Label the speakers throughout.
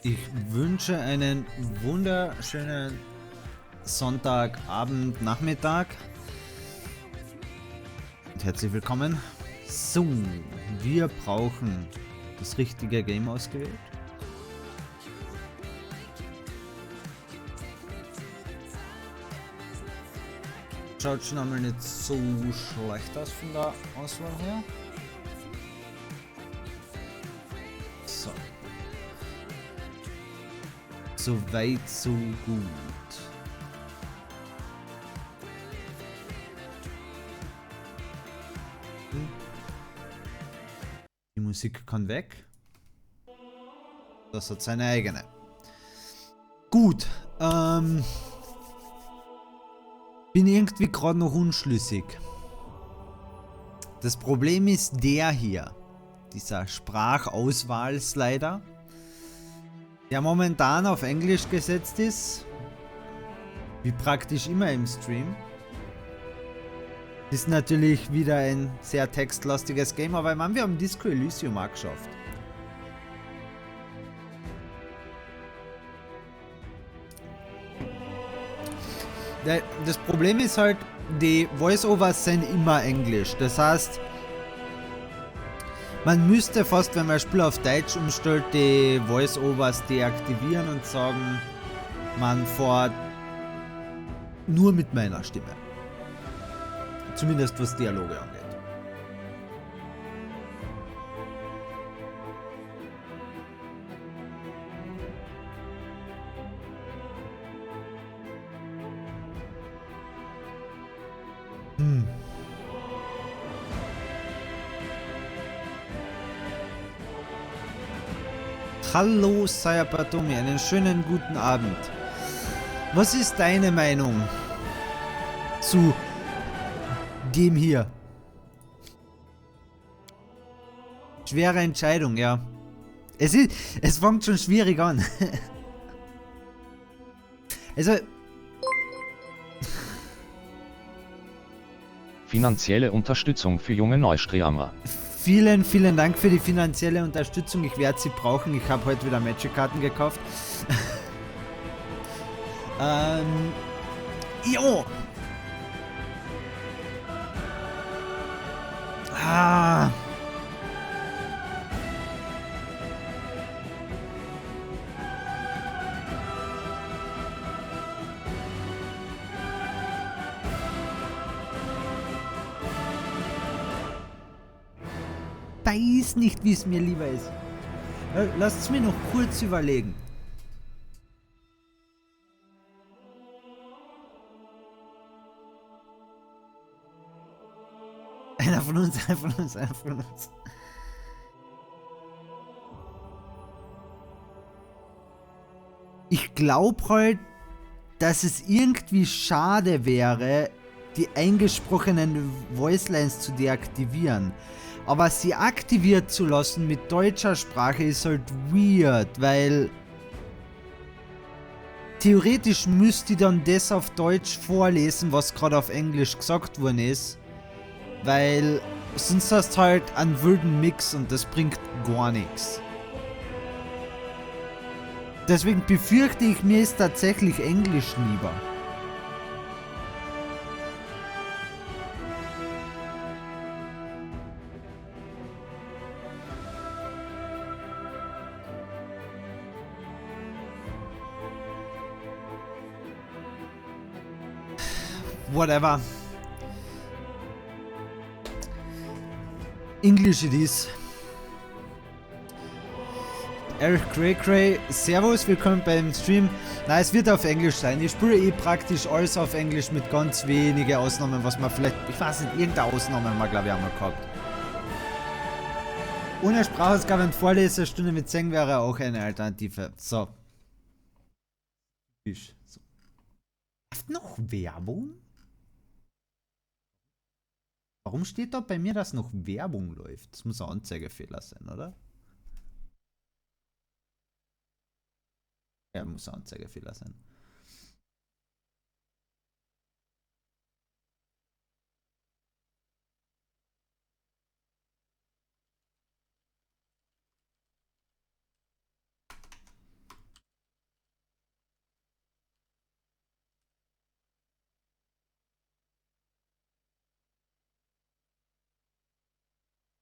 Speaker 1: Ich wünsche einen wunderschönen Sonntagabend, Nachmittag und herzlich willkommen. So, wir brauchen das richtige Game ausgewählt. Schaut schon einmal nicht so schlecht aus von der Auswahl her. So. So weit, so gut. Die Musik kann weg. Das hat seine eigene. Gut. Bin irgendwie gerade noch unschlüssig. Das Problem ist der hier. Dieser Sprachauswahl-Slider, der momentan auf Englisch gesetzt ist. Wie praktisch immer im Stream. Ist natürlich wieder ein sehr textlastiges Game, aber ich meine, wir haben Disco Elysium auch geschafft. Das Problem ist halt, die Voice-Overs sind immer Englisch. Das heißt, man müsste fast, wenn man das Spiel auf Deutsch umstellt, die Voice-Overs deaktivieren und sagen, man fährt nur mit meiner Stimme. Zumindest was Dialoge angeht. Hallo Sayapatomi, einen schönen guten Abend. Was ist deine Meinung zu dem hier? Schwere Entscheidung, ja. Es fängt schon schwierig an. Also...
Speaker 2: Finanzielle Unterstützung für junge Neustreamer.
Speaker 1: Vielen, vielen Dank für die finanzielle Unterstützung. Ich werde sie brauchen. Ich habe heute wieder Magic-Karten gekauft. Jo! Ah! Weiß nicht, wie es mir lieber ist. Lasst es mir noch kurz überlegen. Einer von uns, einer von uns, einer von uns. Ich glaube halt, dass es irgendwie schade wäre, die eingesprochenen Voicelines zu deaktivieren. Aber sie aktiviert zu lassen mit deutscher Sprache ist halt weird, weil theoretisch müsste ich dann das auf Deutsch vorlesen, was gerade auf Englisch gesagt worden ist. Weil sonst hast du halt einen wilden Mix und das bringt gar nichts. Deswegen befürchte ich, mir ist tatsächlich Englisch lieber. Whatever. English it is. Eric Cray, Servus, willkommen beim Stream. Nein, es wird auf Englisch sein. Ich spiele eh praktisch alles auf Englisch mit ganz wenigen Ausnahmen, was man vielleicht, ich weiß nicht, irgendeine Ausnahme haben wir, glaube ich, einmal gehabt. Ohne Sprachausgabe und Vorlesestunde mit Seng wäre auch eine Alternative. So. So. Hast noch Werbung? Warum steht da bei mir, dass noch Werbung läuft? Das muss ein Anzeigefehler sein, oder? Ja, muss ein Anzeigefehler sein.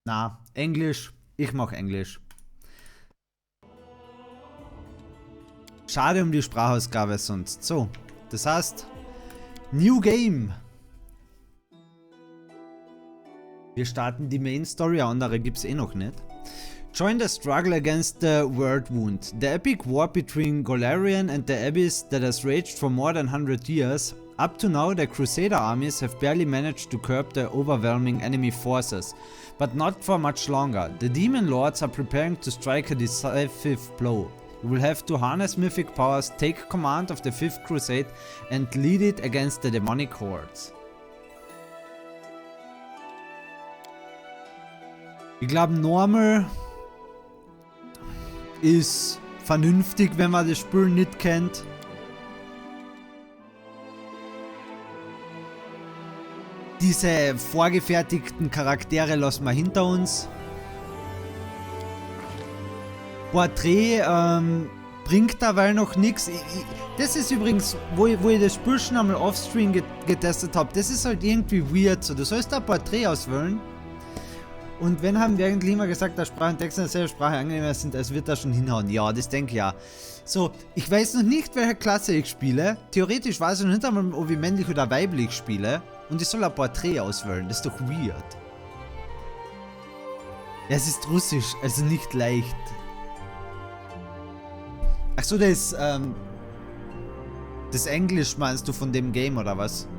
Speaker 1: Na, Englisch. Ich mach Englisch. Schade um die Sprachausgabe sonst. So, das heißt, New Game. Wir starten die Main Story, andere gibt's eh noch nicht. Join the struggle against the World Wound. The epic war between Golarion and the Abyss that has raged for more than 100 years. Up to now, the Crusader armies have barely managed to curb the overwhelming enemy forces, but not for much longer. The Demon Lords are preparing to strike a decisive blow. You will have to harness mythic powers, take command of the 5th Crusade and lead it against the demonic hordes. Ich glaube, Normal ist vernünftig, wenn man das Spiel nicht kennt. Diese vorgefertigten Charaktere lassen wir hinter uns. Porträt bringt dabei noch nichts. Das ist übrigens, wo ich das Spiel schon einmal offstream getestet habe. Das ist halt irgendwie weird so. Du sollst ein Porträt auswählen. Und wenn haben wir eigentlich immer gesagt, dass Sprache und Text in derselben Sprache angenehmer sind, als wird das schon hinhauen. Ja, das denke ich ja. So, ich weiß noch nicht, welche Klasse ich spiele. Theoretisch weiß ich noch nicht einmal, ob ich männlich oder weiblich spiele. Und ich soll ein Porträt auswählen. Das ist doch weird. Ja, es ist russisch, also nicht leicht. Achso, das Englisch meinst du von dem Game oder was?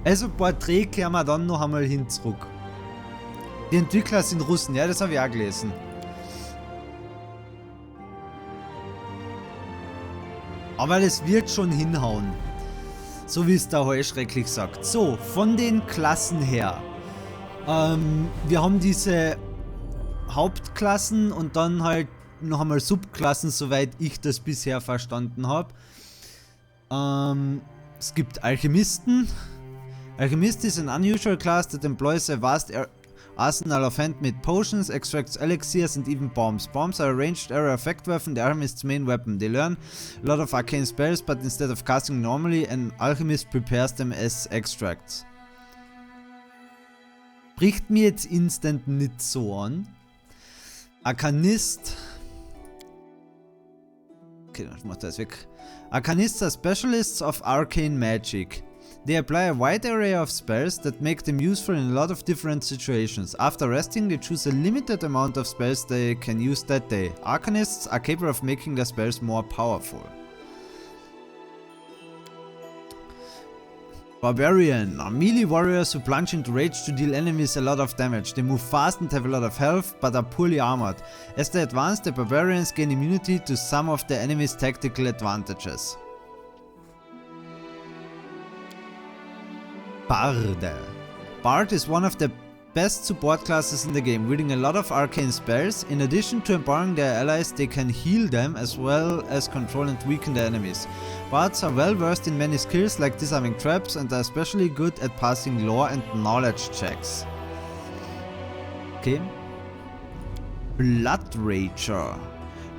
Speaker 1: Also Porträt kehren wir dann noch einmal hin zurück. Die Entwickler sind Russen, ja, das habe ich auch gelesen. Aber das wird schon hinhauen. So wie es der Heuschrecklich sagt. So, von den Klassen her. Wir haben diese Hauptklassen und dann halt noch einmal Subklassen, soweit ich das bisher verstanden habe. Es gibt Alchemisten. Alchemist is an unusual class that employs a vast arsenal of handmade potions, extracts elixirs and even bombs. Bombs are a ranged area effect weapon, the alchemist's main weapon. They learn a lot of arcane spells, but instead of casting normally, an alchemist prepares them as extracts. Spricht mir jetzt instant nicht so an. Arcanist. Okay, dann mach das weg. Arcanists are specialists of arcane magic. They apply a wide array of spells that make them useful in a lot of different situations. After resting, they choose a limited amount of spells they can use that day. Arcanists are capable of making their spells more powerful. Barbarian are melee warriors who plunge into rage to deal enemies a lot of damage. They move fast and have a lot of health, but are poorly armored. As they advance, the barbarians gain immunity to some of the enemy's tactical advantages. Barde. Bard is one of the best support classes in the game, wielding a lot of arcane spells. In addition to empowering their allies, they can heal them as well as control and weaken their enemies. Bards are well versed in many skills like disarming traps and are especially good at passing lore and knowledge checks. Okay. Blood Rager.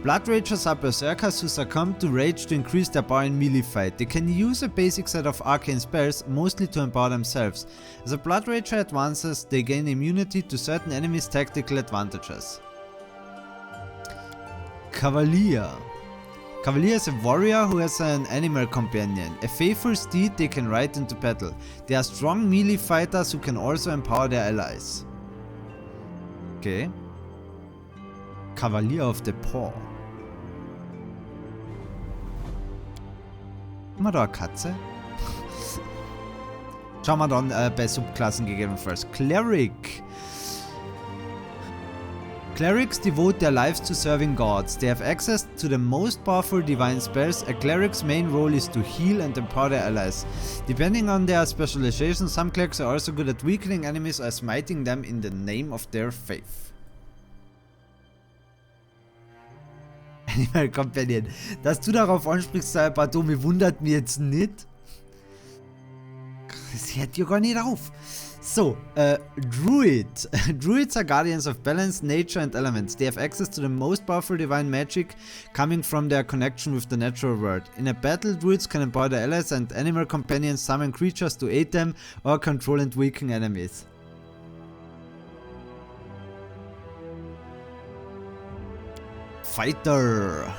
Speaker 1: Blood Ragers are berserkers who succumb to rage to increase their power in melee fight. They can use a basic set of arcane spells, mostly to empower themselves. As a Blood Rager advances, they gain immunity to certain enemies' tactical advantages. Cavalier. Cavalier is a warrior who has an animal companion, a faithful steed they can ride into battle. They are strong melee fighters who can also empower their allies. Okay. Cavalier of the Paw. Immer da eine Katze? Schauen wir dann bei Subklassen gegebenenfalls. Cleric. Clerics devote their lives to serving gods. They have access to the most powerful divine spells. A cleric's main role is to heal and empower their allies. Depending on their specialization, some clerics are also good at weakening enemies or smiting them in the name of their faith. Animal Companion. Dass du darauf ansprichst, Salvatore, wundert mich jetzt nicht. Das hört ja gar nicht auf. So, Druid. Druids are guardians of balance, nature and elements. They have access to the most powerful divine magic coming from their connection with the natural world. In a battle, druids can empower their allies and animal companions, summon creatures to aid them, or control and weaken enemies. Fighter.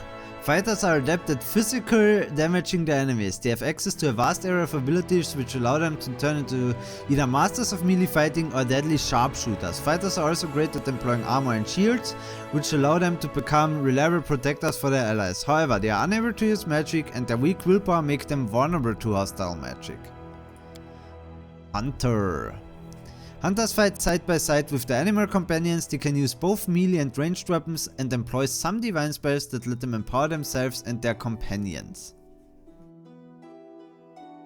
Speaker 1: Fighters are adept at physical damaging their enemies. They have access to a vast area of abilities which allow them to turn into either masters of melee fighting or deadly sharpshooters. Fighters are also great at employing armor and shields, which allow them to become reliable protectors for their allies. However, they are unable to use magic and their weak willpower make them vulnerable to hostile magic. Hunter. Hunters fight side by side with their animal companions. They can use both melee and ranged weapons and employ some divine spells that let them empower themselves and their companions.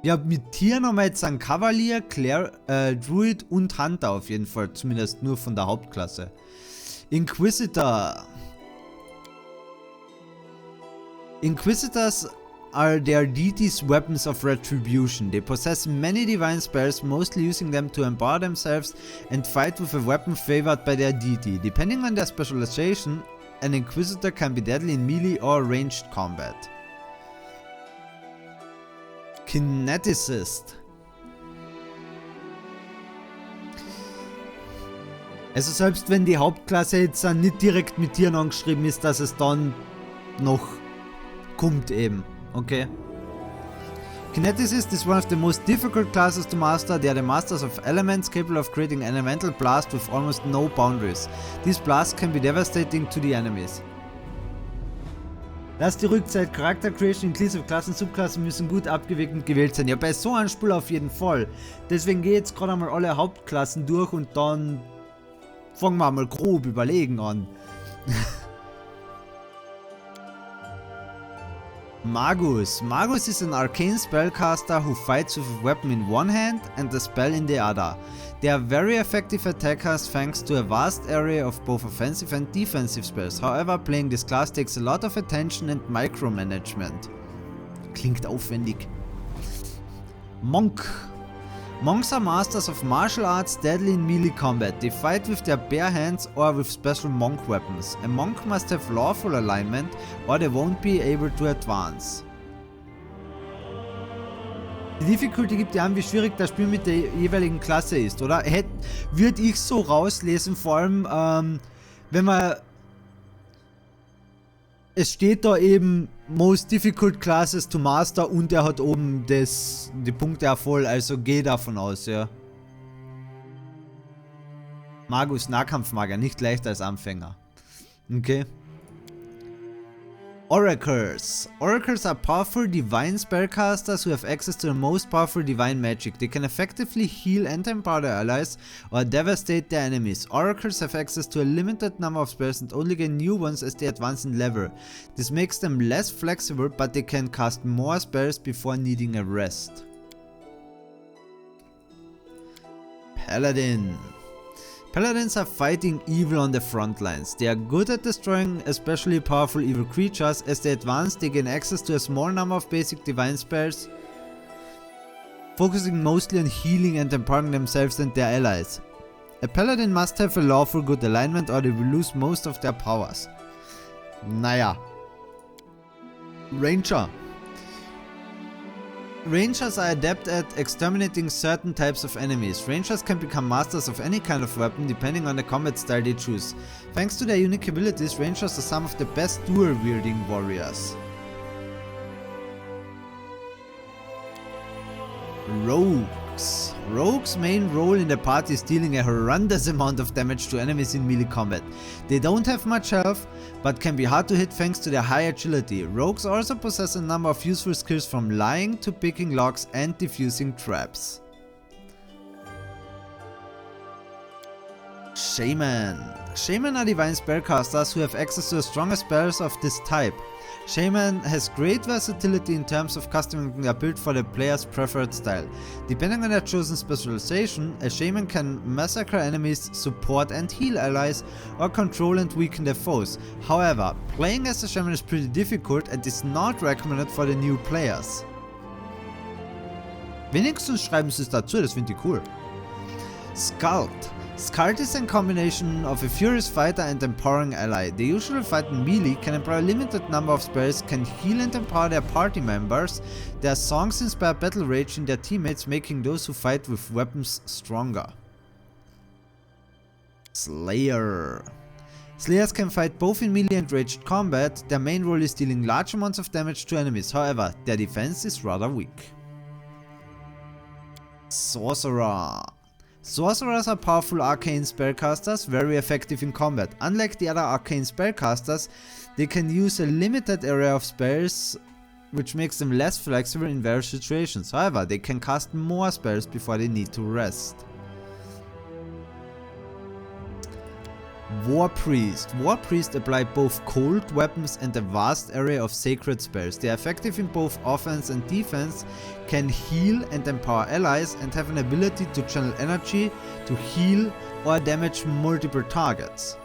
Speaker 1: Ja, mit Tieren haben wir jetzt einen Kavalier, Druid und Hunter auf jeden Fall, zumindest nur von der Hauptklasse. Inquisitor. Inquisitors are their deities' weapons of retribution. They possess many divine spells, mostly using them to empower themselves and fight with a weapon favored by their deity. Depending on their specialization, an Inquisitor can be deadly in melee or ranged combat. Kineticist. Also selbst wenn die Hauptklasse jetzt nicht direkt mit Tieren angeschrieben ist, dass es dann noch kommt eben. Okay. Kineticist is one of the most difficult classes to master. They are the masters of elements, capable of creating an elemental blast with almost no boundaries. These blasts can be devastating to the enemies. Lass die Rückzeit. Charakter Creation, Inclusive Klassen, Subklassen müssen gut abgewägt und gewählt sein. Ja, bei so einem Spiel auf jeden Fall. Deswegen gehe ich jetzt gerade einmal alle Hauptklassen durch und dann fangen wir mal grob überlegen an. Magus. Magus is an arcane spellcaster who fights with a weapon in one hand and a spell in the other. They are very effective attackers thanks to a vast array of both offensive and defensive spells. However, playing this class takes a lot of attention and micromanagement. Klingt aufwendig. Monk. Monks are masters of martial arts deadly in melee combat. They fight with their bare hands or with special monk weapons. A monk must have lawful alignment or they won't be able to advance. Die Difficulty gibt ja an, wie schwierig das Spiel mit der jeweiligen Klasse ist, oder? Würde ich so rauslesen, vor allem wenn man... Es steht da eben Most Difficult Classes to Master und er hat oben die Punkte voll, also geh davon aus, ja. Magus, Nahkampfmagier, nicht leicht als Anfänger. Okay. Oracles. Oracles are powerful divine spellcasters who have access to the most powerful divine magic. They can effectively heal and empower their allies or devastate their enemies. Oracles have access to a limited number of spells and only gain new ones as they advance in level. This makes them less flexible, but they can cast more spells before needing a rest. Paladin. Paladins are fighting evil on the front lines. They are good at destroying especially powerful evil creatures. As they advance, they gain access to a small number of basic divine spells, focusing mostly on healing and empowering themselves and their allies. A paladin must have a lawful good alignment or they will lose most of their powers. Naja. Ranger. Rangers are adept at exterminating certain types of enemies. Rangers can become masters of any kind of weapon depending on the combat style they choose. Thanks to their unique abilities, Rangers are some of the best dual-wielding warriors. Rogues. Rogues' main role in the party is dealing a horrendous amount of damage to enemies in melee combat. They don't have much health, but can be hard to hit thanks to their high agility. Rogues also possess a number of useful skills from lying to picking locks and defusing traps. Shaman. Shaman are divine spellcasters who have access to the strongest spells of this type. Shaman has great versatility in terms of customizing their build for the player's preferred style. Depending on their chosen specialization, a shaman can massacre enemies, support and heal allies, or control and weaken their foes. However, playing as a shaman is pretty difficult and is not recommended for the new players. Wenigstens schreiben sie es dazu, das finde ich cool. Skald. Skald is a combination of a furious fighter and empowering ally. They usually fight in melee, can employ a limited number of spells, can heal and empower their party members. Their songs inspire battle rage in their teammates, making those who fight with weapons stronger. Slayer. Slayers can fight both in melee and ranged combat. Their main role is dealing large amounts of damage to enemies, however, their defense is rather weak. Sorcerer. Sorcerers are powerful arcane spellcasters, very effective in combat. Unlike the other arcane spellcasters, they can use a limited area of spells, which makes them less flexible in various situations. However, they can cast more spells before they need to rest. War Priest. War Priest apply both cold weapons and a vast array of sacred spells. They are effective in both offense and defense, can heal and empower allies, and have an ability to channel energy to heal or damage multiple targets.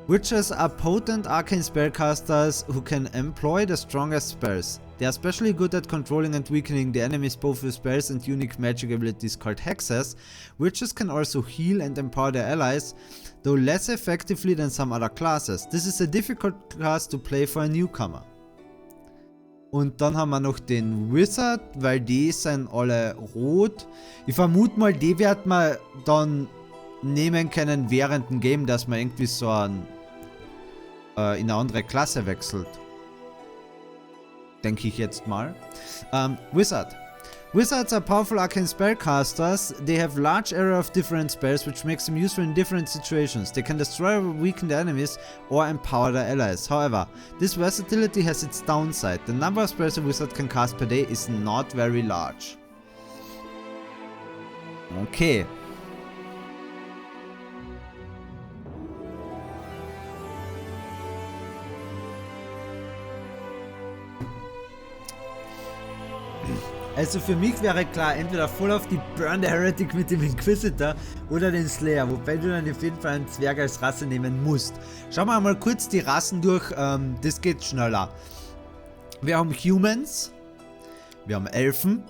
Speaker 1: Witches are potent arcane spellcasters who can employ the strongest spells. They are especially good at controlling and weakening the enemies both with spells and unique magic abilities called hexes. Witches can also heal and empower their allies, though less effectively than some other classes. This is a difficult class to play for a newcomer. Und dann haben wir noch den Wizard, weil die sind alle rot. Ich vermute mal, die wird man dann nehmen können während dem Game, dass man irgendwie so in eine andere Klasse wechselt. Denke ich jetzt mal. Wizard. Wizards are powerful arcane spellcasters. They have large area of different spells, which makes them useful in different situations. They can destroy or weaken their enemies or empower their allies. However, this versatility has its downside. The number of spells a wizard can cast per day is not very large. Okay. Also für mich wäre klar, entweder voll auf die Burn the Heretic mit dem Inquisitor oder den Slayer, wobei du dann auf jeden Fall einen Zwerg als Rasse nehmen musst. Schauen wir mal kurz die Rassen durch, das geht schneller. Wir haben Humans, wir haben Elfen,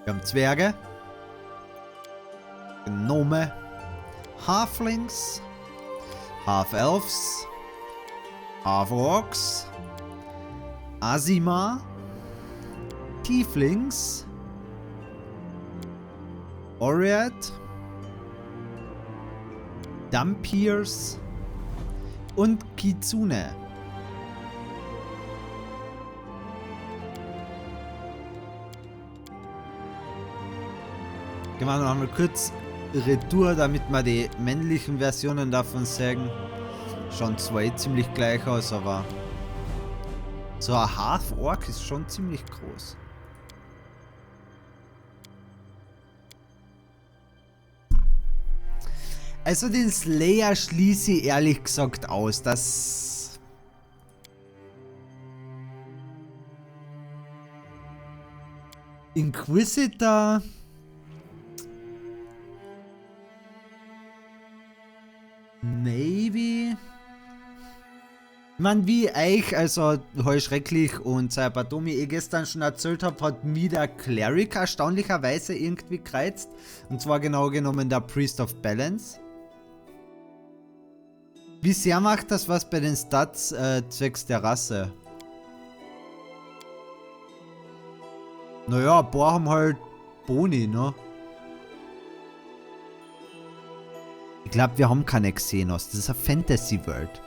Speaker 1: wir haben Zwerge, Gnome, Halflings, Half-Elves, Half-Orcs, Azima, Tieflings, Oriat, Dampiers und Kitsune. Gehen wir noch mal kurz Retour, damit wir die männlichen Versionen davon sagen. Schauen zwei ziemlich gleich aus, aber so ein Half-Orc ist schon ziemlich groß. Also den Slayer schließe ich ehrlich gesagt aus, dass Inquisitor maybe. Ich meine, wie euch, also Heuschrecklich und Cyberdomi gestern schon erzählt habe, hat mich der Cleric erstaunlicherweise irgendwie gereizt. Und zwar genau genommen der Priest of Balance. Wie sehr macht das was bei den Stats zwecks der Rasse? Naja, ein paar haben halt Boni, ne? Ich glaube, wir haben keine Xenos. Das ist eine Fantasy-World.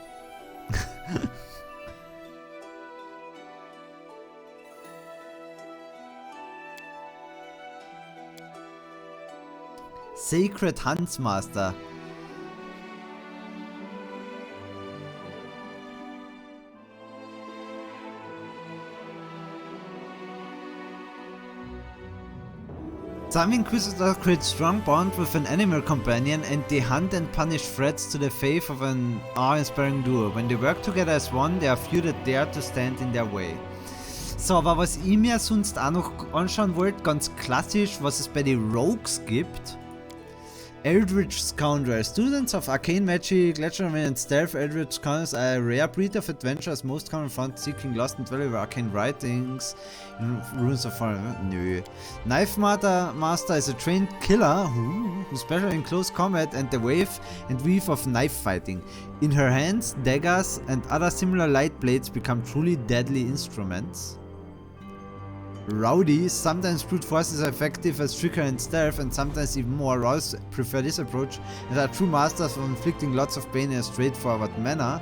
Speaker 1: Sacred Huntsmaster. Some Inquisitors create strong bond with an animal companion and they hunt and punish threats to the faith of an awe-inspiring duo. When they work together as one, they are few that dare to stand in their way. So, aber was ich mir sonst auch noch anschauen wollte, ganz klassisch, was es bei den Rogues gibt. Eldritch Scoundrel. Students of arcane magic, legendary and stealth Eldritch Scoundrels are a rare breed of adventurers, most common found seeking lost and valuable arcane writings in ruins of fallen. Nö. Knife Master is a trained killer who specializes in close combat and the wave and weave of knife fighting. In her hands, daggers and other similar light blades become truly deadly instruments. Rowdy, sometimes brute forces are effective as trickery and stealth, and sometimes even more. Rouse prefer this approach and are true masters of inflicting lots of pain in a straightforward manner.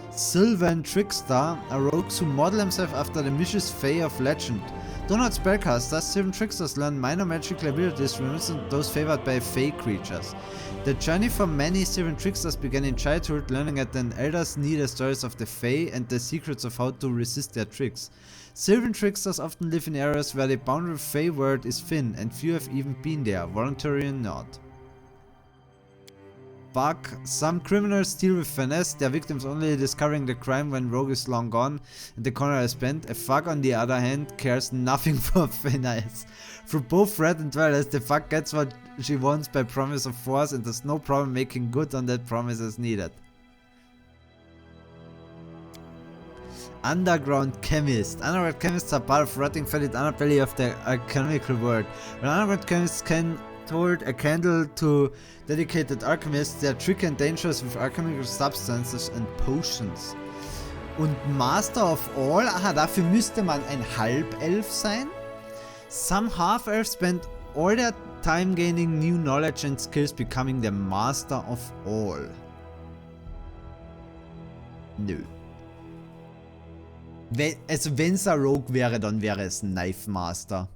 Speaker 1: Sylvan Trickster, a rogues who model themselves after the vicious Fae of legend. Though not spellcasters, Sylvan Tricksters learn minor magical abilities reminiscent those favored by Fae creatures. The journey for many Sylvan Tricksters began in childhood, learning that an elders need the stories of the Fae and the secrets of how to resist their tricks. Sylvan Tricksters often live in areas where the boundary of Fae world is thin, and few have even been there, voluntarily or not. Bug. Some criminals steal with finesse, their victims only discovering the crime when rogue is long gone and the corner is spent. A thug, on the other hand, cares nothing for finesse. Through both threat and violence, the thug gets what she wants by promise of force and has no problem making good on that promise as needed. Underground Chemist. Underground Chemists are part of rotting fetid underbelly of the alchemical world. When underground chemists can hold a candle to dedicated alchemists, they are tricky and dangerous with alchemical substances and potions. Und Master of All, aha, dafür müsste man ein Halbelf sein. Some half-elves spend all their time gaining new knowledge and skills, becoming the Master of All. Nö. Also wenn es ein Rogue wäre, dann wäre es ein Knife Master.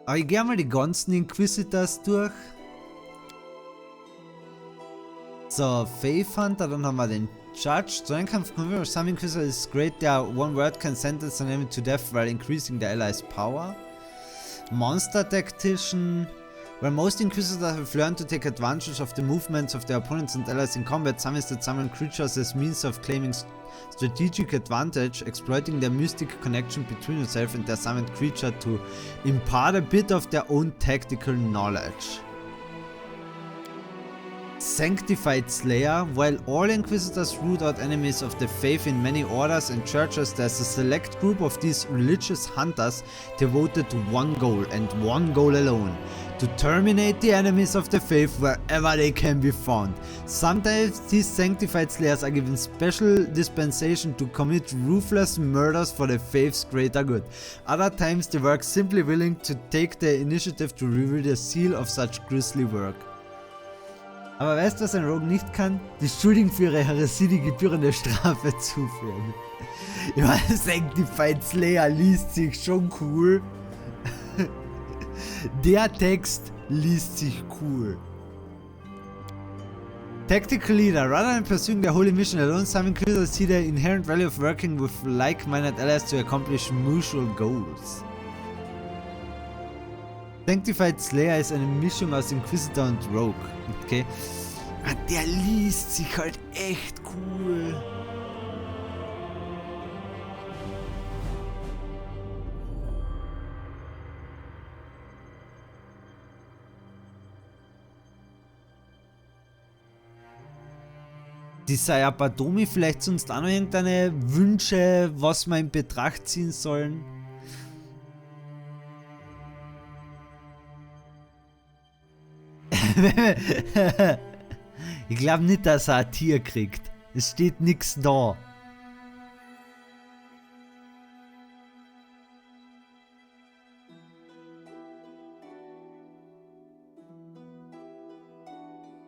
Speaker 1: Aber ich gehe mal die ganzen Inquisitors durch. So, Faith Hunter, dann haben wir den Judge. Strength some Inquisitor is great, their one word can sentence an enemy to death while increasing the allies' power. Monster Tactician. While most Inquisitors have learned to take advantage of the movements of their opponents and allies in combat, some instead summon creatures as means of claiming strategic advantage, exploiting their mystic connection between themselves and their summoned creature to impart a bit of their own tactical knowledge. Sanctified Slayer. While all Inquisitors root out enemies of the faith in many orders and churches, there's a select group of these religious hunters devoted to one goal and one goal alone: to terminate the enemies of the faith wherever they can be found. Sometimes these Sanctified Slayers are given special dispensation to commit ruthless murders for the faith's greater good. Other times they work simply willing to take the initiative to reveal the seal of such grisly work. Aber weißt du, was ein Rogue nicht kann? Die Schuldigen für ihre Häresie die gebührende Strafe zuführen. Ja, Sanctified Slayer liest sich schon cool. Der Text liest sich cool. Tactical Leader. Rather than pursuing their holy mission alone, some Inquisitors see the inherent value of working with like-minded allies to accomplish mutual goals. Sanctified Slayer ist eine Mischung aus Inquisitor und Rogue. Okay. Der liest sich halt echt cool. Die Sayapadomi, vielleicht sonst auch noch irgendeine Wünsche, was wir in Betracht ziehen sollen. Ich glaube nicht, dass er ein Tier kriegt. Es steht nichts da.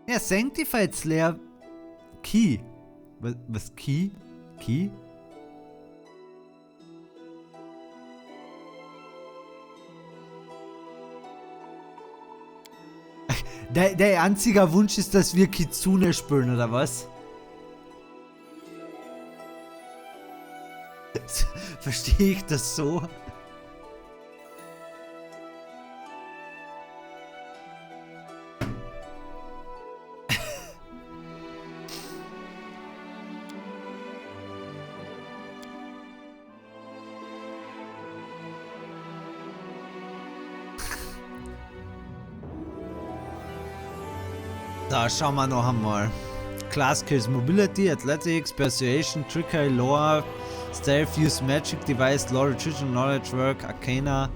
Speaker 1: Ja, Sanctified Slayer. Key. Was Key? Key? Der einzige Wunsch ist, dass wir Kitsune spielen, oder was? Verstehe ich das so? Da schauen wir noch einmal. Class Skills, Mobility, Athletics, Persuasion, Trickery, Lore, Stealth, Use Magic, Device, Lore, Nutrition, Knowledge, Work, Arcana.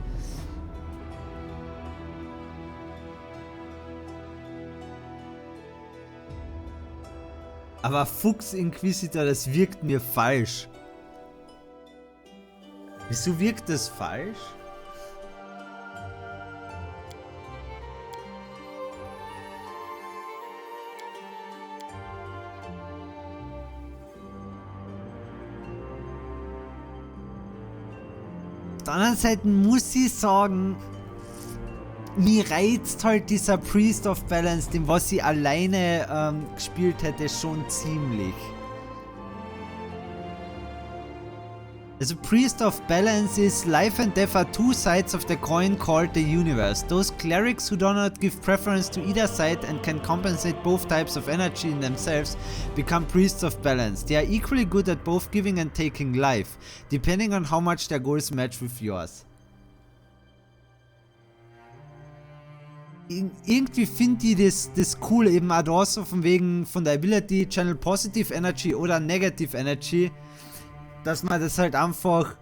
Speaker 1: Aber Fuchs Inquisitor, das wirkt mir falsch. Wieso wirkt das falsch? Auf der anderen Seite muss ich sagen, mir reizt halt dieser Priest of Balance, den was ich alleine gespielt hätte, schon ziemlich. Also Priest of Balance is life and death are two sides of the coin called the universe. Those clerics who do not give preference to either side and can compensate both types of energy in themselves become priests of balance. They are equally good at both giving and taking life, depending on how much their goals match with yours. Irgendwie finde ich das cool, eben auch da so von wegen von der Ability Channel Positive Energy oder Negative Energy, dass man das halt einfach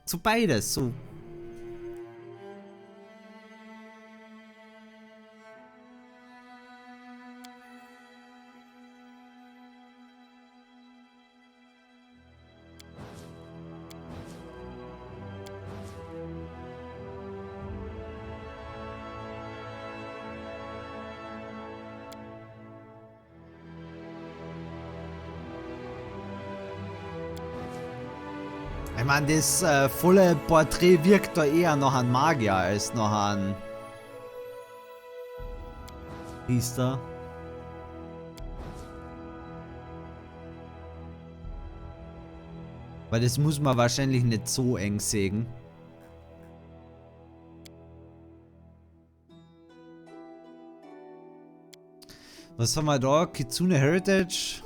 Speaker 1: so beides so. Ich meine, das volle Porträt wirkt da eher noch ein Magier als noch ein Priester. Weil das muss man wahrscheinlich nicht so eng sägen. Was haben wir da? Kitsune Heritage.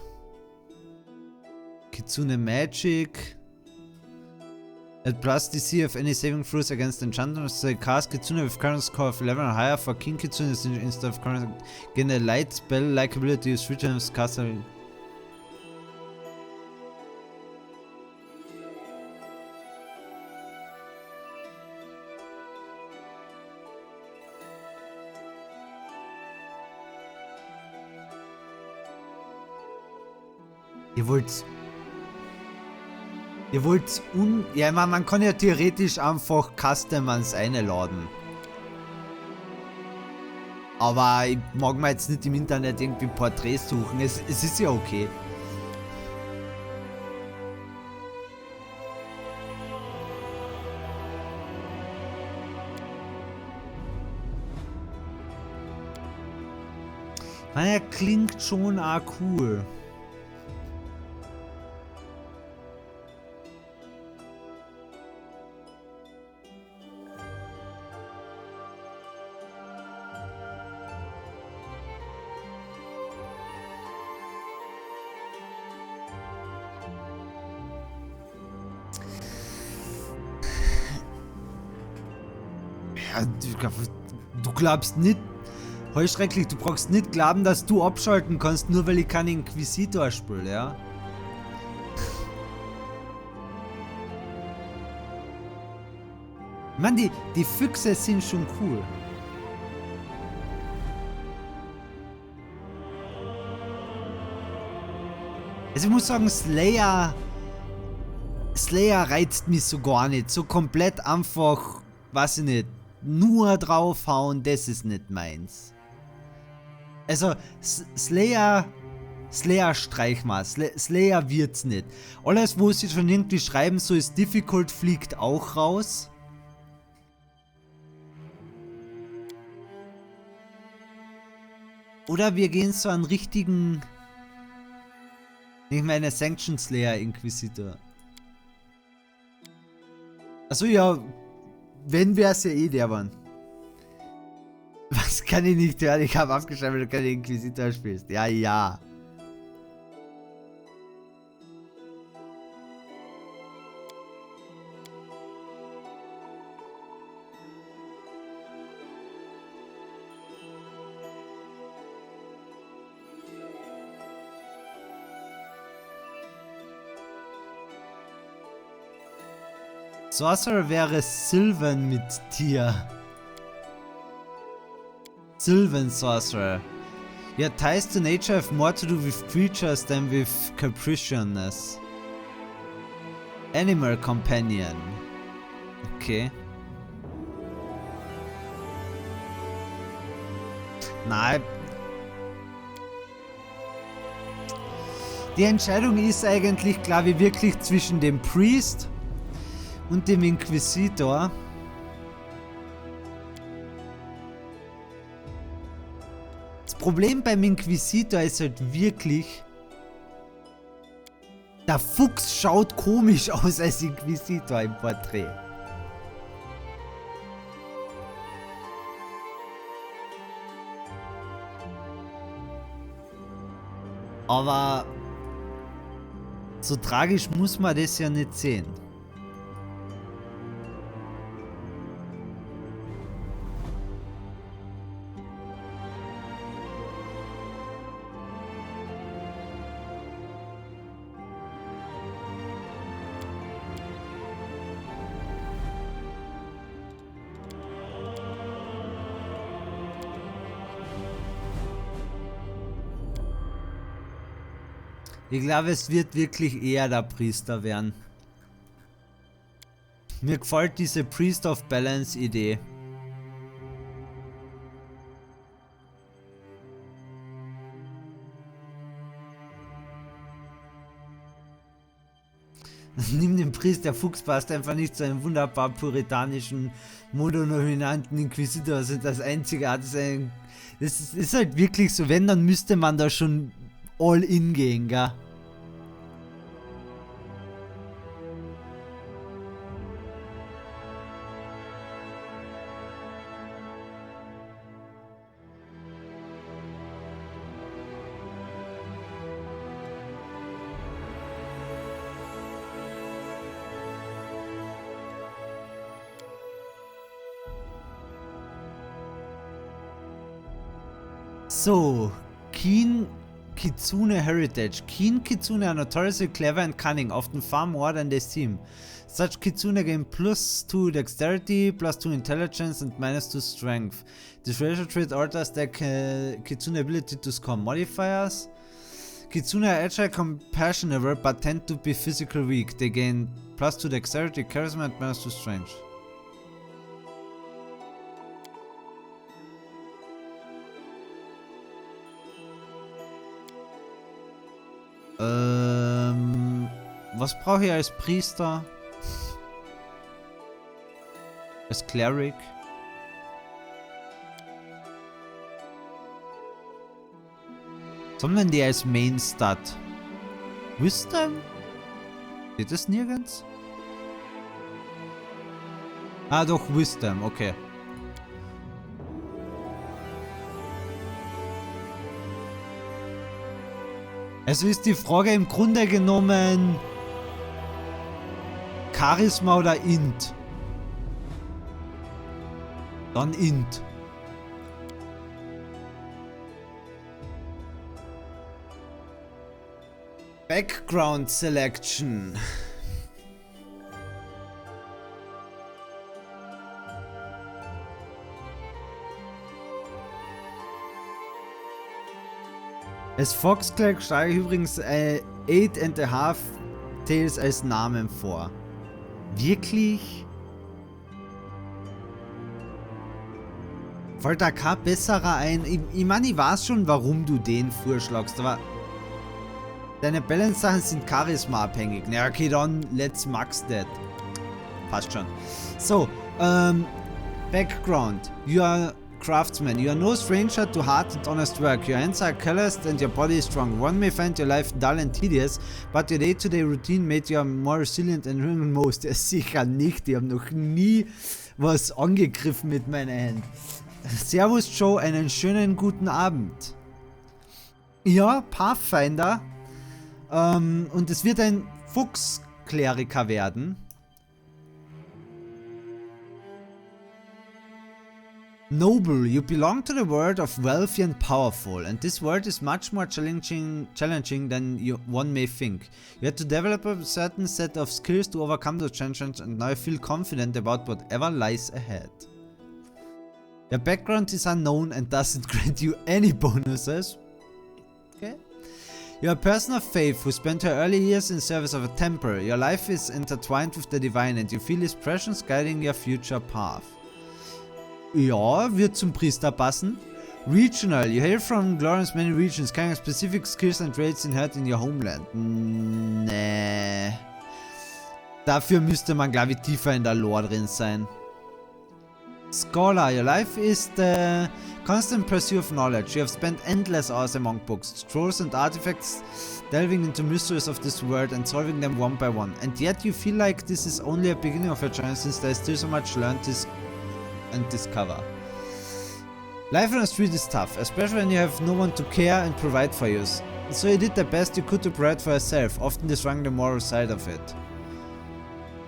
Speaker 1: Kitsune Magic. At plus DC of any saving throws against enchantments, cast Kitsune with current score of 11 or higher. For King Kitsune instead of current, gain a light spell like ability use 3 times caster. Ihr wollt ja, man kann ja theoretisch einfach Customers einladen. Aber ich mag mir jetzt nicht im Internet irgendwie Porträts suchen. Es ist ja okay. Er klingt schon auch cool. Du glaubst nicht, heuschrecklich, du brauchst nicht glauben, dass du abschalten kannst, nur weil ich keinen Inquisitor spiele, ja? Mann, die Füchse sind schon cool. Also ich muss sagen, Slayer reizt mich so gar nicht. So komplett einfach, weiß ich nicht, nur draufhauen, das ist nicht meins. Also, Slayer streich mal. Slayer wird's nicht. Alles, wo sie schon irgendwie schreiben, so ist difficult, fliegt auch raus. Oder wir gehen so einen richtigen... Ich meine, Sanction Slayer Inquisitor. Achso, ja... Wenn wär's ja eh der Mann. Was kann ich nicht hören? Ich habe aufgeschrieben, wenn du keinen Inquisitor spielst. Ja, ja. Sorcerer wäre Sylvan mit Tier. Sylvan Sorcerer. Yeah, ties to nature have more to do with creatures than with capriciousness. Animal Companion. Okay. Nein. Die Entscheidung ist eigentlich, glaube ich, wirklich zwischen dem Priest und dem Inquisitor. Das Problem beim Inquisitor ist halt wirklich, der Fuchs schaut komisch aus als Inquisitor im Porträt. Aber so tragisch muss man das ja nicht sehen. Ich glaube, es wird wirklich eher der Priester werden. Mir gefällt diese Priest of Balance Idee. Nimm den Priester, der Fuchs passt einfach nicht zu einem wunderbar puritanischen, monodominanten Inquisitor. Das ist das einzige Art. Das ist halt wirklich so, wenn, dann müsste man da schon all in gehen, gell? So, Keen Kitsune Heritage. Keen Kitsune are notoriously clever and cunning, often far more than they seem. Such Kitsune gain +2 dexterity, +2 intelligence and -2 strength. This racial trait alters their Kitsune ability to score modifiers. Kitsune are agile, compassionate, but tend to be physical weak. They gain +2 dexterity, charisma and -2 strength. Was brauche ich als Priester? Als Cleric? Sondern die als Main Stat? Wisdom? Steht das nirgends? Ah doch, Wisdom, okay. Also ist die Frage im Grunde genommen Charisma oder Int? Dann Int. Background Selection. Als Fox Clerk schlage ich übrigens 8.5 Tails als Namen vor. Wirklich? Fällt da kein besserer ein? Ich meine, ich weiß schon, warum du den vorschlagst, aber deine Balance-Sachen sind Charisma abhängig. Na okay, dann let's max that. Passt schon. So, Background. You are craftsman. You are no stranger to hard and honest work. Your hands are calloused and your body is strong. One may find your life dull and tedious, but your day-to-day routine made you more resilient and than most. Ja, sicher nicht. Ich habe noch nie was angegriffen mit meinen Händen. Servus Joe, einen schönen guten Abend. Ja, Pathfinder. Und es wird ein Fuchskleriker werden. Noble, you belong to the world of wealthy and powerful, and this world is much more challenging than one may think. You had to develop a certain set of skills to overcome those challenges, and now I feel confident about whatever lies ahead. Your background is unknown and doesn't grant you any bonuses. Okay. You are a person of faith who spent her early years in service of a temple. Your life is intertwined with the divine and you feel his presence guiding your future path. Ja, wird zum Priester passen. Regional, you hail from glorious many regions, carrying specific skills and traits inherent in your homeland. Nee. Dafür müsste man, glaube ich, tiefer in der Lore drin sein. Scholar, your life is the constant pursuit of knowledge. You have spent endless hours among books, scrolls and artifacts, delving into mysteries of this world and solving them one by one. And yet you feel like this is only a beginning of your journey, since there is still so much learned and discover. Life on the street is tough, especially when you have no one to care and provide for you. So you did the best you could to provide for yourself, often destroying the moral side of it.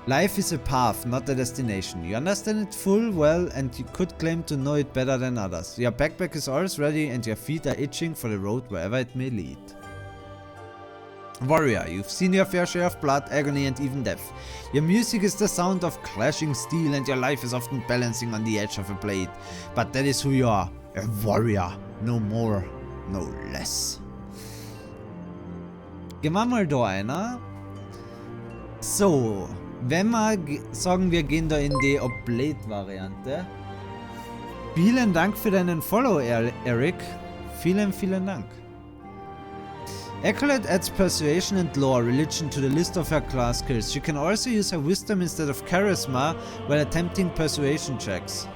Speaker 1: Life is a path, not a destination. You understand it full well and you could claim to know it better than others. Your backpack is always ready and your feet are itching for the road wherever it may lead. Warrior, you've seen your fair share of blood, agony and even death. Your music is the sound of clashing steel and your life is often balancing on the edge of a blade. But that is who you are, a warrior, no more, no less. Gehen wir mal da einer. So, wenn wir sagen, wir gehen da in die Oblate-Variante. Vielen Dank für deinen Follow, Eric. Vielen, vielen Dank. Accolade adds persuasion and lore religion to the list of her class skills. She can also use her wisdom instead of charisma while attempting persuasion checks.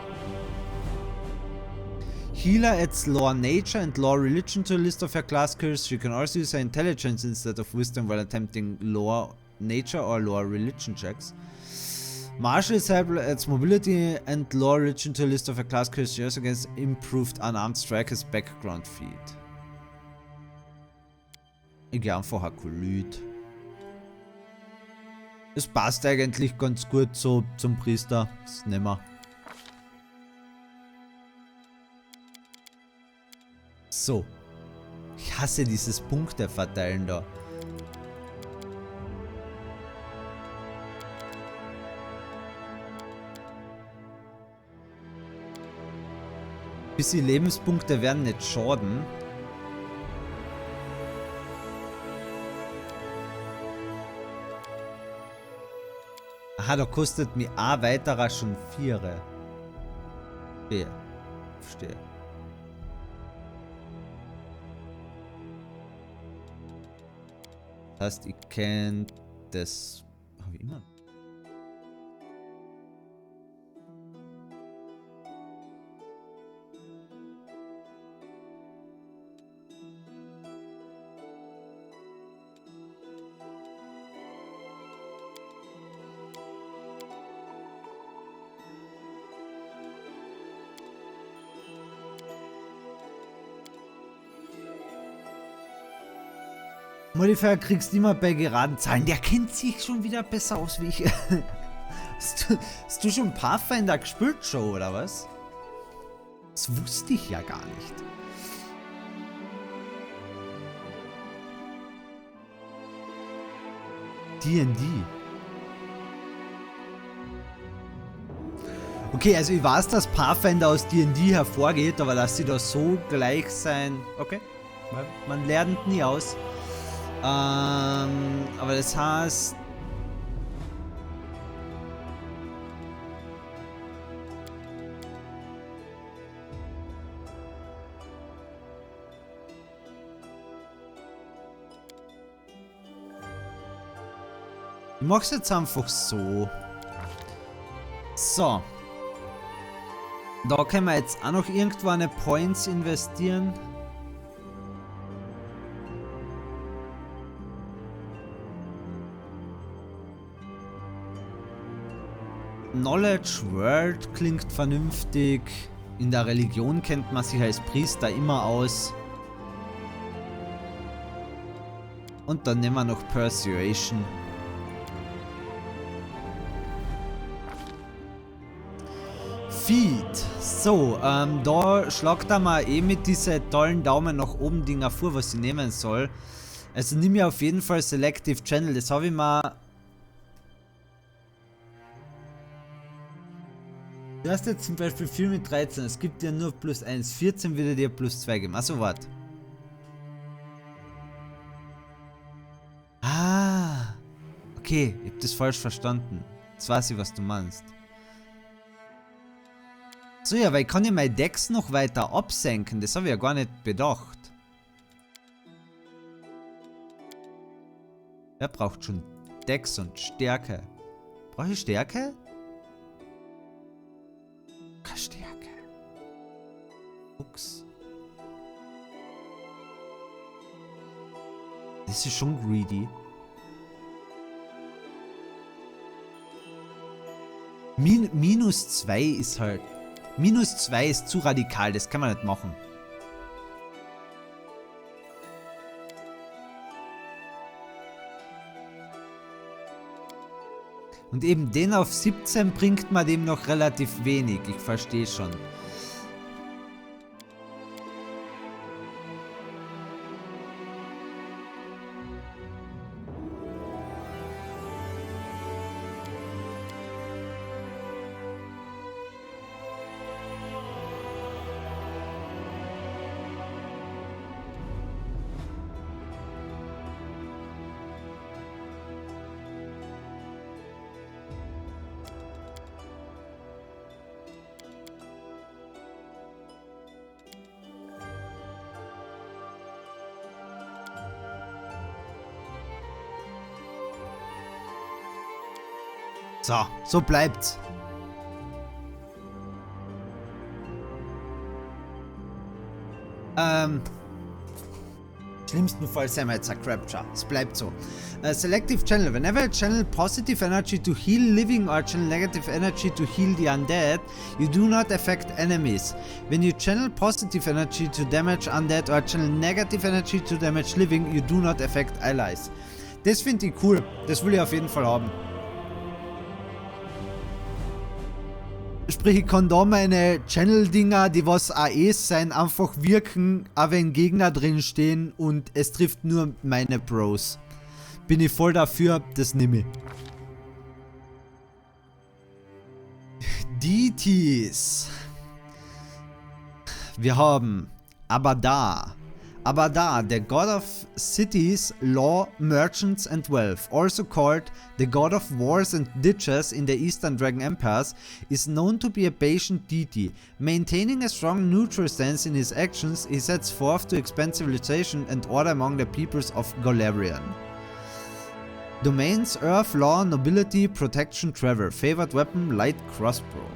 Speaker 1: Healer adds lore nature and lore religion to the list of her class skills. She can also use her intelligence instead of wisdom while attempting lore nature or lore religion checks. Martial disciple adds mobility and lore religion to the list of her class skills. She also gets improved unarmed strikers background feed. Ich gehe einfach Akolyt. Es passt eigentlich ganz gut so zum Priester. Das nehmen wir. So. Ich hasse dieses Punkteverteilen da. Bisschen Lebenspunkte werden nicht schaden. Aha, da kostet mir ein weiterer schon 4. Verstehe. Verstehe. Das heißt, ich kann das... Wie immer. Modifier kriegst du immer bei geraden Zahlen. Der kennt sich schon wieder besser aus wie ich. Hast du schon Pathfinder gespielt, Joe, oder was? Das wusste ich ja gar nicht. D&D. Okay, also ich weiß, dass Pathfinder aus D&D hervorgeht, aber dass sie da so gleich sein... Okay, man lernt nie aus. Aber das heißt... Ich mach's jetzt einfach so. So. Da können wir jetzt auch noch irgendwo eine Points investieren. Knowledge World klingt vernünftig. In der Religion kennt man sich als Priester immer aus. Und dann nehmen wir noch Persuasion. Feed. So, da schlagt er mal mit diese tollen Daumen nach oben Dinger vor, was ich nehmen soll. Also nimm mir auf jeden Fall Selective Channel, das habe ich mal... Du hast jetzt zum Beispiel 4 mit 13, es gibt dir nur +1, 14 würde dir +2 geben. Achso, warte. Ah, okay, ich hab das falsch verstanden. Jetzt weiß ich, was du meinst. So, ja, weil ich kann ja mein Dex noch weiter absenken, das habe ich ja gar nicht bedacht. Wer braucht schon Dex und Stärke? Brauche ich Stärke? Keine Stärke. Fuchs. Das ist schon greedy. -2 ist halt... -2 ist zu radikal, das kann man nicht machen. Und eben den auf 17 bringt man dem noch relativ wenig, ich verstehe schon. So bleibt's. Schlimmstenfalls haben wir jetzt ein Capture. Es bleibt so. Selective Channel. Whenever a channel positive energy to heal living or channel negative energy to heal the undead, you do not affect enemies. When you channel positive energy to damage undead or channel negative energy to damage living, you do not affect allies. Das finde ich cool. Das will ich auf jeden Fall haben. Sprich, ich kann da meine Channel-Dinger, die was AEs sein, einfach wirken, auch wenn Gegner drin stehen und es trifft nur meine Bros. Bin ich voll dafür, das nehme ich. Deities. Wir haben Abada. Abada, the god of cities, law, merchants and wealth, also called the god of wars and ditches in the Eastern Dragon Empires, is known to be a patient deity. Maintaining a strong neutral stance in his actions, he sets forth to expand civilization and order among the peoples of Golarion. Domains: Earth, Law, Nobility, Protection, Trevor. Favored weapon: Light Crossbow.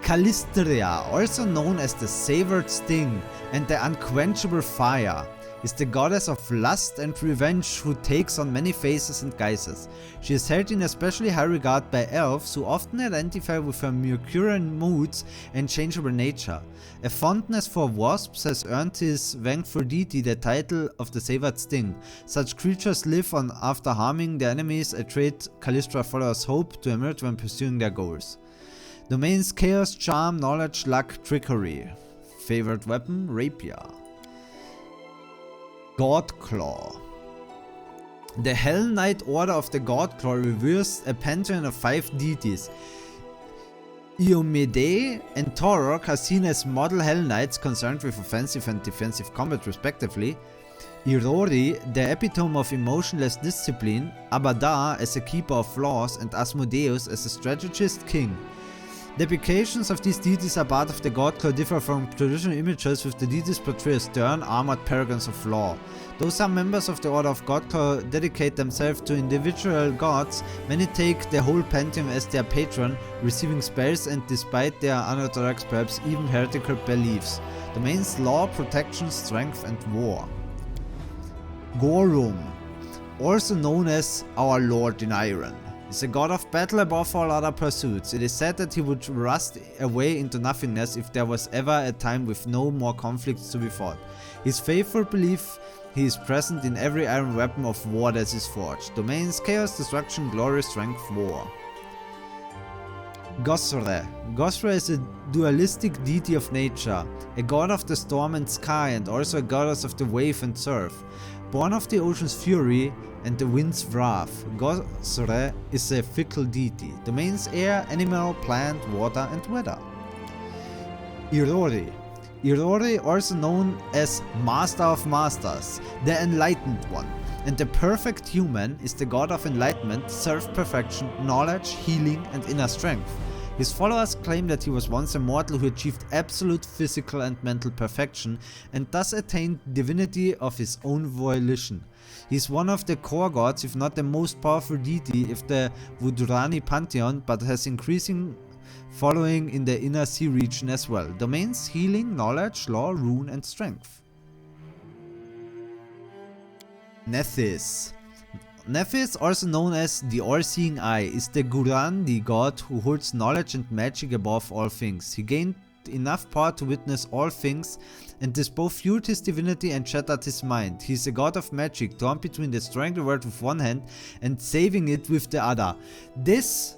Speaker 1: Calistria, also known as the Savored Sting and the Unquenchable Fire, is the goddess of lust and revenge who takes on many faces and guises. She is held in especially high regard by elves who often identify with her Mercurian moods and changeable nature. A fondness for wasps has earned his vengeful deity the title of the Savored Sting. Such creatures live on after harming their enemies, a trait Calistria followers hope to emerge when pursuing their goals. Domains: Chaos, Charm, Knowledge, Luck, Trickery. Favorite weapon: Rapier. Godclaw. The Hell Knight Order of the Godclaw reveres a pantheon of 5 deities. Iomedae and Torok are seen as model Hell Knights concerned with offensive and defensive combat respectively. Irori, the epitome of emotionless discipline, Abada as a keeper of laws, and Asmodeus as a strategist king. The applications of these deities are part of the Godclaw differ from traditional images, with the deities portrayed as stern, armored paragons of law. Though some members of the Order of Godclaw dedicate themselves to individual gods, many take the whole pantheon as their patron, receiving spells and, despite their unorthodox, perhaps even heretical beliefs. Domains: Law, Protection, Strength and War. Gorum, also known as Our Lord in Iron, is a god of battle above all other pursuits. It is said that he would rust away into nothingness if there was ever a time with no more conflicts to be fought. His faithful belief he is present in every iron weapon of war that is forged. Domains: Chaos, Destruction, Glory, Strength, War. Gosre. Gosre is a dualistic deity of nature, a god of the storm and sky and also a goddess of the wave and surf. Born of the ocean's fury and the wind's wrath, Gosre is a fickle deity. Domains air, animal, plant, water and weather. Irori. Irori, also known as Master of Masters, the Enlightened One, and the perfect human, is the god of enlightenment, self-perfection, knowledge, healing and inner strength. His followers claim that he was once a mortal who achieved absolute physical and mental perfection and thus attained divinity of his own volition. He is one of the core gods, if not the most powerful deity of the Vudurani pantheon, but has increasing following in the inner sea region as well. Domains: healing, knowledge, law, rune and strength. Nethys. Nethys, also known as the all-seeing eye, is the Guran, the god who holds knowledge and magic above all things. He gained enough power to witness all things, and this both fueled his divinity and shattered his mind. He is a god of magic, torn between destroying the world with one hand and saving it with the other. Das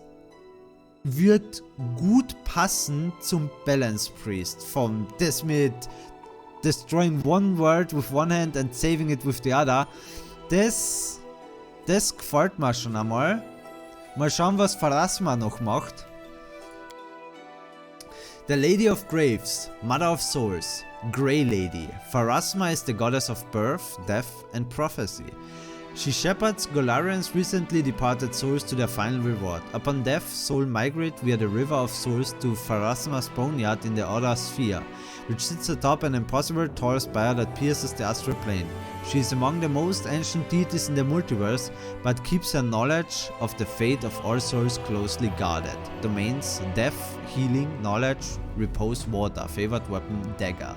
Speaker 1: wird gut passen zum Balance Priest, vom das mit destroying one world with one hand and saving it with the other. Das gefällt mir schon einmal. Mal schauen, was Pharasma noch macht. The Lady of Graves, Mother of Souls, Grey Lady. Pharasma is the goddess of birth, death and prophecy. She shepherds Golarian's recently departed souls to their final reward. Upon death, souls migrate via the River of Souls to Pharasma's boneyard in the outer sphere, which sits atop an impossible tall spire that pierces the astral plane. She is among the most ancient deities in the multiverse, but keeps her knowledge of the fate of all souls closely guarded. Domains: death, healing, knowledge, repose, water. Favorite weapon: dagger.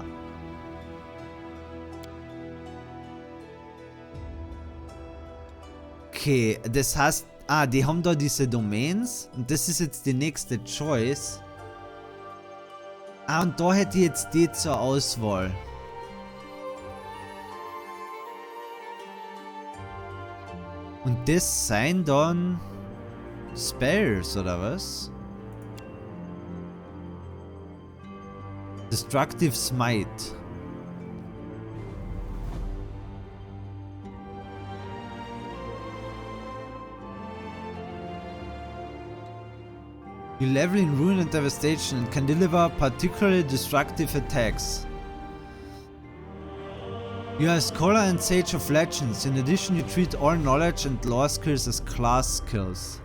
Speaker 1: Okay, das heißt, die haben da diese Domains und das ist jetzt die nächste Choice. Und da hätte ich jetzt die zur Auswahl. Und das sind dann Spells, oder was? Destructive Smite. You level in Ruin and Devastation and can deliver particularly destructive attacks. You are a Scholar and Sage of Legends. In addition, you treat all knowledge and lore skills as class skills.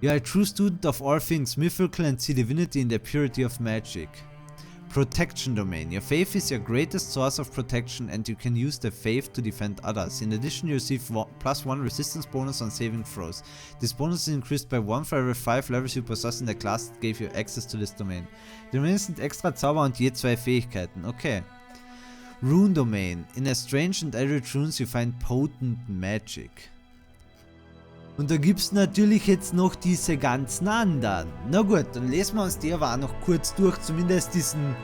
Speaker 1: You are a true student of all things mythical and see divinity in the purity of magic. Protection domain. Your faith is your greatest source of protection and you can use the faith to defend others. In addition, you receive +1 resistance bonus on saving throws. This bonus is increased by 1 for every 5 levels you possess in the class that gave you access to this domain. Die Domains sind extra Zauber und je 2 Fähigkeiten. Okay. Rune domain. In a strange and eldritch runes you find potent magic. Und da gibt's natürlich jetzt noch diese ganzen anderen. Na gut, dann lesen wir uns die aber auch noch kurz durch, zumindest diesen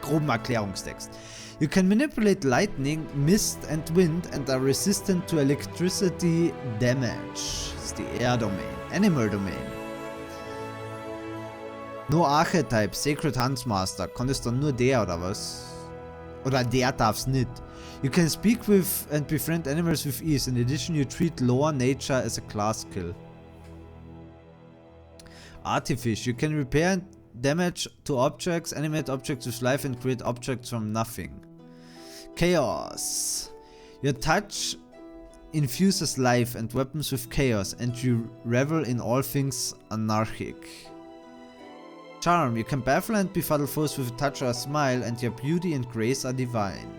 Speaker 1: groben Erklärungstext. You can manipulate lightning, mist and wind and are resistant to electricity damage. Das ist die Air Domain. Animal Domain. No Archetype, Sacred Huntsmaster. Kann das dann nur der oder was? Oder der darf's nicht. You can speak with and befriend animals with ease. In addition, you treat lore nature as a class skill. Artifice. You can repair damage to objects, animate objects with life and create objects from nothing. Chaos. Your touch infuses life and weapons with chaos and you revel in all things anarchic. Charm. You can baffle and befuddle foes with a touch or a smile and your beauty and grace are divine.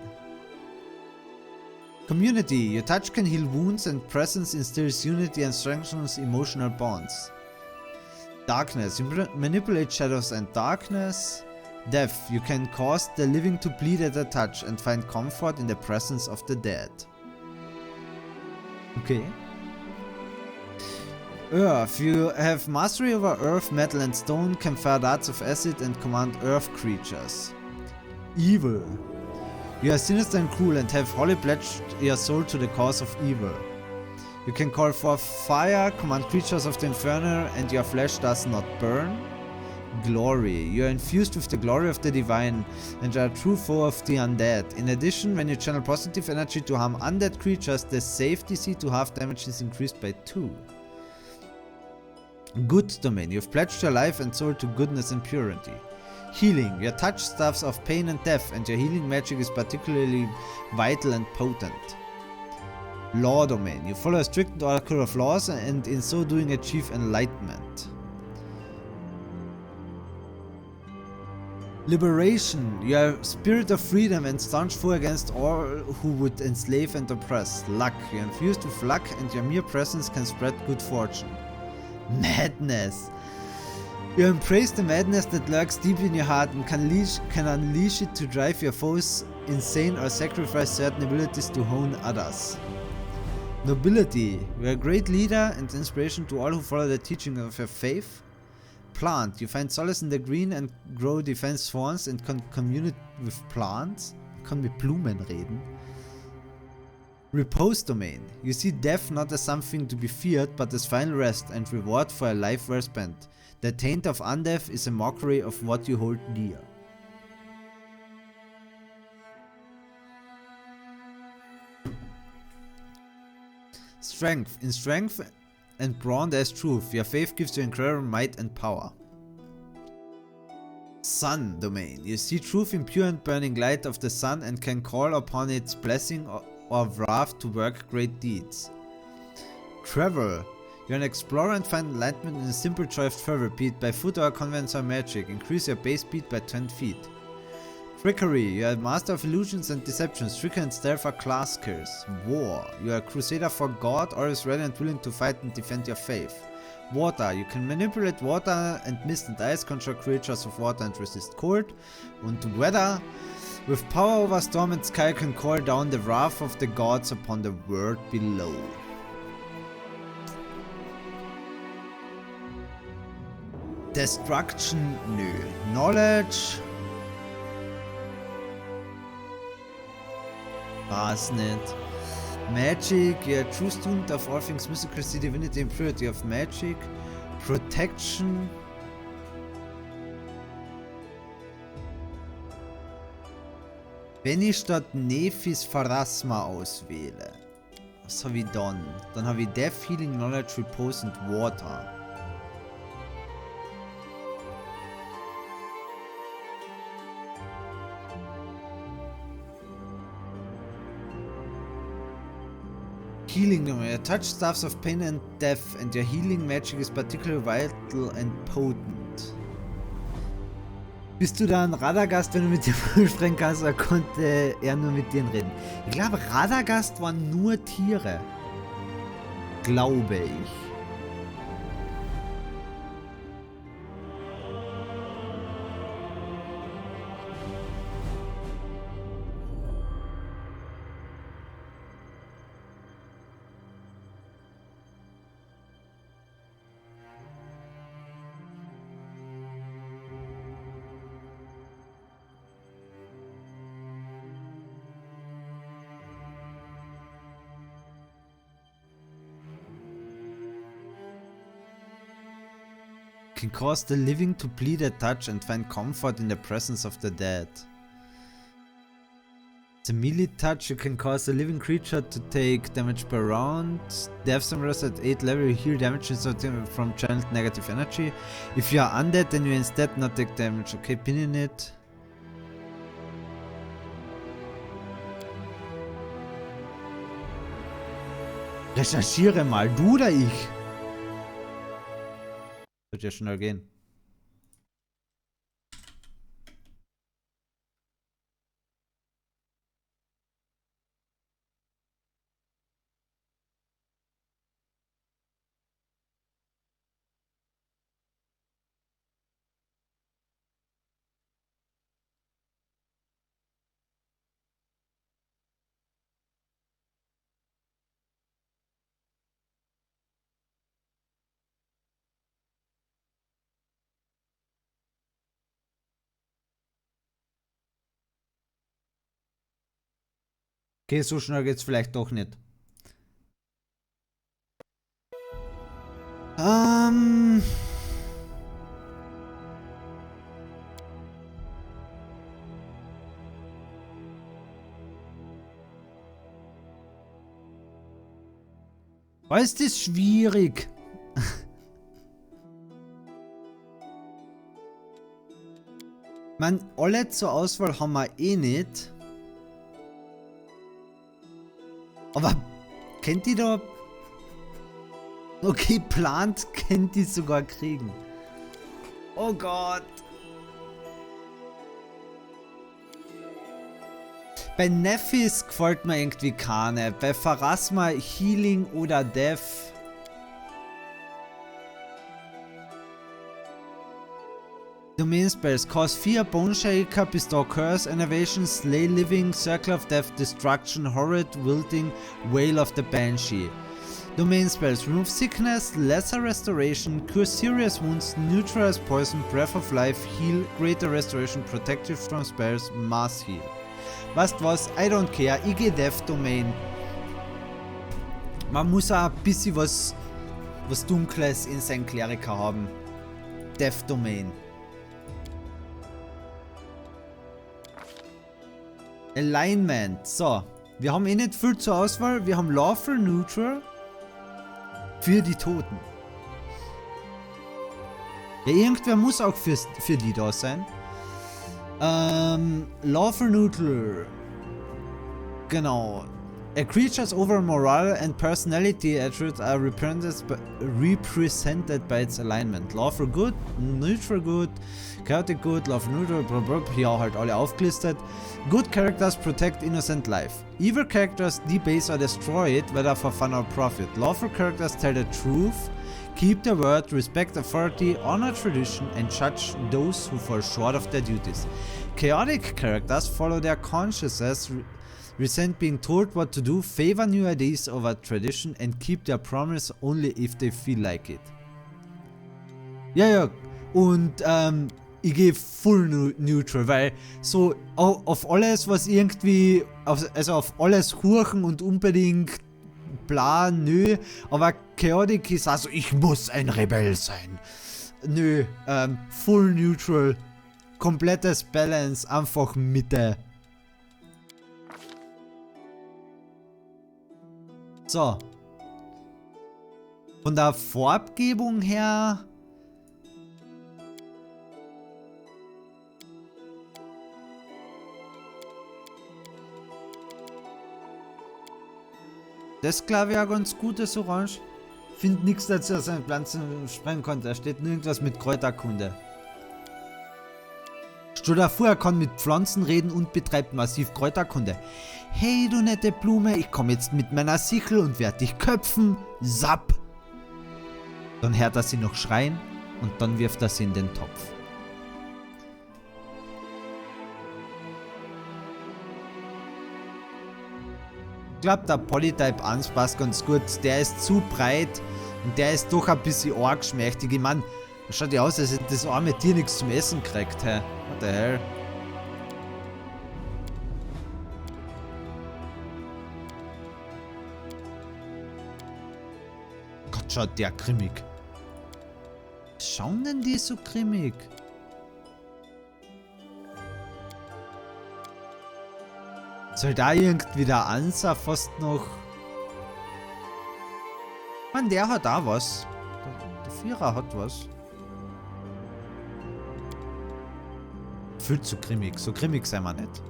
Speaker 1: Community. Your touch can heal wounds and presence instills unity and strengthens emotional bonds. Darkness. You manipulate shadows and darkness. Death. You can cause the living to bleed at a touch and find comfort in the presence of the dead. Okay. Earth. You have mastery over earth, metal and stone, can fire darts of acid and command earth creatures. Evil. You are sinister and cruel and have wholly pledged your soul to the cause of evil. You can call forth fire, command creatures of the inferno, and your flesh does not burn. Glory. You are infused with the glory of the divine and are a true foe of the undead. In addition, when you channel positive energy to harm undead creatures, the save DC to half damage is increased by 2. Good domain. You've pledged your life and soul to goodness and purity. Healing. Your touch staves off pain and death, and your healing magic is particularly vital and potent. Law domain. You follow a strict oracle of laws and in so doing achieve enlightenment. Liberation. You are spirit of freedom and staunch foe against all who would enslave and oppress. Luck. You are infused with luck and your mere presence can spread good fortune. Madness. You embrace the madness that lurks deep in your heart and can unleash it to drive your foes insane or sacrifice certain abilities to hone others. Nobility. You are a great leader and inspiration to all who follow the teaching of your faith. Plant. You find solace in the green and grow defense thorns and can commune with plants. Kann mit Blumen reden. Repose domain. You see death not as something to be feared, but as final rest and reward for a life well spent. The taint of undeath is a mockery of what you hold dear. Strength. In strength and brawn there is truth. Your faith gives you incredible might and power. Sun domain. You see truth in pure and burning light of the sun and can call upon its blessing or wrath to work great deeds. Travel. You're an explorer and find enlightenment in a simple joy of travel, be it by foot or conventional magic. Increase your base speed by 10 feet. Trickery. You are a master of illusions and deceptions. Trickery and stealth are class skills. War. You are a crusader for God, always ready and willing to fight and defend your faith. Water. You can manipulate water and mist and ice, control creatures of water and resist cold. And weather. With power over storm and sky, you can call down the wrath of the gods upon the world below. Destruction? Nö. Knowledge? War's nicht. Magic, you're a true student of all things mystical, see divinity and purity of magic. Protection. Wenn ich statt Nephis Pharasma auswähle, was habe ich dann? Dann habe ich Death, Healing, Knowledge, Repose und Water. Healing, your touch staves of pain and death, and your healing magic is particularly vital and potent. Bist du da ein Radagast, wenn du mit dem sprechen kannst, oder konnte er nur mit denen reden? Ich glaube, Radagast waren nur Tiere. Glaube ich. Can cause the living to bleed at touch and find comfort in the presence of the dead. The melee touch, you can cause a living creature to take damage per round. Death Summoners at 8 level, you heal damage from channeled negative energy. If you are undead, then you instead not take damage. Okay, pinning it. Recherchiere mal, du oder ich? Wird ja schnell gehen. Okay, so schnell geht's vielleicht doch nicht. Ähm... Was ist das schwierig? Man, alle zur Auswahl haben wir eh nicht. Aber kennt die da? Okay, plant, kennt die sogar kriegen. Oh Gott. Bei Nephis gefällt mir irgendwie keine. Bei Pharasma Healing oder Death. Domain Spells cause 4 Bone Shaker, Bestow Curse, Innovation, Slay Living, Circle of Death, Destruction, Horrid, Wilting, Wail of the Banshee. Domain Spells remove Sickness, Lesser Restoration, Cure Serious Wounds, Neutralize Poison, Breath of Life, Heal, Greater Restoration, Protective from Spells, Mass Heal. Weißt was? I don't care. Ich gehe Death Domain. Man muss auch ein bisschen was Dunkles in seinen Kleriker haben. Death Domain. Alignment. So. Wir haben eh nicht viel zur Auswahl. Wir haben Lawful Neutral für die Toten. Ja, irgendwer muss auch für die da sein. Lawful Neutral. Genau. A creature's overall morale and personality attributes are represented by its alignment. Lawful good, neutral good, chaotic good, lawful neutral, blah, blah, hier halt alle aufgelistet. Good characters protect innocent life. Evil characters debase or destroy it, whether for fun or profit. Lawful characters tell the truth, keep their word, respect authority, honor tradition, and judge those who fall short of their duties. Chaotic characters follow their consciences, resent being told what to do, favor new ideas over tradition, and keep their promise only if they feel like it. Ja, und ich gehe full neutral, weil so auf alles, was irgendwie, also auf alles hurchen und unbedingt bla, nö, aber Chaotic ist also, ich muss ein Rebell sein. Nö, full neutral, komplettes Balance, einfach Mitte. So. Von der Farbgebung her. Das glaube ich auch ganz gutes Orange. Finde nichts dazu, dass er Pflanzen sprengen konnte. Da steht nirgendwas mit Kräuterkunde. Stell dir vor, er kann mit Pflanzen reden und betreibt massiv Kräuterkunde. Hey, du nette Blume, ich komme jetzt mit meiner Sichel und werde dich köpfen. Zapp! Dann hört er sie noch schreien und dann wirft er sie in den Topf. Ich glaube, der Polytype 1 passt ganz gut. Der ist zu breit und der ist doch ein bisschen arg schmächtig. Ich meine, schaut ja aus, als hätte das arme Tier nichts zum Essen gekriegt. Hey. What the hell? Gott, schaut der grimmig. Schauen denn die so grimmig? Soll da irgendwie der Ansa fast noch... Mann, der hat auch was. Der Vierer hat was. Viel zu grimmig. So grimmig sind wir nicht.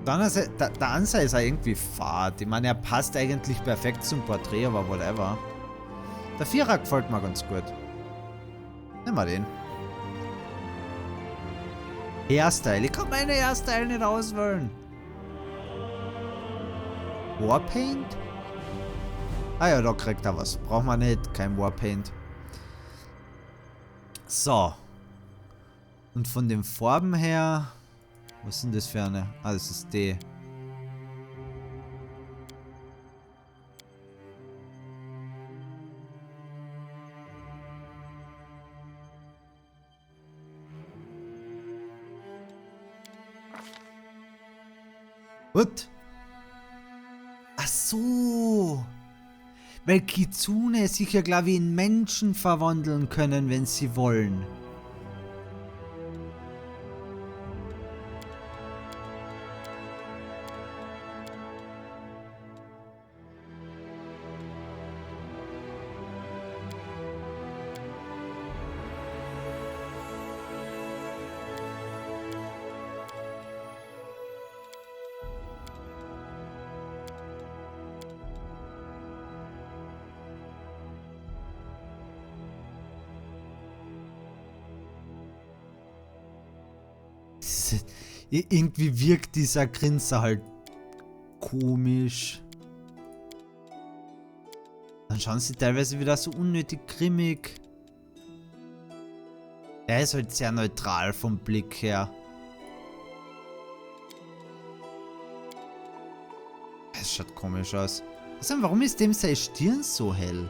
Speaker 1: Der Ansa ist auch irgendwie fad. Ich meine, er passt eigentlich perfekt zum Porträt, aber whatever. Der Vierer gefällt mir ganz gut. Nehmen wir den. Hairstyle. Ich kann meine Hairstyle nicht auswählen. Warpaint? Ah ja, da kriegt er was. Braucht man nicht. Kein Warpaint. So. Und von den Farben her... Was sind das für eine? Ah, das ist die. What? Ach so. Weil Kitsune sich ja, glaube ich, in Menschen verwandeln können, wenn sie wollen. Irgendwie wirkt dieser Grinser halt komisch. Dann schauen sie teilweise wieder so unnötig grimmig. Er ist halt sehr neutral vom Blick her. Es schaut komisch aus. Also, warum ist dem seine Stirn so hell?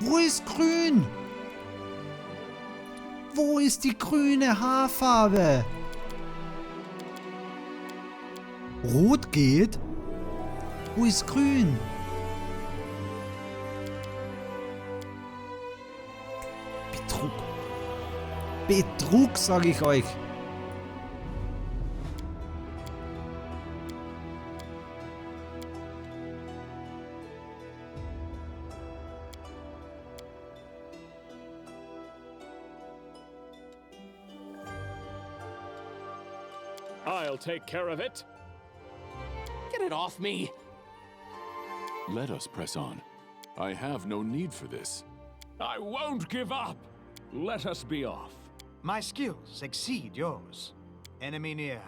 Speaker 1: Wo ist grün? Wo ist die grüne Haarfarbe? Rot geht? Wo ist grün? Betrug. Betrug, sage ich euch.
Speaker 3: I'll take care of it. Get it off me.
Speaker 4: Let us press on. I have no need for this.
Speaker 3: I won't give up. Let us be off.
Speaker 5: My skills exceed yours. Enemy near.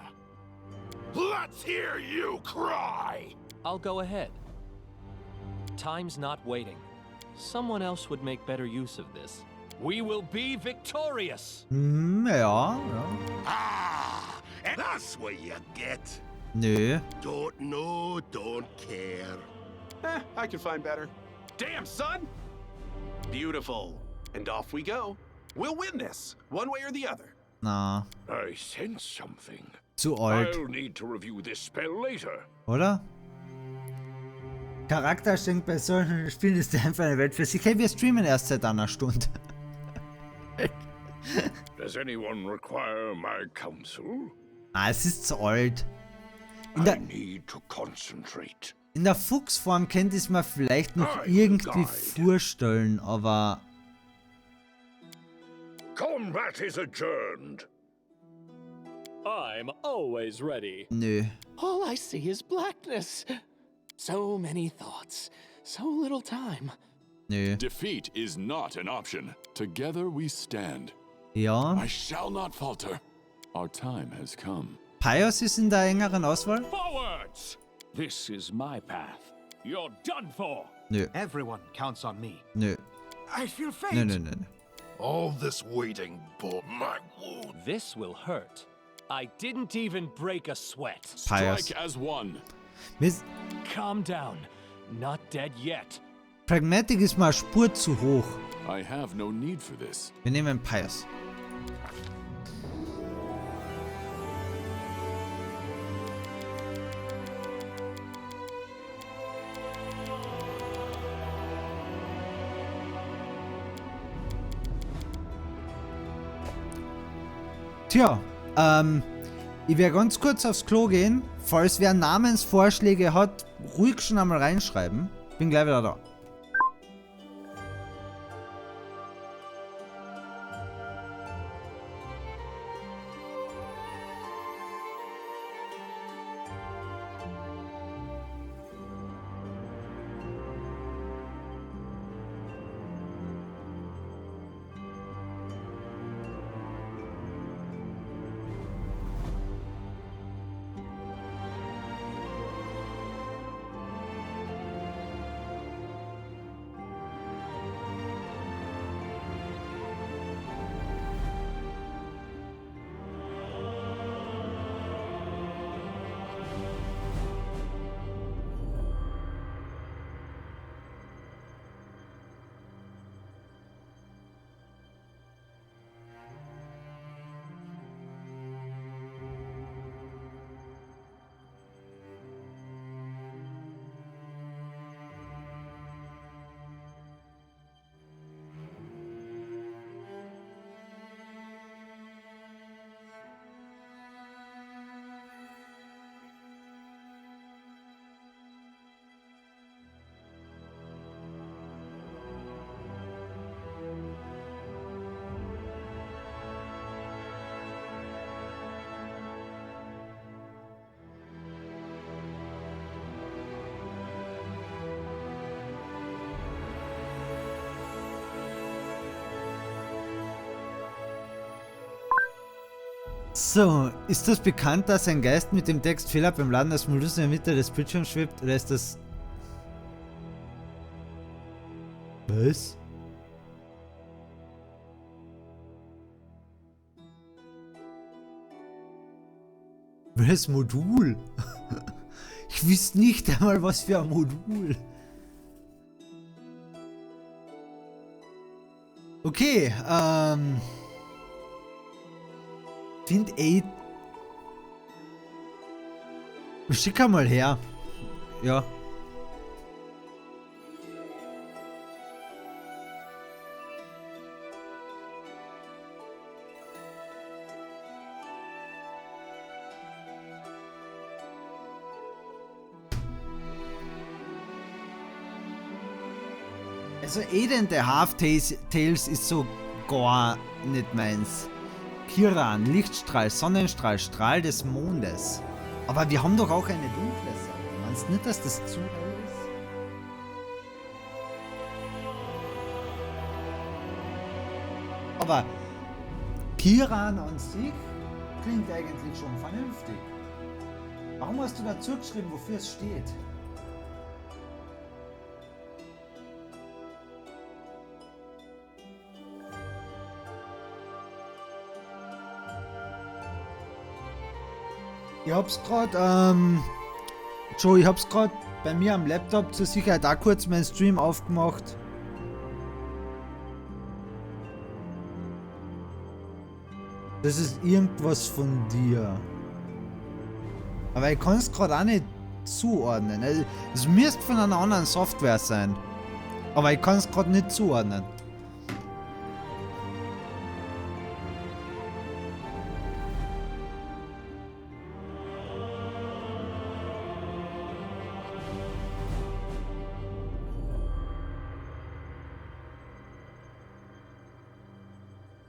Speaker 6: Let's hear you cry!
Speaker 7: I'll go ahead. Time's not waiting. Someone else would make better use of this.
Speaker 3: We will be victorious.
Speaker 1: Ja.
Speaker 6: Ah, and that's what you get.
Speaker 1: Nö.
Speaker 6: Don't know, don't care.
Speaker 8: I can find better. Damn, son! Beautiful. And off we go. We'll win this, one way or the other.
Speaker 1: Na.
Speaker 6: I sense something.
Speaker 1: Zu alt.
Speaker 6: I'll need to review this spell later.
Speaker 1: Oder? Charakterstellung bei solchen Spielen ist einfach eine Welt für sich. Hey, wir streamen erst seit einer Stunde.
Speaker 6: Does anyone require my counsel?
Speaker 1: Ah, es ist zu alt.
Speaker 6: I need to concentrate.
Speaker 1: In der Fuchsform könnte ich es mir vielleicht noch irgendwie vorstellen, aber...
Speaker 6: Combat is adjourned.
Speaker 3: I'm always ready.
Speaker 1: Nö.
Speaker 9: All I see is blackness. So many thoughts, so little time.
Speaker 1: Nö.
Speaker 4: Defeat is not an option. Together we stand.
Speaker 1: Ja.
Speaker 4: I shall not falter. Our time has come.
Speaker 1: Pius ist in der engeren Auswahl?
Speaker 3: Forwards! This is my path. You're done for.
Speaker 1: Nö.
Speaker 5: Everyone counts on me.
Speaker 1: Nö.
Speaker 5: I feel faint.
Speaker 1: Nö, nö, nö, nö.
Speaker 6: All this waiting for my wound.
Speaker 7: This will hurt.
Speaker 3: I didn't even break a sweat.
Speaker 1: Pius.
Speaker 4: Strike as one.
Speaker 3: Calm down. Not dead yet.
Speaker 1: Pragmatic ist mal eine Spur zu hoch.
Speaker 4: I have no need for this.
Speaker 1: Wir nehmen Pius. Tja, ich werde ganz kurz aufs Klo gehen. Falls wer Namensvorschläge hat, ruhig schon einmal reinschreiben. Bin gleich wieder da. So, ist das bekannt, dass ein Geist mit dem Text Fehler beim Laden des Moduls in der Mitte des Bildschirms schwebt? Oder ist das... Was? Welches Modul? Ich wüsste nicht einmal, was für ein Modul. Okay, Find 8. Schick mal her. Ja. Also Aiden the Half-Tales ist so gar nicht meins. Kiran, Lichtstrahl, Sonnenstrahl, Strahl des Mondes. Aber wir haben doch auch eine dunkle Seite. Meinst du nicht, dass das zu hell ist? Aber Kiran an sich klingt eigentlich schon vernünftig. Warum hast du dazu geschrieben, wofür es steht? Ich hab's grad, Joe, ich hab's grad bei mir am Laptop zur Sicherheit auch kurz meinen Stream aufgemacht. Das ist irgendwas von dir. Aber ich kann es gerade auch nicht zuordnen. Es müsste von einer anderen Software sein. Aber ich kann es gerade nicht zuordnen.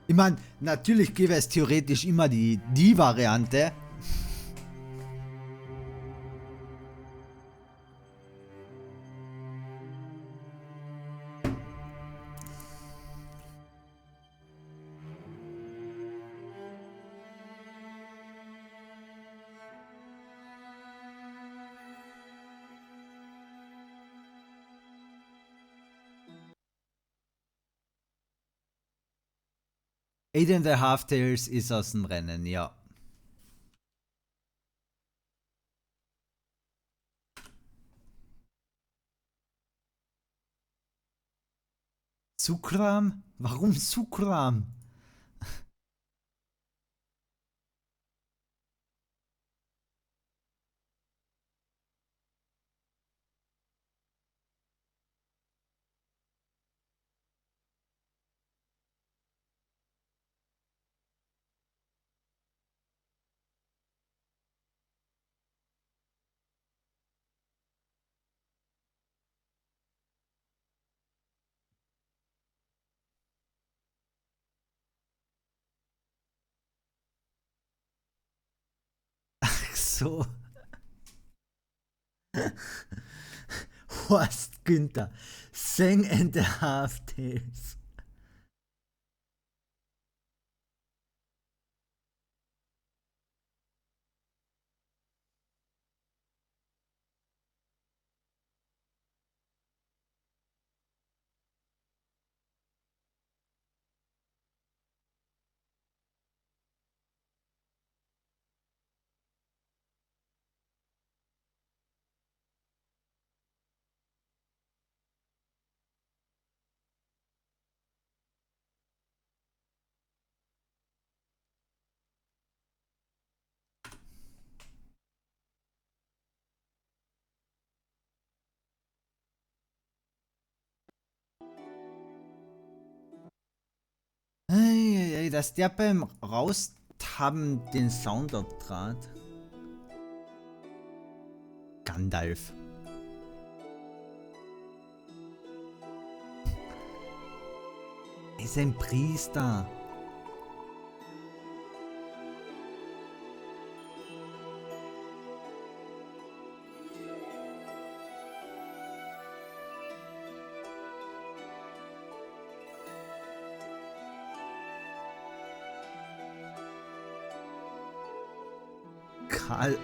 Speaker 1: Ich meine, natürlich gäbe es theoretisch immer die Variante. Aiden the Half-Tales ist aus dem Rennen, ja. Sukram? Warum Sukram? So. Horst Günther. Sang and the Half-Tales. Eieiei, dass der beim Raustaben den Sound abtrat. Gandalf. Er ist ein Priester. Teil.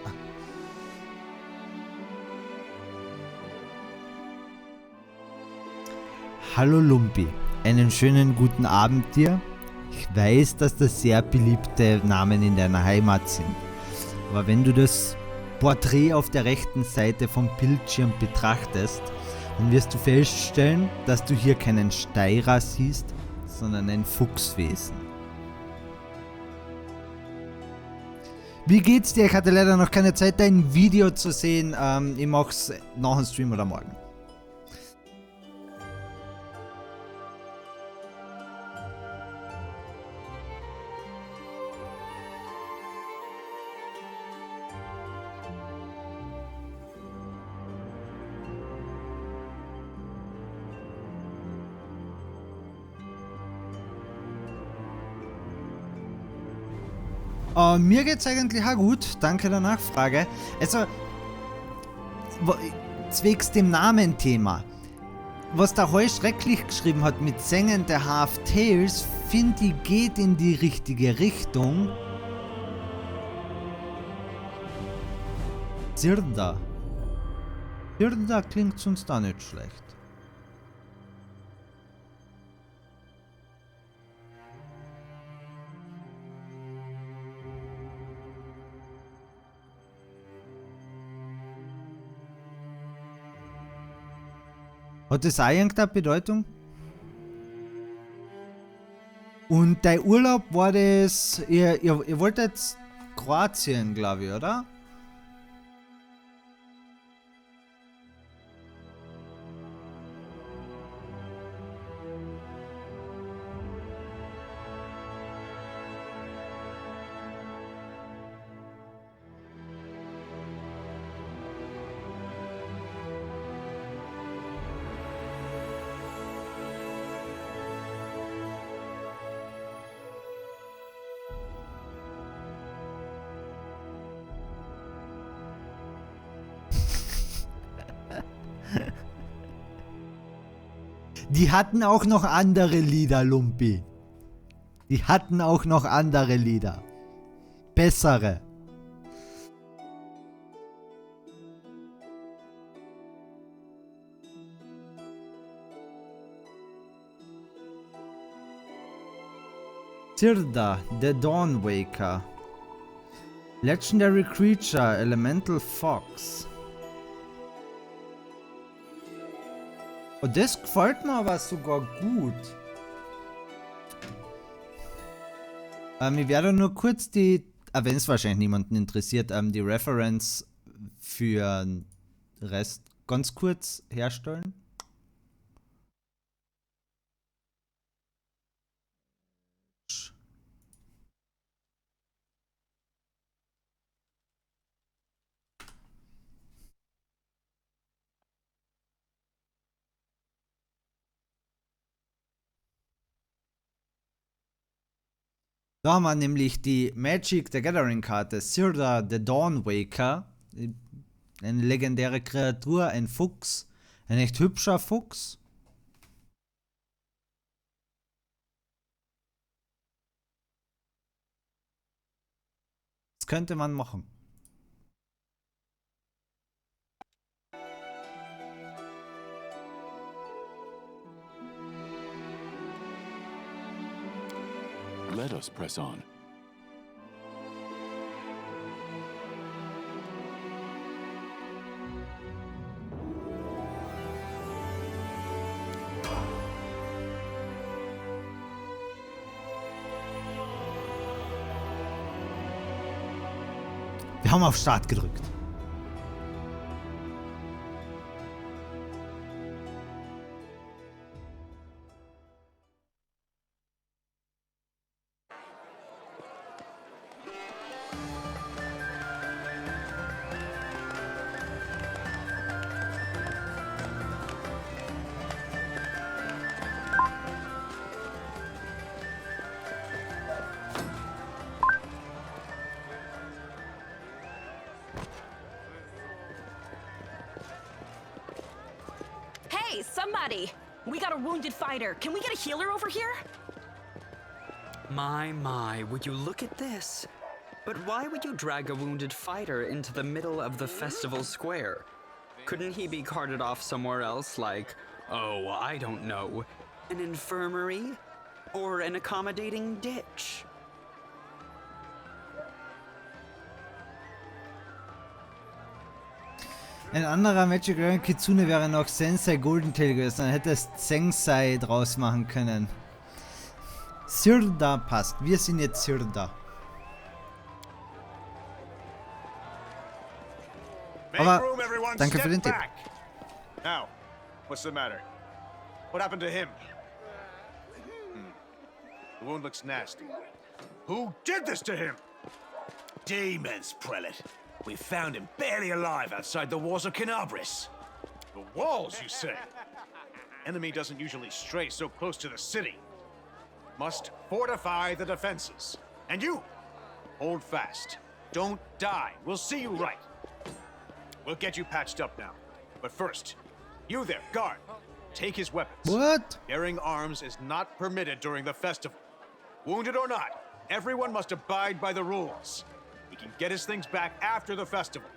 Speaker 1: Hallo Lumpi, einen schönen guten Abend dir. Ich weiß, dass das sehr beliebte Namen in deiner Heimat sind. Aber wenn du das Porträt auf der rechten Seite vom Bildschirm betrachtest, dann wirst du feststellen, dass du hier keinen Steirer siehst, sondern ein Fuchswesen. Wie geht's dir? Ich hatte leider noch keine Zeit, dein Video zu sehen. Ich mach's nach dem Stream oder morgen. Mir geht's eigentlich auch gut, danke der Nachfrage. Also, zwecks dem Namenthema. Was der Heu schrecklich geschrieben hat mit Sängen der Half-Tales, finde ich, geht in die richtige Richtung. Zirda. Zirda klingt sonst auch nicht schlecht. Hat das auch irgendeine Bedeutung? Und dein Urlaub war das... Ihr wolltet Kroatien, glaube ich, oder? Die hatten auch noch andere Lieder, Lumpi. Die hatten auch noch andere Lieder. Bessere. Zirda, the Dawnwaker. Legendary Creature, Elemental Fox. Und das gefällt mir aber sogar gut. Ich werde nur kurz die, wenn es wahrscheinlich niemanden interessiert, die Reference für den Rest ganz kurz herstellen. Da haben wir nämlich die Magic the Gathering Karte Zirda the Dawnwaker. Eine legendäre Kreatur, ein Fuchs. Ein echt hübscher Fuchs. Das könnte man machen.
Speaker 4: Let us press on.
Speaker 1: Wir haben auf Start gedrückt.
Speaker 10: Hey, somebody! We got a wounded fighter. Can we get a healer over here?
Speaker 11: My, would you look at this? But why would you drag a wounded fighter into the middle of the festival square? Couldn't he be carted off somewhere else, like, oh, I don't know, an infirmary? Or an accommodating ditch?
Speaker 1: Ein anderer Magic Iron Kitsune wäre noch Sensei Golden Tail gewesen. Dann hätte es Sensei draus machen können. Sirda passt. Wir sind jetzt Sirda. Aber danke für den Tipp.
Speaker 5: Now, what's the matter? What happened to him? The wound looks nasty. Who did this to him?
Speaker 6: Demons, Prelate. We found him barely alive outside the walls of Canabris.
Speaker 5: The walls, you say? Enemy doesn't usually stray so close to the city. Must fortify the defenses. And you, hold fast. Don't die. We'll see you right. We'll get you patched up now. But first, you there, guard. Take his weapons.
Speaker 1: What?
Speaker 5: Bearing arms is not permitted during the festival. Wounded or not, everyone must abide by the rules. He can get his things back after the festival.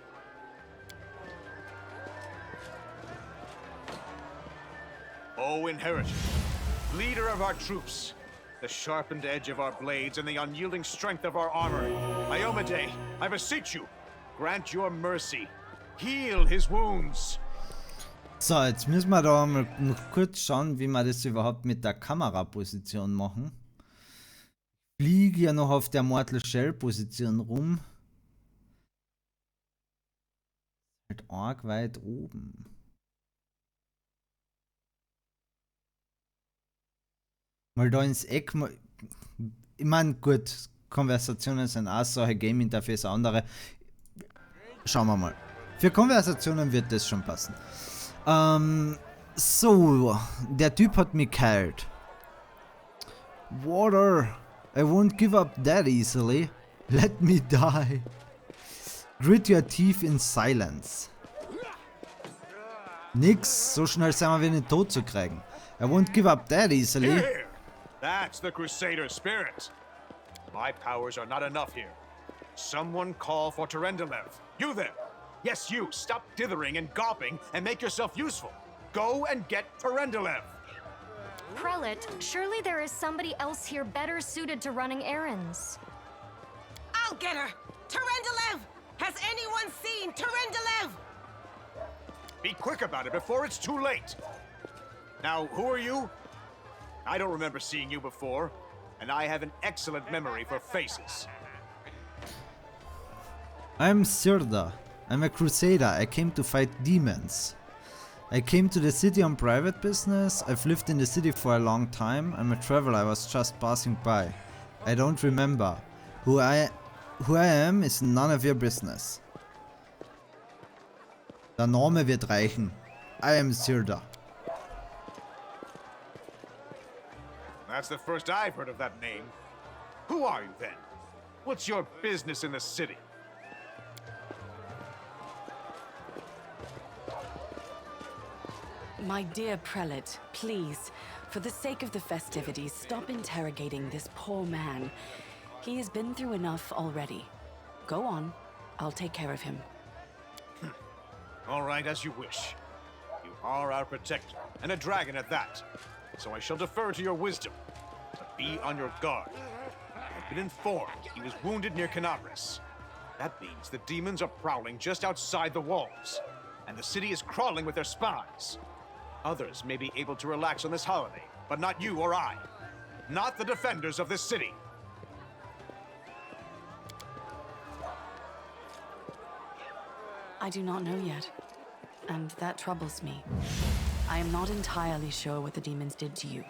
Speaker 5: O Inheritor, leader of our troops, the sharpened edge of our blades and the unyielding strength of our armor, Iomade, I beseech you, grant your mercy. Heal his wounds.
Speaker 1: So, jetzt müssen wir da mal noch kurz schauen, wie wir das überhaupt mit der Kameraposition machen. Ich fliege ja noch auf der Mortal Shell Position rum. Halt arg weit oben. Mal da ins Eck. Ich meine, gut, Konversationen sind eine Sache, Game Interface andere. Schauen wir mal. Für Konversationen wird das schon passen. So, der Typ hat mich geheilt. Water, I won't give up that easily. Let me die. Grit your teeth in silence. Nix, so schnell sind wir wieder nicht tot zu kriegen. I won't give up that easily.
Speaker 5: Here. That's the Crusader spirit. My powers are not enough here. Someone call for Terendelev. You there. Yes, you. Stop dithering and gawping and make yourself useful. Go and get Terendelev.
Speaker 12: Prelate, surely there is somebody else here better suited to running errands.
Speaker 10: I'll get her! Terendelev! Has anyone seen Terendelev?
Speaker 5: Be quick about it before it's too late. Now, who are you? I don't remember seeing you before, and I have an excellent memory for faces.
Speaker 1: I'm Sirda. I'm a crusader. I came to fight demons. I came to the city on private business. I've lived in the city for a long time. I'm a traveler. I was just passing by. I don't remember. Who I am is none of your business. Der Name wird reichen. I am Sirda.
Speaker 5: That's the first I've heard of that name. Who are you then? What's your business in the city?
Speaker 13: My dear prelate, please, for the sake of the festivities, stop interrogating this poor man. He has been through enough already. Go on. I'll take care of him.
Speaker 5: All right, as you wish. You are our protector, and a dragon at that. So I shall defer to your wisdom. But be on your guard. I've been informed he was wounded near Canabris. That means the demons are prowling just outside the walls, and the city is crawling with their spies. Others may be able to relax on this holiday, but not you or I. Not the defenders of this city.
Speaker 13: I do not know yet, and that troubles me. I am not entirely sure what the demons did to you.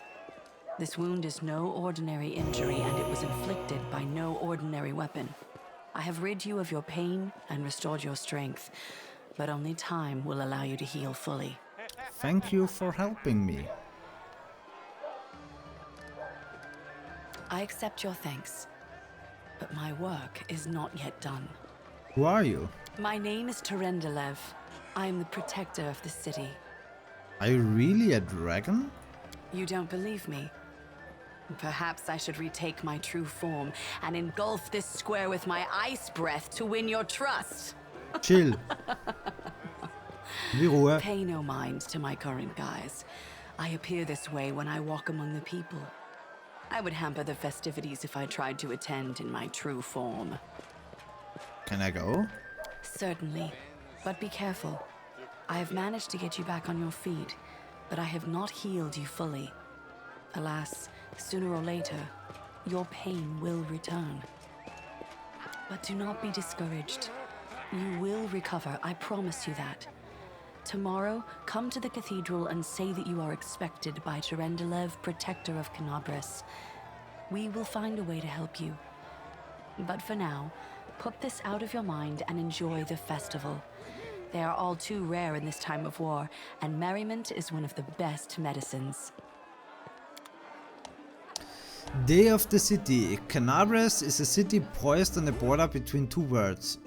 Speaker 13: This wound is no ordinary injury, and it was inflicted by no ordinary weapon. I have rid you of your pain and restored your strength, but only time will allow you to heal fully.
Speaker 1: Thank you for helping me.
Speaker 13: I accept your thanks, but my work is not yet done.
Speaker 1: Who are you?
Speaker 13: My name is Terendelev. I am the protector of the city.
Speaker 1: Are you really a dragon?
Speaker 13: You don't believe me? Perhaps I should retake my true form and engulf this square with my ice breath to win your trust.
Speaker 1: Chill. Die Ruhe.
Speaker 13: Pay no mind to my current guise. I appear this way when I walk among the people. I would hamper the festivities if I tried to attend in my true form.
Speaker 1: Can I go?
Speaker 13: Certainly, but be careful. I have managed to get you back on your feet, but I have not healed you fully. Alas, sooner or later, your pain will return. But do not be discouraged. You will recover, I promise you that. Tomorrow, come to the cathedral and say that you are expected by Terendelev, protector of Canabras. We will find a way to help you. But for now, put this out of your mind and enjoy the festival. They are all too rare in this time of war, and merriment is one of the best medicines.
Speaker 1: Day of the city. Canabras is a city poised on the border between two worlds.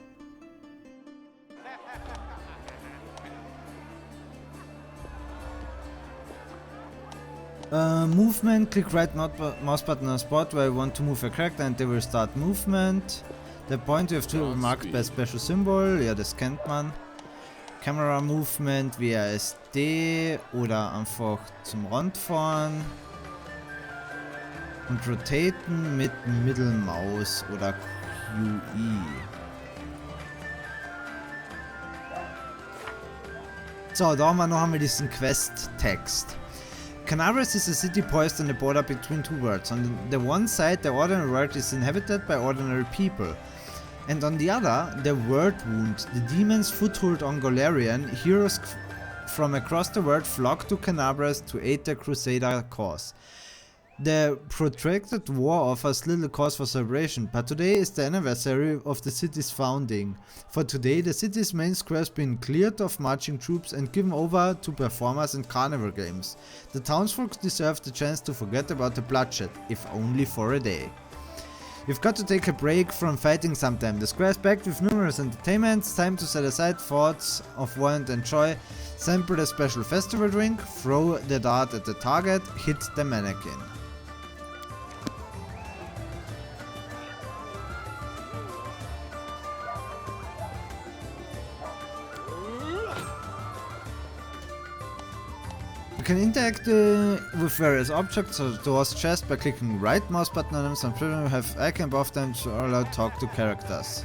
Speaker 1: Movement, click right mouse button on a spot where you want to move a character and they will start movement. The point you have to marked by a special symbol, ja das kennt man. Camera Movement, WASD oder einfach zum Rand fahren. Und rotaten mit Mittelmaus oder QI. So, da haben wir noch einmal diesen Quest-Text. Canabras is a city poised on the border between two worlds. On the one side, the ordinary world is inhabited by ordinary people. And on the other, the World Wound, the demon's foothold on Golarion. Heroes from across the world flock to Canabras to aid the Crusader cause. The protracted war offers little cause for celebration, but today is the anniversary of the city's founding. For today, the city's main square has been cleared of marching troops and given over to performers and carnival games. The townsfolk deserve the chance to forget about the bloodshed, if only for a day. You've got to take a break from fighting sometime. The square is packed with numerous entertainments. Time to set aside thoughts of war and enjoy. Sample the special festival drink, throw the dart at the target, hit the mannequin. You can interact with various objects or doors just by clicking right mouse button on them. Some children have icon above them to allow talk to characters.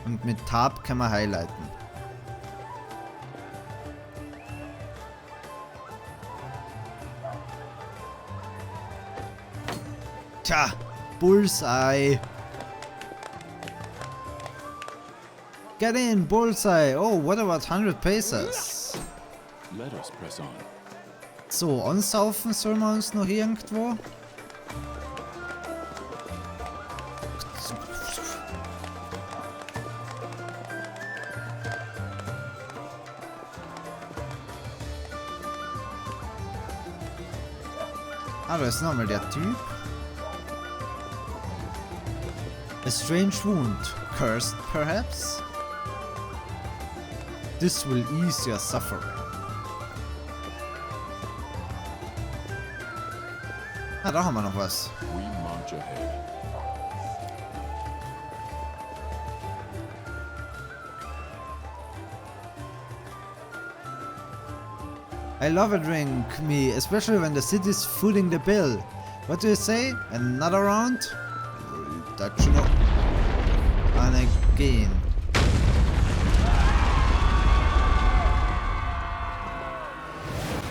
Speaker 1: Und mit Tab kann man highlighten. Tja, Bullseye. Get in, Bullseye. Oh, what about 100 paces?
Speaker 4: Let us press on.
Speaker 1: So, ansaufen sollen wir uns noch irgendwo? Ah, da ist nochmal der Typ. A strange wound. Cursed, perhaps? This will ease your suffering. Ah, da haben wir noch was.
Speaker 4: We march ahead.
Speaker 1: I love a drink, me, especially when the city's footing the bill. What do you say? Another round? Reduction of... And again.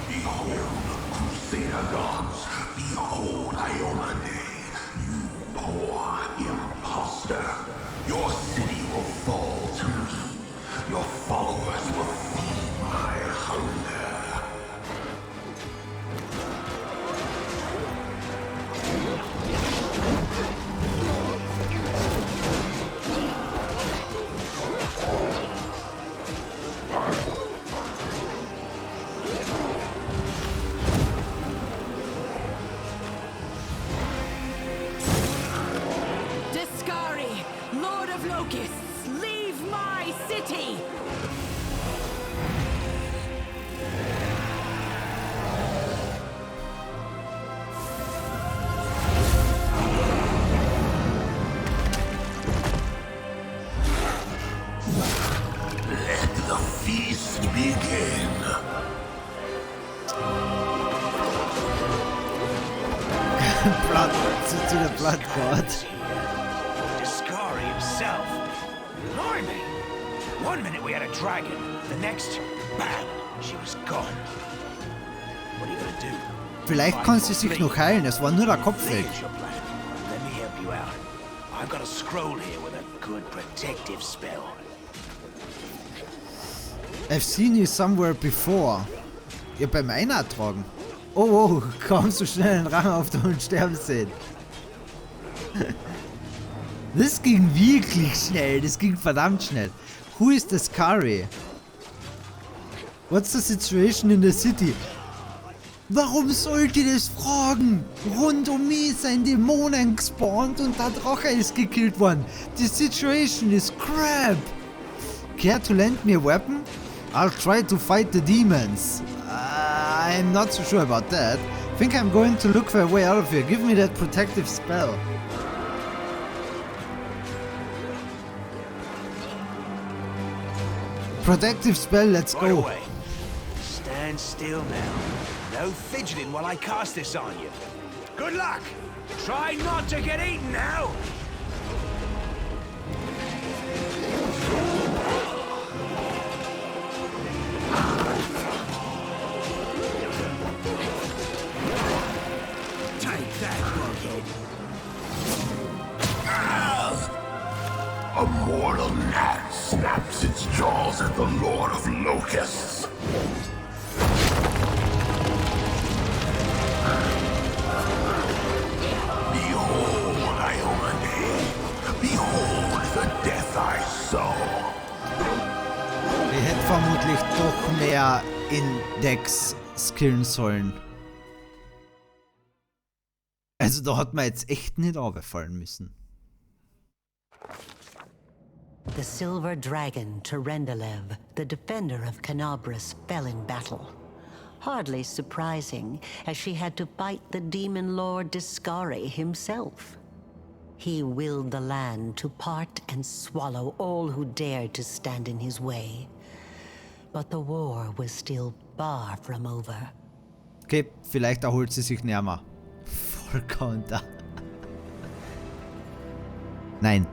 Speaker 14: Behold, Crusader gods, behold Iomade, you poor imposter. Your city will fall to me. Your followers will feed my hunger. must begin.
Speaker 1: Blood to the blood god.
Speaker 6: Discari himself. Blimey! One minute we had a dragon, the next, bam, she was gone. What are you gonna do?
Speaker 1: Vielleicht kann sie sich noch heilen, es war nur der Kopf weg.
Speaker 6: Let me help you out. I've got a scroll here with a good protective spell.
Speaker 1: I've seen you somewhere before. Ihr beim Eintragen. Oh, kaum so schnell einen Rang auf und sterben sehen. Das ging wirklich schnell, das ging verdammt schnell. Who is the Scary? What's the situation in the city? Warum sollt ihr das fragen? Rund um mich sind Dämonen gespawnt und der Drache ist gekillt worden. The situation is crap. Care to lend me a weapon? I'll try to fight the demons. I'm not so sure about that. Think I'm going to look for a way out of here. Give me that protective spell. Protective spell, let's go.
Speaker 6: Away. Stand still now. No fidgeting while I cast this on you. Good luck. Try not to get eaten now. Take that, Rocket.
Speaker 14: A mortal gnat snaps its jaws at the Lord of Locusts. Behold, Iomade. Behold the death I saw.
Speaker 1: Ich hätte vermutlich doch mehr Index skillen sollen. Also da hat man jetzt echt nicht runterfallen müssen.
Speaker 15: The silver dragon, Terendelev, the defender of Canabras, fell in battle. Hardly surprising, as she had to fight the demon lord Discari himself. He willed the land to part and swallow all who dared to stand in his way. But the war was still far from over.
Speaker 1: Okay, vielleicht erholt sie sich näher mal. Voll Counter. Nein.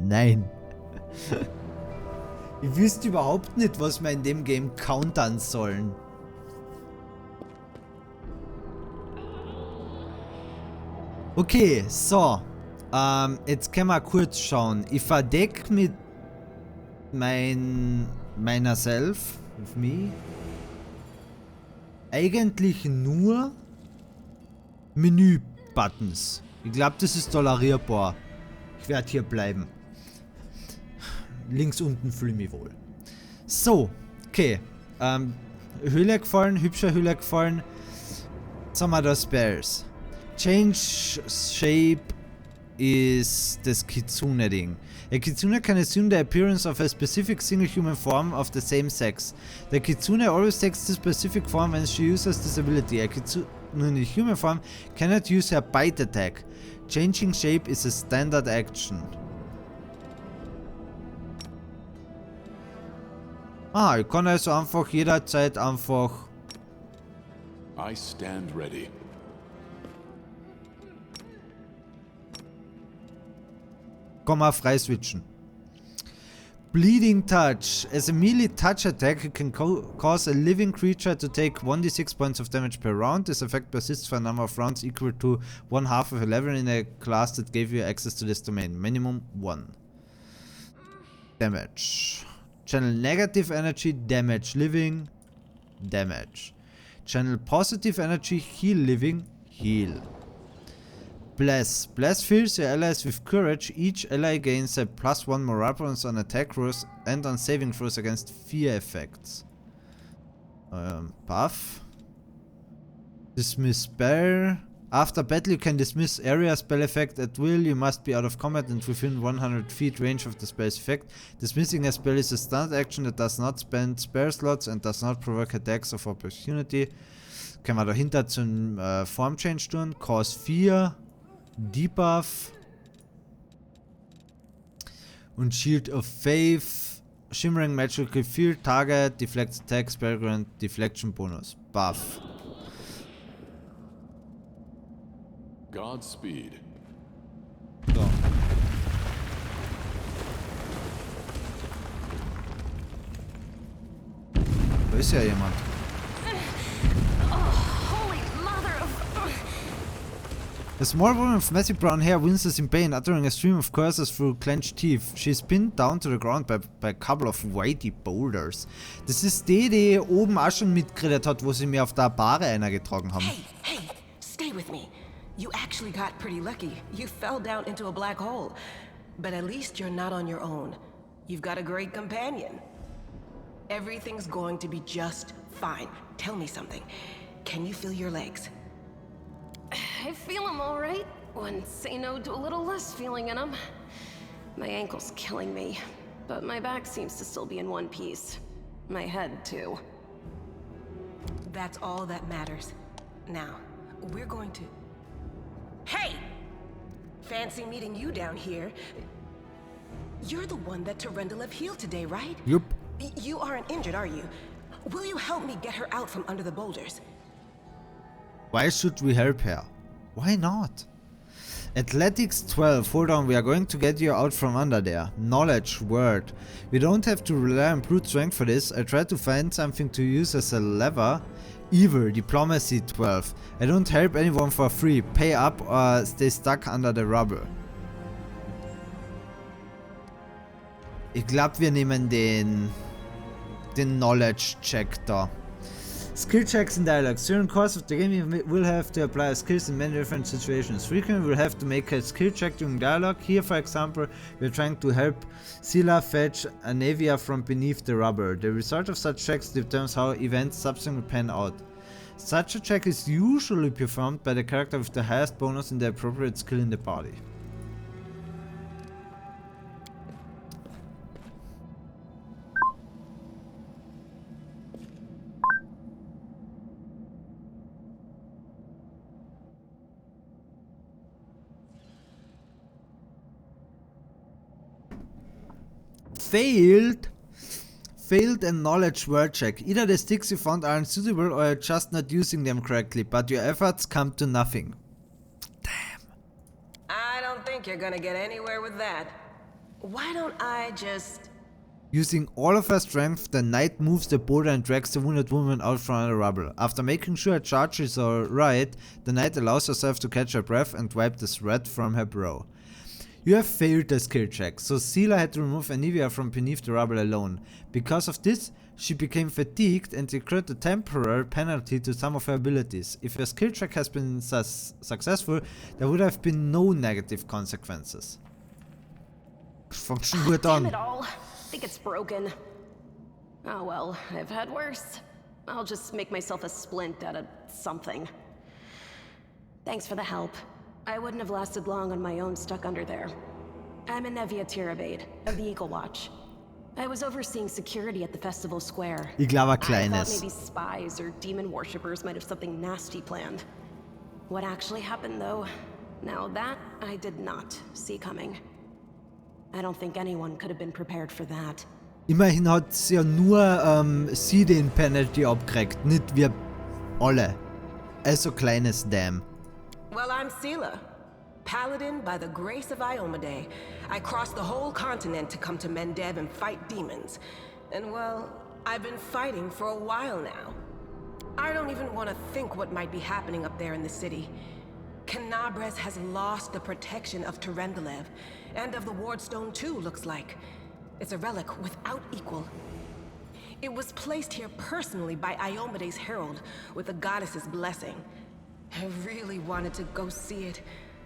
Speaker 1: Nein. Ich wüsste überhaupt nicht, was wir in dem Game countern sollen. Okay, so. Jetzt können wir kurz schauen. Ich verdecke mit meiner Self, with me, eigentlich nur Menü-Buttons. Ich glaube, das ist tolerierbar. Ich werde hier bleiben. Links unten fühle ich mich wohl. So, okay. Höhle gefallen, hübscher Höhle gefallen. Jetzt haben wir da Spells. Change Shape is das Kitsune-Ding. A Kitsune can assume the appearance of a specific single human form of the same sex. The Kitsune always takes the specific form when she uses this ability. A Kitsune in human form cannot use her bite attack. Changing shape is a standard action. Ah, ich kann also einfach jederzeit einfach...
Speaker 4: I stand ready.
Speaker 1: Kann man frei switchen. Bleeding Touch. As a melee touch attack, it can cause a living creature to take 1d6 points of damage per round. This effect persists for a number of rounds equal to 1/2 of a level in a class that gave you access to this domain. Minimum 1. Damage. Channel negative energy, damage living, damage. Channel positive energy, heal living, heal. Bless. Bless fills your allies with courage. Each ally gains a +1 morale bonus on attack rolls and on saving throws against fear effects. Buff. Dismiss spell. After battle you can dismiss area spell effect at will. You must be out of combat and within 100 feet range of the spell's effect. Dismissing a spell is a standard action that does not spend spell slots and does not provoke attacks of opportunity. Können wir dahinter zum Form Change tun. Cause 4. Debuff. Und Shield of Faith, Shimmering Magical Field, Target, Deflects Attack, Spellgrant, Deflection Bonus, Buff.
Speaker 4: Godspeed.
Speaker 1: So. Da ist ja jemand. A small woman with messy brown hair winces in pain, uttering a stream of curses through clenched teeth. She is pinned down to the ground by a couple of weighty boulders. Das ist die oben auch schon mitgeredet hat, wo sie mir auf der Bahre einer getragen haben.
Speaker 10: Hey, stay with me. You actually got pretty lucky. You fell down into a black hole. But at least you're not on your own. You've got a great companion. Everything's going to be just fine. Tell me something. Can you feel your legs?
Speaker 16: I feel them all right. When say no to a little less feeling in them. My ankle's killing me, but my back seems to still be in one piece. My head, too.
Speaker 10: That's all that matters. Now, we're going to... Hey! Fancy meeting you down here. You're the one that Terendelev healed today, right?
Speaker 1: Yup.
Speaker 10: You aren't injured, are you? Will you help me get her out from under the boulders?
Speaker 1: Why should we help her? Why not? Athletics 12. Hold on, we are going to get you out from under there. Knowledge word. We don't have to rely on brute strength for this. I tried to find something to use as a lever. Evil. Diplomacy 12. I don't help anyone for free. Pay up or stay stuck under the rubble. Ich glaube, wir nehmen den Knowledge Check da. Skill checks and dialogues. During the course of the game, you will have to apply skills in many different situations. Frequently, we'll have to make a skill check during dialogue. Here, for example, we're trying to help Scylla fetch a Navia from beneath the rubber. The result of such checks determines how events subsequently pan out. Such a check is usually performed by the character with the highest bonus in the appropriate skill in the party. Failed a knowledge word check. Either the sticks you found aren't suitable or you're just not using them correctly, but your efforts come to nothing. Damn.
Speaker 10: I don't think you're gonna get anywhere with that. Why don't I just...
Speaker 1: Using all of her strength, the knight moves the boulder and drags the wounded woman out from the rubble. After making sure her charge is alright, the knight allows herself to catch her breath and wipe the sweat from her brow. You have failed the skill check, so Scylla had to remove Anivia from beneath the rubble alone. Because of this, she became fatigued and incurred a temporary penalty to some of her abilities. If your skill check has been successful, there would have been no negative consequences. Function gut
Speaker 16: Damn
Speaker 1: an.
Speaker 16: it all. I think it's broken. Oh well, I've had worse. I'll just make myself a splint out of something. Thanks for the help. I wouldn't have lasted long on my own stuck under there. I'm Anevia Tirabade, of the Eagle Watch. I was overseeing security at the festival square.
Speaker 1: Ich glaube,
Speaker 16: I
Speaker 1: kleines.
Speaker 16: thought maybe spies or demon worshippers might have something nasty planned. What actually happened though, now that I did not see coming. I don't think anyone could have been prepared for that.
Speaker 1: Immerhin hat ja nur sie den Penalty abgekriegt, nicht wir alle. Also kleines Damn.
Speaker 10: Well, I'm Scylla. Paladin by the grace of Iomade. I crossed the whole continent to come to Mendev and fight demons. And well, I've been fighting for a while now. I don't even want to think what might be happening up there in the city. Canabres has lost the protection of Terendelev, and of the Wardstone too, looks like. It's a relic without equal. It was placed here personally by Iomade's herald, with the goddess's blessing. I really wanted to go see it,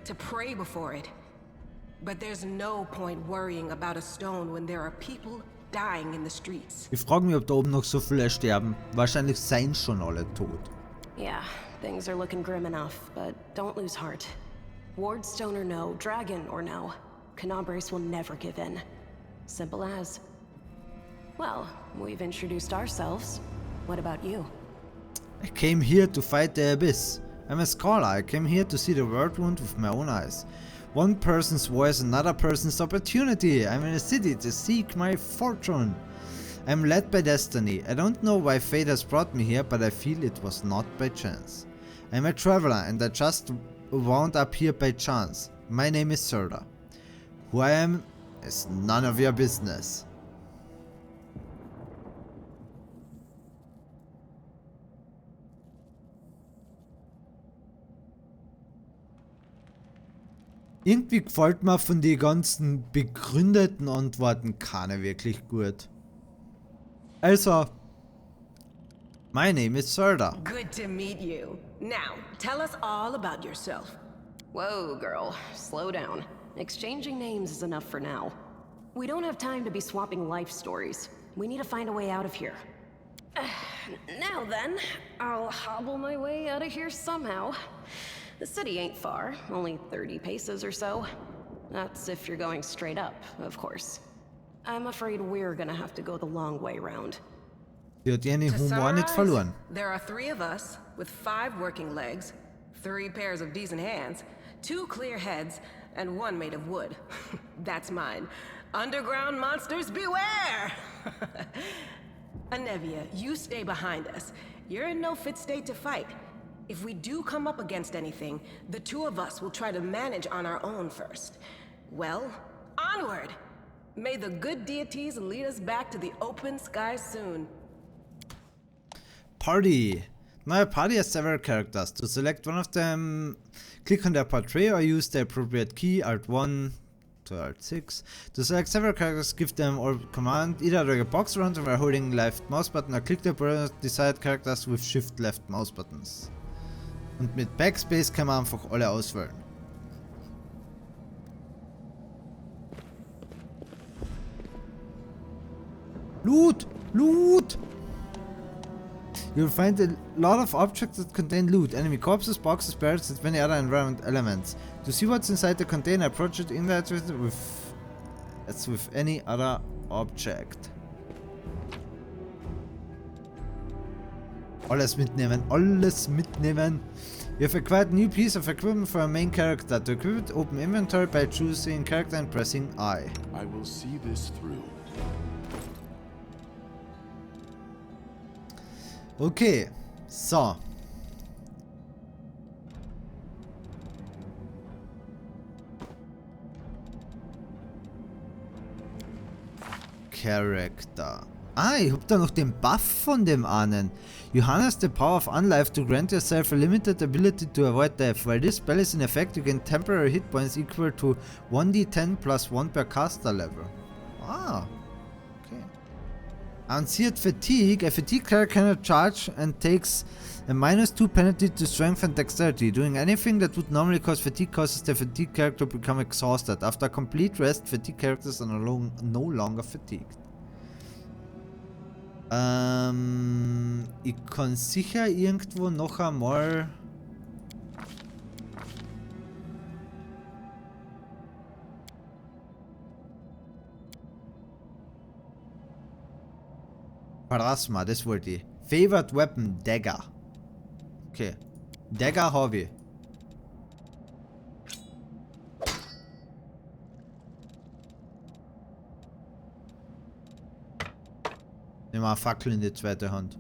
Speaker 10: to pray before it. But there's no point worrying about a stone when there are people dying in the streets.
Speaker 1: Ich frage mich, ob da oben noch so viele sterben. Wahrscheinlich seien schon alle tot.
Speaker 16: Yeah, things are looking grim enough, but don't lose heart. Wardstone or no, dragon or no, Canabres will never give in. Simple as. Well, we've introduced ourselves. What about you?
Speaker 1: I came here to fight the abyss. I'm a scholar. I came here to see the world wound with my own eyes. One person's voice, another person's opportunity. I'm in a city to seek my fortune. I'm led by destiny. I don't know why fate has brought me here, but I feel it was not by chance. I'm a traveler and I just wound up here by chance. My name is Serda. Who I am is none of your business. Irgendwie gefällt mir von den ganzen begründeten Antworten keine wirklich gut. Also, my name is Serda.
Speaker 10: Good to meet you. Now, tell us all about yourself.
Speaker 16: Whoa, girl. Slow down. Exchanging names is enough for now. We don't have time to be swapping life stories. We need to find a way out of here. Now then, I'll hobble my way out of here somehow. The city ain't far, only 30 paces or so. That's if you're going straight up, of course. I'm afraid we're gonna have to go the long way round.
Speaker 1: Die hat ihren Humor nicht verloren.
Speaker 10: There are 3 of us with 5 working legs, 3 pairs of decent hands, 2 clear heads, and 1 made of wood. That's mine. Underground monsters beware! Anevia, you stay behind us. You're in no fit state to fight. If we do come up against anything, the 2 of us will try to manage on our own first. Well, onward! May the good deities lead us back to the open sky soon.
Speaker 1: Party. Now a party has several characters. To select one of them, click on their portrait or use the appropriate key, Alt 1 to Alt 6. To select several characters, give them or command either drag a box around them while holding left mouse button or click the desired characters with shift left mouse buttons. Und mit Backspace kann man einfach alle auswählen. Loot! Loot! You'll find a lot of objects that contain loot, enemy corpses, boxes, barrels, and many other environment elements. To see what's inside the container, approach it as with any other object. Alles mitnehmen, alles mitnehmen. You have acquired a new piece of equipment for a main character. To equip it, open inventory by choosing character and pressing I.
Speaker 4: I will see this through.
Speaker 1: Okay, so. Character. Ah, ich hab da noch den Buff von dem einen. You harness the power of unlife to grant yourself a limited ability to avoid death. While this spell is in effect, you gain temporary hit points equal to 1d10 plus 1 per caster level. Ah, okay. Unseared Fatigue. A fatigue character cannot charge and takes a -2 penalty to strength and dexterity. Doing anything that would normally cause fatigue causes the fatigue character to become exhausted. After complete rest, fatigue characters are no longer fatigued. Ich kann sicher irgendwo noch einmal Pharasma, das wollte ich. Favorite Weapon, Dagger. Okay. Dagger habe ich. Nehmen wir eine Fackel in die zweite Hand.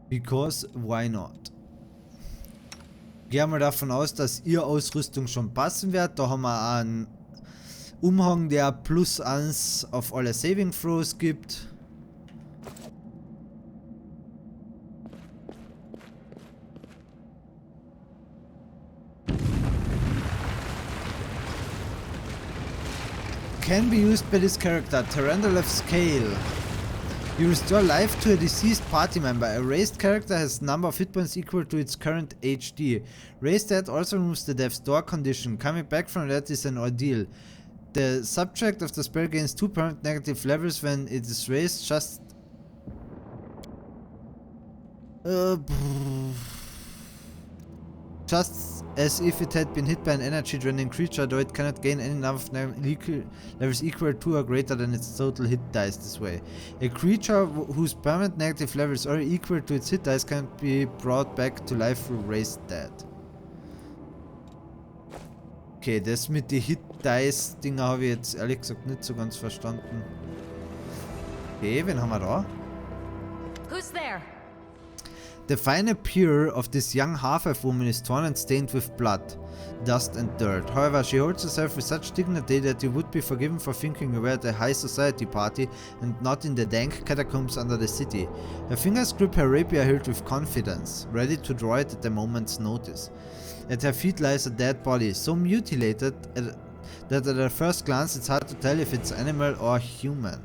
Speaker 1: Because, why not? Gehen wir davon aus, dass ihr Ausrüstung schon passen wird. Da haben wir einen Umhang, der +1 auf alle Saving Throws gibt. Can be used by this character, Tyrandalev's Scale. You restore life to a deceased party member. A raised character has number of hit points equal to its current HD. Raised death also removes the death's door condition. Coming back from that is an ordeal. The subject of the spell gains 2 permanent negative levels when it is raised, just as if it had been hit by an energy draining creature, though it cannot gain any number of levels equal to or greater than its total hit dice this way. A creature whose permanent negative levels are equal to its hit dice can be brought back to life through raised death. Okay, das mit den Hit-Dice-Dinger habe ich jetzt ehrlich gesagt nicht so ganz verstanden. Okay, wen haben wir da?
Speaker 12: Who's there?
Speaker 1: The fine appearance of this young half-elf woman is torn and stained with blood, dust and dirt. However, she holds herself with such dignity that you would be forgiven for thinking you were at a high society party and not in the dank catacombs under the city. Her fingers grip her rapier hilt with confidence, ready to draw it at a moment's notice. At her feet lies a dead body, so mutilated that at a first glance it's hard to tell if it's animal or human.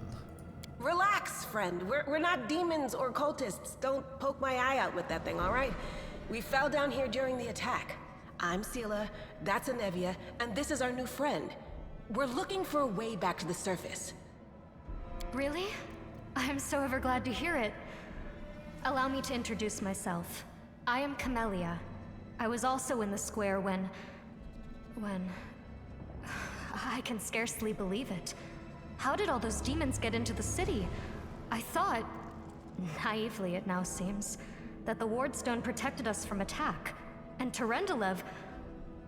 Speaker 10: Relax, friend. We're not demons or cultists. Don't poke my eye out with that thing, alright? We fell down here during the attack. I'm Sela, that's Anevia, and this is our new friend. We're looking for a way back to the surface.
Speaker 12: Really? I'm so ever glad to hear it. Allow me to introduce myself. I am Camellia. I was also in the square when... I can scarcely believe it. How did all those demons get into the city? I thought, naively it now seems, that the Wardstone protected us from attack. And Terendelev,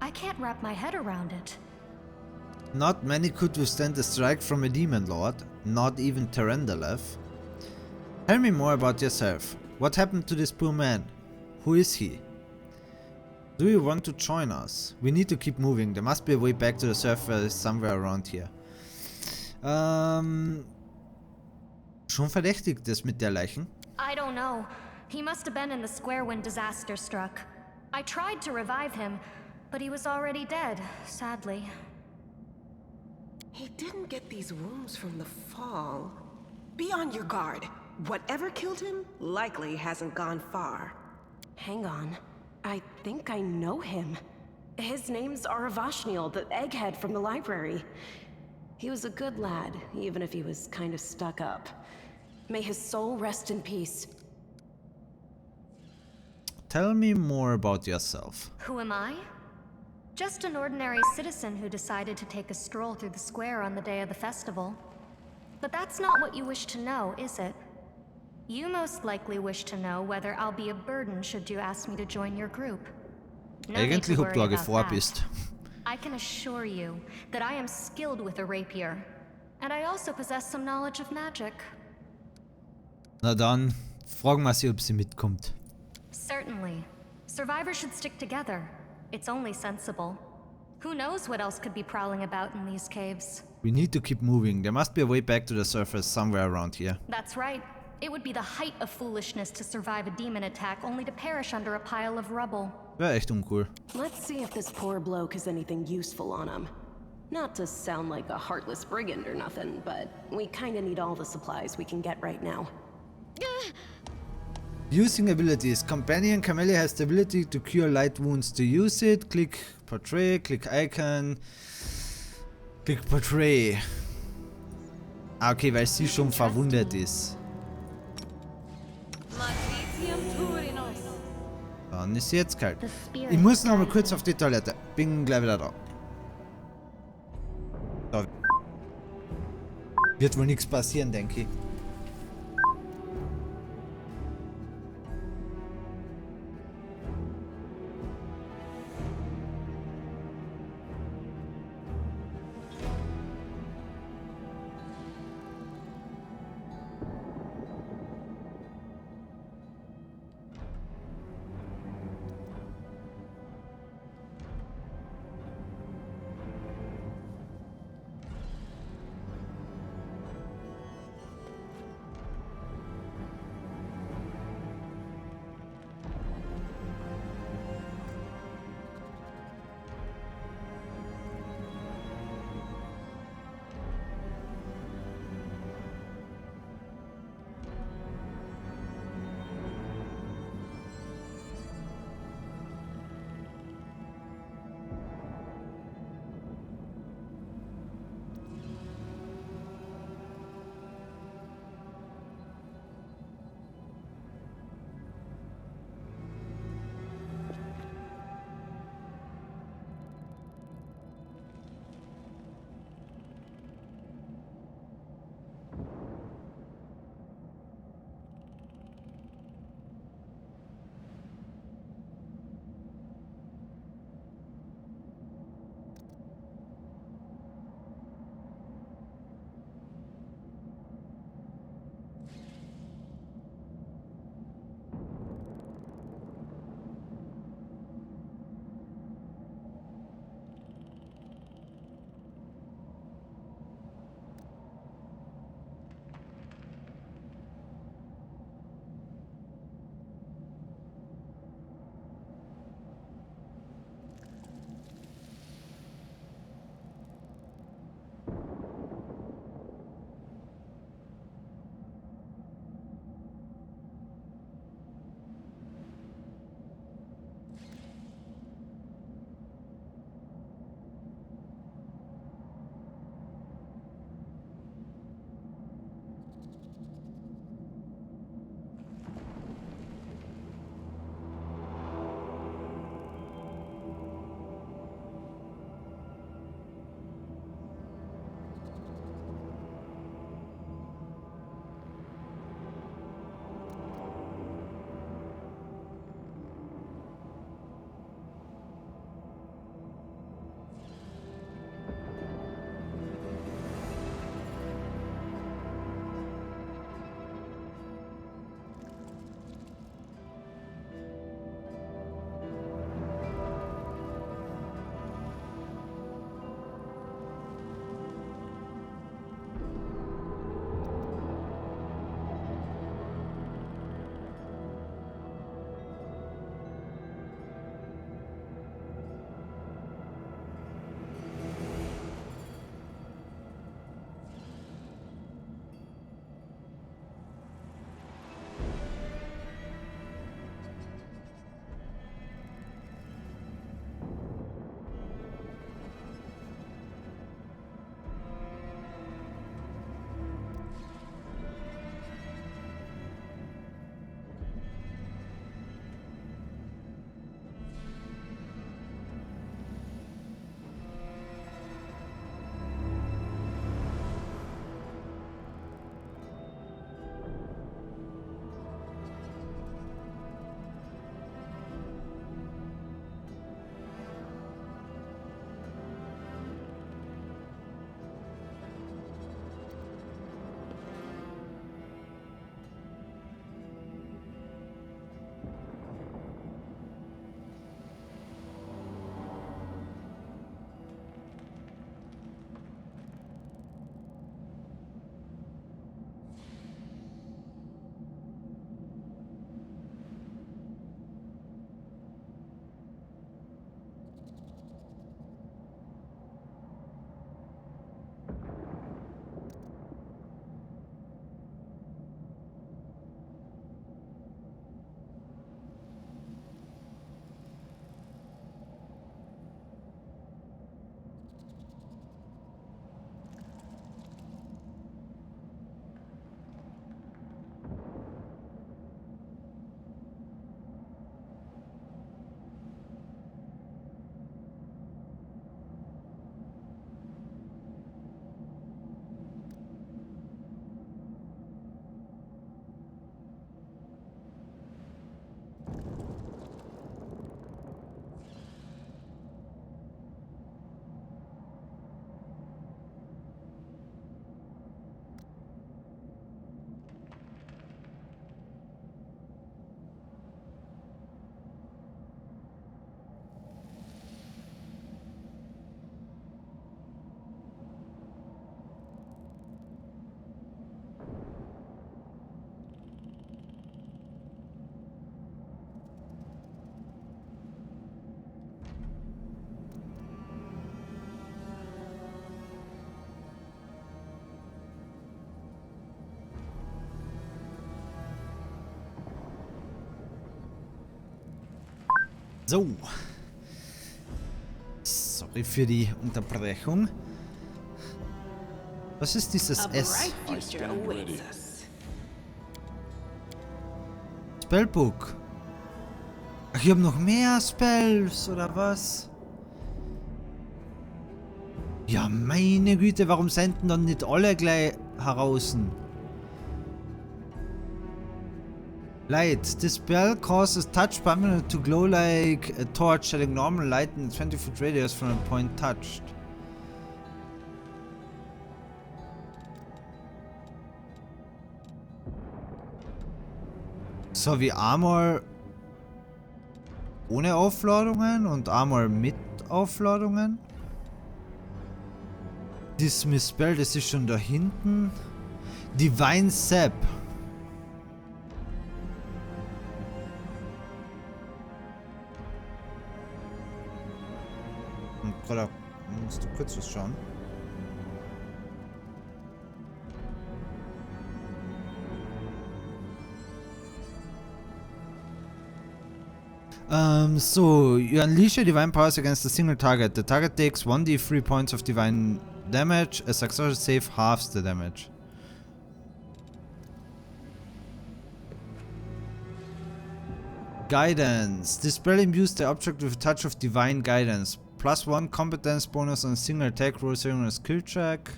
Speaker 12: I can't wrap my head around it.
Speaker 1: Not many could withstand a strike from a demon lord, not even Terendelev. Tell me more about yourself. What happened to this poor man? Who is he? Do you want to join us? We need to keep moving. There must be a way back to the surface somewhere around here. Schon verdächtig, das mit der Leichen?
Speaker 12: I don't know. He must have been in the square when disaster struck. I tried to revive him, but he was already dead, sadly.
Speaker 10: He didn't get these wounds from the fall. Be on your guard. Whatever killed him likely hasn't gone far.
Speaker 16: Hang on. I think I know him. His name's Aravashniel, the egghead from the library. He was a good lad, even if he was kind of stuck up. May his soul rest in peace.
Speaker 1: Tell me more about yourself.
Speaker 12: Who am I? Just an ordinary citizen who decided to take a stroll through the square on the day of the festival. But that's not what you wish to know, is it? You most likely wish to know whether I'll be a burden should you ask me to join your group. No need to
Speaker 1: Eigentlich, ob
Speaker 12: worry
Speaker 1: du
Speaker 12: about
Speaker 1: vor
Speaker 12: that.
Speaker 1: bist.
Speaker 12: I can assure you that I am skilled with a rapier, and I also possess some knowledge of magic.
Speaker 1: Na dann, fragen wir sie, ob sie mitkommt.
Speaker 12: Certainly. Survivors should stick together. It's only sensible. Who knows what else could be prowling about in these caves?
Speaker 1: We need to keep moving. There must be a way back to the surface somewhere around here.
Speaker 12: That's right. It would be the height of foolishness to survive a demon attack only to perish under a pile of rubble.
Speaker 1: Wäre echt uncool.
Speaker 16: Let's see if this poor bloke has anything useful on him. Not to sound like a heartless brigand or nothing, but we kinda need all the supplies we can get right now.
Speaker 1: Using abilities. Companion Camellia has the ability to cure light wounds. To use it, click portrait, click icon, click portrait. Ah, okay, weil sie schon verwundet ist. Dann ist sie jetzt kalt. Ich muss noch mal kurz auf die Toilette. Bin gleich wieder da. So. Wird wohl nichts passieren, denke ich. So. Sorry für die Unterbrechung. Was ist dieses S? Spellbook. Ach, ich habe noch mehr Spells, oder was? Ja, meine Güte, warum senden dann nicht alle gleich heraus? Light. This spell causes touch permanent to glow like a torch, shedding normal light in 20-foot radius from a point touched. So wie Armor ohne Aufladungen und Armor mit Aufladungen. Dismiss Spell, das ist schon da hinten. Divine Sap. Oder musst du kurz was schauen? So, you unleash your divine powers against a single target. The target takes 1d3 points of divine damage. A successful save halves the damage. Guidance. This spell imbues the object with a touch of divine guidance. +1 competence bonus on a single attack roll during a skill check.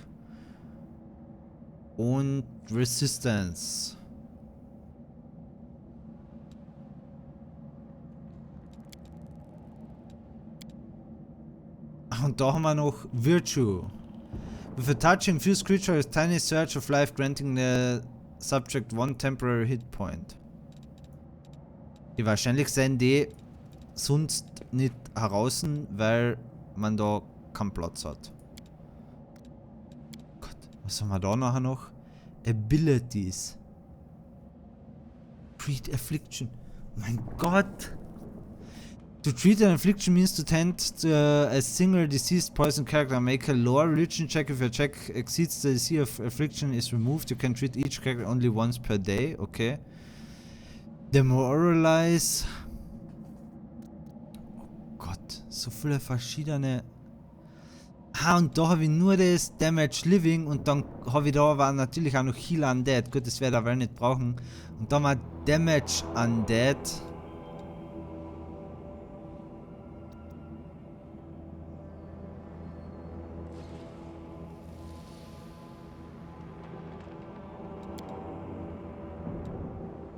Speaker 1: Und Resistance. Und da haben wir noch Virtue. With a touch, infused creature with tiny surge of life, granting the subject 1 temporary hit point. Die wahrscheinlich sind die sonst nicht heraus, weil man da keinen Platz hat. Gott, was haben wir da nachher noch? Abilities. Treat Affliction. Oh mein Gott! To treat an affliction means to tend to a single diseased poison character. Make a lore religion check. If your check exceeds the DC of affliction is removed, you can treat each character only once per day. Okay. Demoralize. Oh Gott, so viele verschiedene. Ah, und da habe ich nur das Damage Living und dann habe ich da aber natürlich auch noch Heal Undead. Gut, das werde ich aber nicht brauchen. Und dann mal Damage Undead.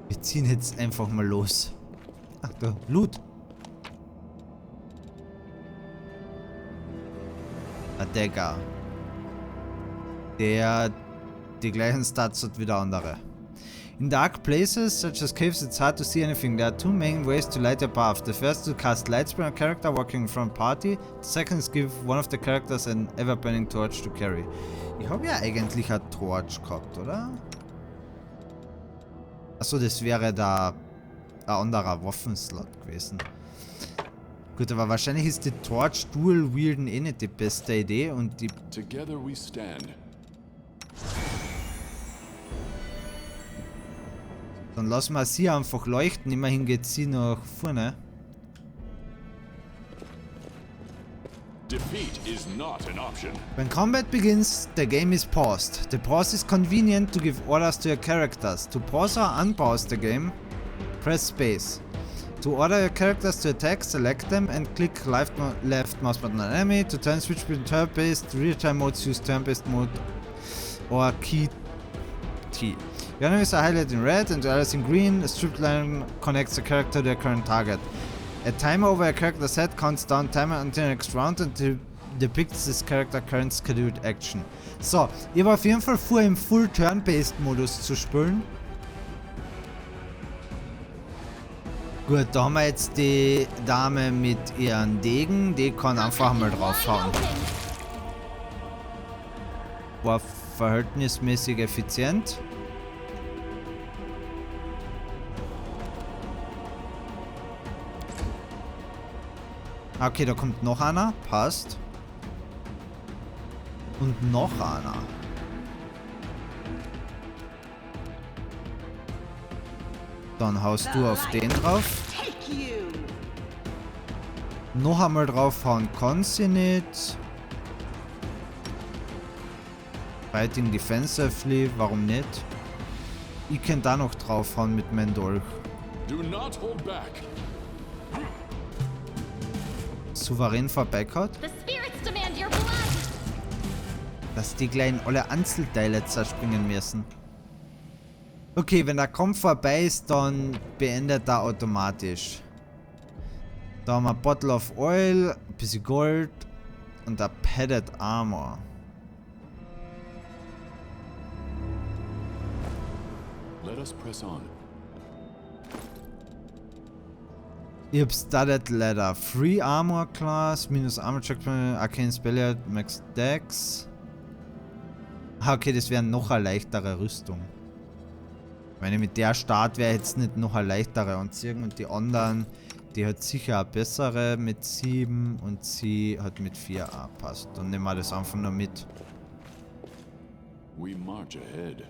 Speaker 1: Wir ziehen jetzt einfach mal los. Ach, da, Loot. A Dagger. Der die gleichen Stats hat wie der andere. In dark places, such as caves, it's hard to see anything. There are two main ways to light your path. The first is to cast light spell on a character walking in front party. The second is give one of the characters an ever-burning torch to carry. Ich habe ja eigentlich eine Torch gehabt, oder? Achso, das wäre da ein anderer Waffenslot gewesen. Gut, aber wahrscheinlich ist die Torch Dual Wielden eh nicht die beste Idee und die...
Speaker 4: Together we stand.
Speaker 1: Dann lassen wir sie einfach leuchten, immerhin geht sie nach vorne.
Speaker 4: Defeat is not an option.
Speaker 1: When combat begins, the game is paused. The pause is convenient to give orders to your characters. To pause or unpause the game, press space. To order your characters to attack, select them and click left mouse button on enemy. To turn switch between turn-based, real-time modes, use turn-based mode or key T. Your enemies are highlighted in red and the others in green. A strip line connects the character to their current target. A timer over a character's head counts down timer until the next round and depicts this character current scheduled action. So, ich war auf jeden Fall vor, im Full Turn-Based Modus zu spielen. Gut, da haben wir jetzt die Dame mit ihren Degen, die kann einfach mal draufhauen. War verhältnismäßig effizient. Okay, da kommt noch einer. Passt. Und noch einer. Dann haust du auf den drauf. Noch einmal draufhauen kann sie nicht. Fighting defensively, warum nicht? Ich kann da noch draufhauen mit meinem Dolch.
Speaker 4: Do not hold back.
Speaker 1: Souverän vorbeigehauen.
Speaker 12: The spirits demand your blood.
Speaker 1: Dass die gleich alle Einzelteile zerspringen müssen. Okay, wenn der Kampf vorbei ist, dann beendet er automatisch. Da haben wir Bottle of Oil, ein bisschen Gold und ein Padded Armor.
Speaker 4: Let us press on.
Speaker 1: Ich hab Studded Leather. Free Armor Class, minus Armor Check, Arcane Spell, Max Dex. Ah, okay, das wäre noch eine leichtere Rüstung. Wenn ich mit der Start wäre, jetzt nicht noch eine leichtere anziehen und die anderen, die hat sicher eine bessere mit 7 und sie hat mit 4 passt. Dann nehmen wir das einfach nur mit.
Speaker 4: We march ahead.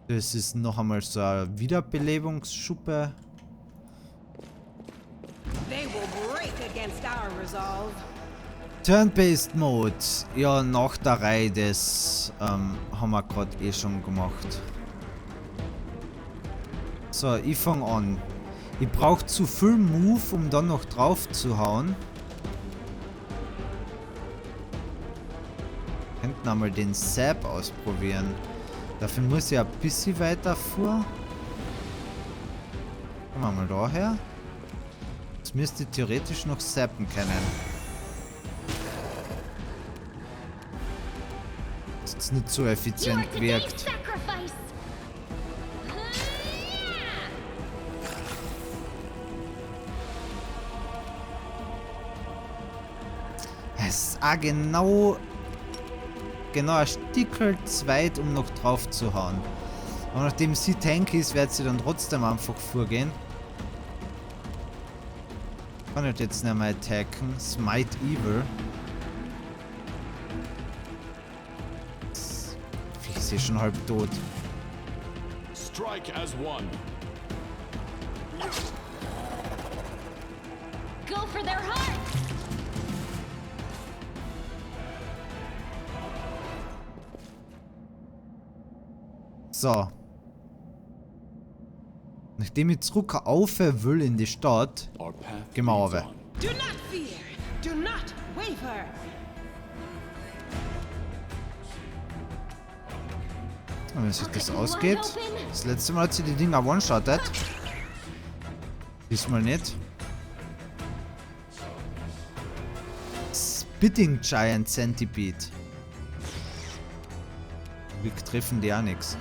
Speaker 1: Das ist noch einmal so eine Wiederbelebungsschuppe.
Speaker 10: They will break against our resolve.
Speaker 1: Turn-Based Mode. Ja, nach der Reihe, das haben wir gerade eh schon gemacht. So, ich fange an. Ich brauche zu viel Move, um dann noch drauf zu hauen. Könnten einmal den Sap ausprobieren. Dafür muss ich ein bisschen weiter vor. Kommen wir mal daher. Jetzt müsste ich theoretisch noch sappen können. Das ist nicht so effizient gewirkt. Es ist auch genau ein Stückel zu weit, um noch drauf zu hauen. Aber nachdem sie Tank ist, wird sie dann trotzdem einfach vorgehen. Kann ich jetzt nicht mehr attacken. Smite Evil. Ich sehe schon halb tot.
Speaker 4: Strike as one.
Speaker 12: Go for their hearts.
Speaker 1: So. Nachdem ich zurück auf will in die Stadt, gehen wir runter.
Speaker 10: Do not fear. Do not waver.
Speaker 1: Und wenn sich das ausgeht. Das letzte Mal hat sie die Dinger one-shottet. Diesmal nicht. Spitting Giant Centipede. Wir treffen die auch nichts.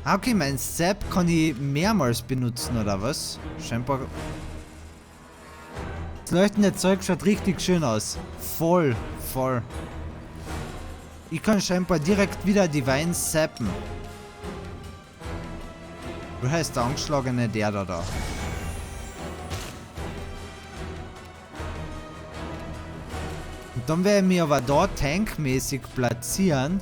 Speaker 1: Ah, okay, mein Zap kann ich mehrmals benutzen, oder was? Scheinbar. Das leuchtende Zeug schaut richtig schön aus. Voll. Ich kann scheinbar direkt wieder Divine zappen. Wo heißt der angeschlagene der da? Und dann werde ich mich aber da tankmäßig platzieren.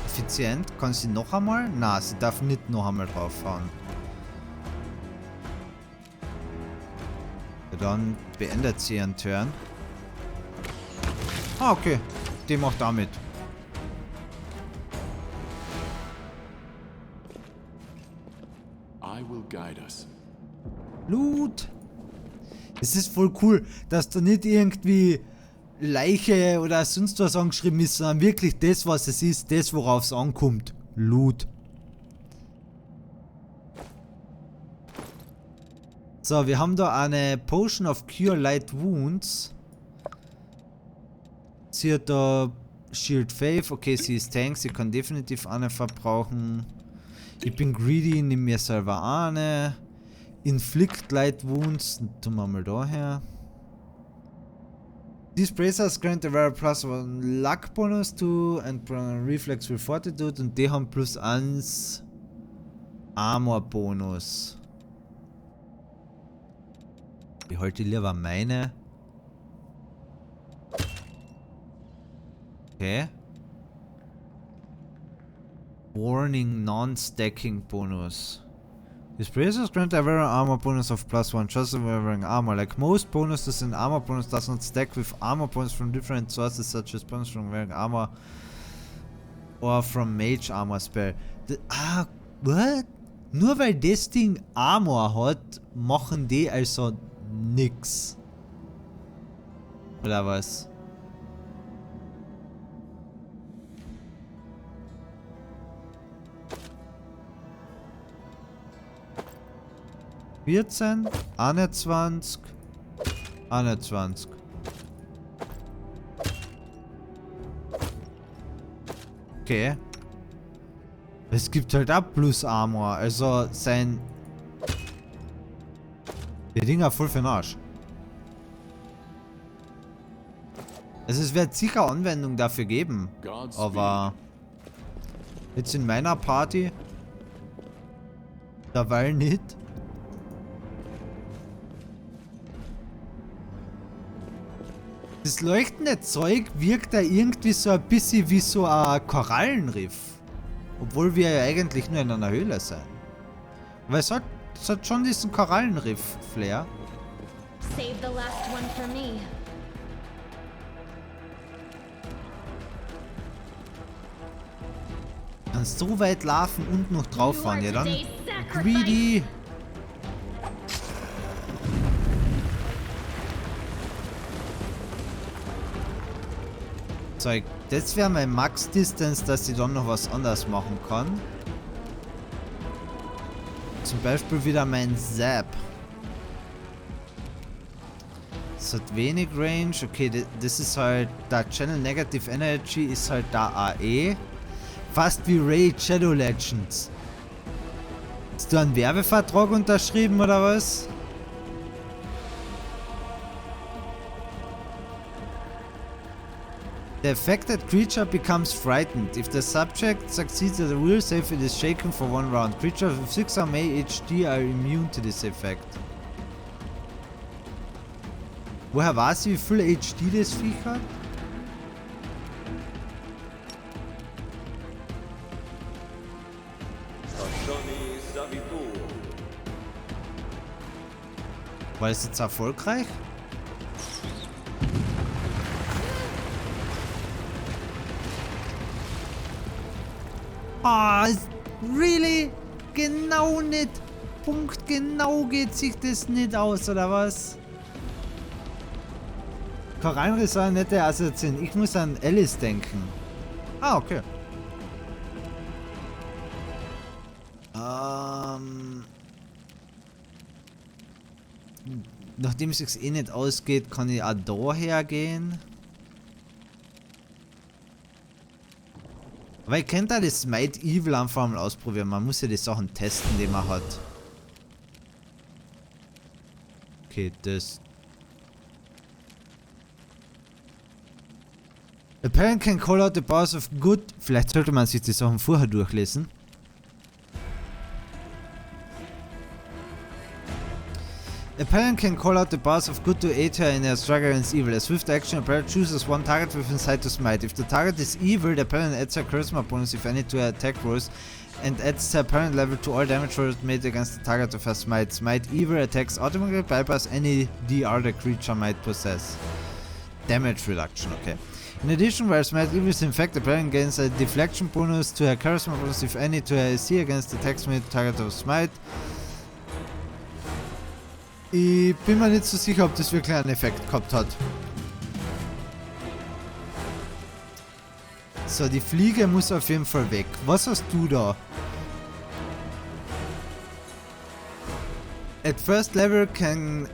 Speaker 1: Effizient. Kann sie noch einmal? Na, sie darf nicht noch einmal draufhauen. Ja, dann beendet sie ihren Turn. Ah, okay. Die macht damit.
Speaker 4: I will guide us.
Speaker 1: Loot. Es ist voll cool, dass da nicht irgendwie Leiche oder sonst was angeschrieben ist, sondern wirklich das, was es ist, das, worauf es ankommt. Loot. So, wir haben da eine Potion of Cure Light Wounds. Sie hat da Shield Faith. Okay, sie ist Tank, sie kann definitiv eine verbrauchen. Ich bin greedy, nimm mir selber eine. Inflict Light Wounds. Tun wir mal daher. These bracers grant a very plus 1 luck bonus to and reflex with fortitude und die haben plus 1 Armor Bonus. Ich halte lieber meine. Okay. Warning non-stacking bonus. These braces grant a wearer armor bonus of +1 just for wearing armor. Like most bonuses in armor bonus does not stack with armor bonus from different sources such as bonus from wearing armor or from mage armor spell. What? Nur weil das Ding Armor hat, machen die also nix. Oder was? (14, 21, 21). Okay. Es gibt halt auch Plus Armor, also sein... Die Dinger voll für den Arsch. Also es wird sicher Anwendung dafür geben, aber... Jetzt in meiner Party... Derweil nicht. Das leuchtende Zeug wirkt da irgendwie so ein bisschen wie so ein Korallenriff. Obwohl wir ja eigentlich nur in einer Höhle sind. Aber es hat schon diesen Korallenriff-Flair.
Speaker 12: Save the last one for me.
Speaker 1: Kannst so weit laufen und noch drauf fahren, ja dann. Greedy! Zeug. Das wäre mein Max-Distance, dass ich dann noch was anderes machen kann. Zum Beispiel wieder mein Zap. Das hat wenig Range. Okay, das ist halt... Da Channel Negative Energy ist halt da AE. Fast wie Raid Shadow Legends. Hast du einen Werbevertrag unterschrieben oder was? The affected creature becomes frightened. If the subject succeeds at a will save, it is shaken for 1 round. Creatures with 6 or more HD are immune to this effect. Woher weiß ich, wie viel HD das Viech hat? War das jetzt erfolgreich? Ah, really? Genau nicht. Punkt genau geht sich das nicht aus, oder was? Korallenriss soll eine nette Assoziation. Ich muss an Alice denken. Ah, okay. Nachdem es sich eh nicht ausgeht, kann ich auch da hergehen. Aber ich könnte auch das Smite Evil einfach mal ausprobieren. Man muss ja die Sachen testen, die man hat. Okay, das... A parent can call out the powers of good... Vielleicht sollte man sich die Sachen vorher durchlesen. A parent can call out the powers of good to aid her in her struggle against evil. A swift action, a parent chooses one target within sight to smite. If the target is evil, the parent adds her charisma bonus, if any, to her attack rolls, and adds her parent level to all damage rolls made against the target of her smite. Smite evil attacks automatically bypass any DR the creature might possess. Damage reduction, okay. In addition, while Smite Evil is infected, the parent gains a deflection bonus to her charisma bonus, if any, to her AC against attacks made target of Smite. Ich bin mir nicht so sicher, ob das wirklich einen Effekt gehabt hat. So, die Fliege muss auf jeden Fall weg. Was hast du da? At first level can,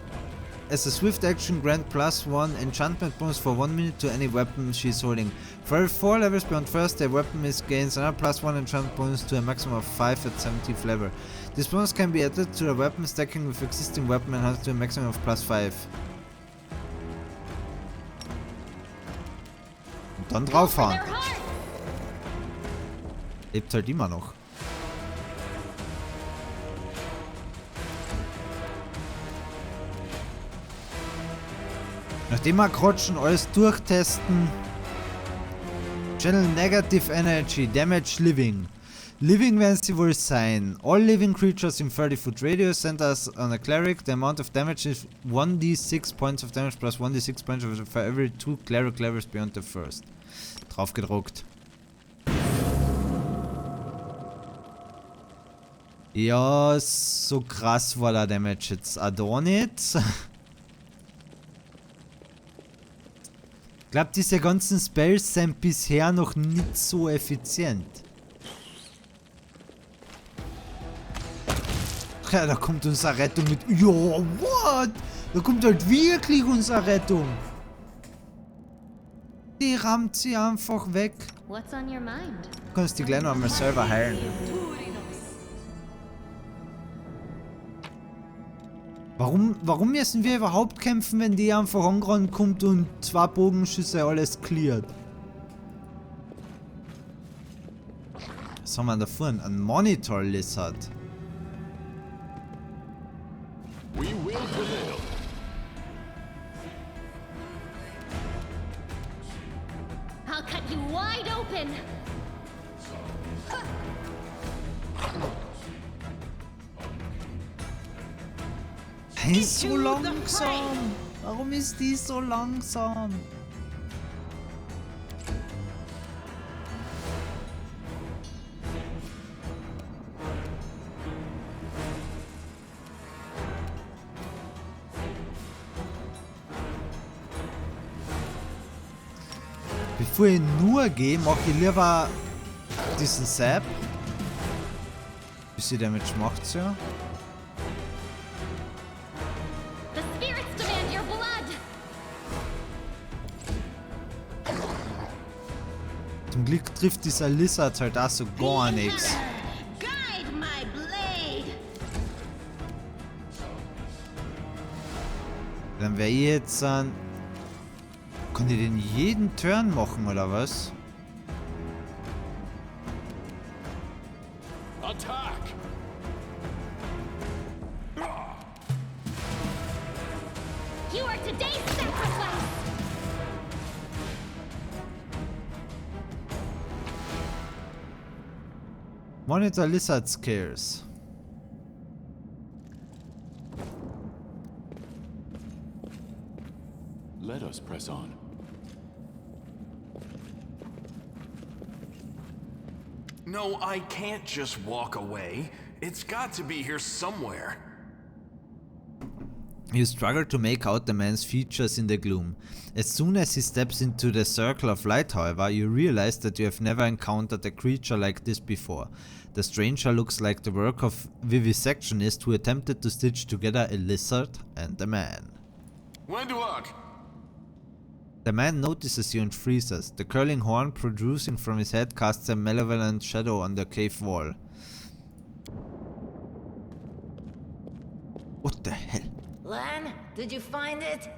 Speaker 1: as a swift action, grant +1 enchantment bonus for 1 minute to any weapon she's holding. For every 4 levels beyond first, the weapon gains another +1 enchantment bonus to a maximum of 5 at 70th level. This bonus can be added to the weapon stacking with existing weapon and has to a maximum of +5. Und dann draufhauen. Lebt halt immer noch. Nachdem wir gerade schon alles durchtesten, Channel negative energy. Damage living. Living werden sie wohl sein. All living creatures in 30-foot radius send us on a cleric. The amount of damage is 1d6 points of damage plus 1d6 points of damage for every 2 cleric levels beyond the first. Drauf gedruckt. Ja, so krass war der Damage jetzt auch nicht. Ich glaube, diese ganzen Spells sind bisher noch nicht so effizient. Ja, da kommt unsere Rettung mit... Ja, what? Da kommt halt wirklich unsere Rettung. Die rammt sie einfach weg.
Speaker 12: What's on your mind?
Speaker 1: Du kannst die gleich noch einmal selber heilen. Warum müssen wir überhaupt kämpfen, wenn die einfach angerannt kommt und 2 Bogenschüsse alles cleart? Was haben wir da vorne? Ein Monitor Lizard.
Speaker 4: We will prevail.
Speaker 12: I'll cut you wide open.
Speaker 1: Die ist so langsam. Warum ist die so langsam? Bevor ich nur gehe, mache ich lieber diesen Sap. Wie sie damit macht, ja.
Speaker 12: The spirits demand your blood.
Speaker 1: Zum Glück trifft dieser Lizard halt auch so gar nichts.
Speaker 12: Guide my blade.
Speaker 1: Dann wäre ich jetzt an. Kann ich den jeden Turn machen, oder was?
Speaker 3: Attack!
Speaker 12: You are today's sacrifice.
Speaker 1: Monitor Lizard Skills.
Speaker 4: Let us press on.
Speaker 6: No, I can't just walk away. It's got to be here somewhere.
Speaker 1: You struggle to make out the man's features in the gloom. As soon as he steps into the circle of light, however, you realize that you have never encountered a creature like this before. The stranger looks like the work of vivisectionist who attempted to stitch together a lizard and a man.
Speaker 6: When to look?
Speaker 1: The man notices you and freezes. The curling horn protruding from his head casts a malevolent shadow on the cave wall. What the hell?
Speaker 17: Lan, did you find it?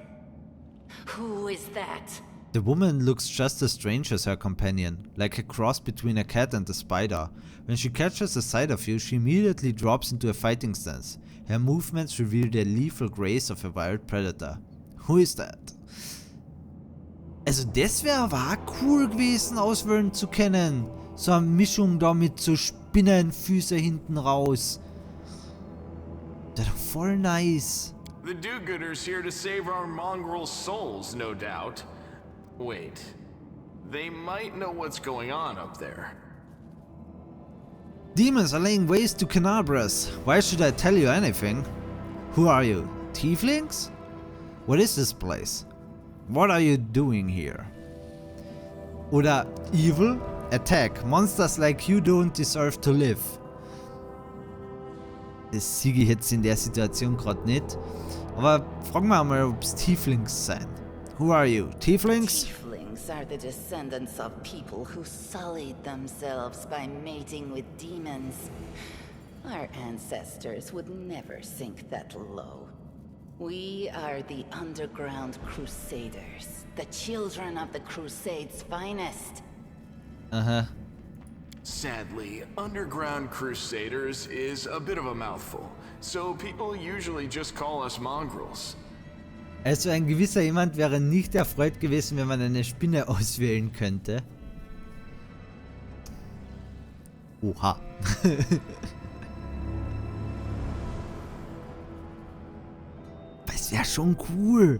Speaker 17: Who is that?
Speaker 1: The woman looks just as strange as her companion, like a cross between a cat and a spider. When she catches a sight of you, she immediately drops into a fighting stance. Her movements reveal the lethal grace of a wild predator. Who is that? Also das wäre aber auch cool gewesen, auswählen zu können. So eine Mischung da mit so Spinnenfüße hinten raus. Das ist doch voll nice.
Speaker 6: The do-gooders here to save our mongrel souls, no doubt. Wait, they might know what's going on up there.
Speaker 1: Demons are laying waste to Canabras. Why should I tell you anything? Who are you? Tieflings? What is this place? What are you doing here? Oder evil? Attack. Monsters like you don't deserve to live. Das siege ich jetzt in der Situation gerade nicht. Aber fragen wir mal, ob es Tieflings sind. Who are you? Tieflings?
Speaker 17: Tieflings are the descendants of people who sullied themselves by mating with demons. Our ancestors would never sink that low. We are the Underground Crusaders, the children of the Crusade's finest.
Speaker 1: Aha.
Speaker 6: Sadly, Underground Crusaders is a bit of a mouthful, so people usually just call us mongrels.
Speaker 1: Also ein gewisser jemand wäre nicht erfreut gewesen, wenn man eine Spinne auswählen könnte. Oha. Das wäre schon cool.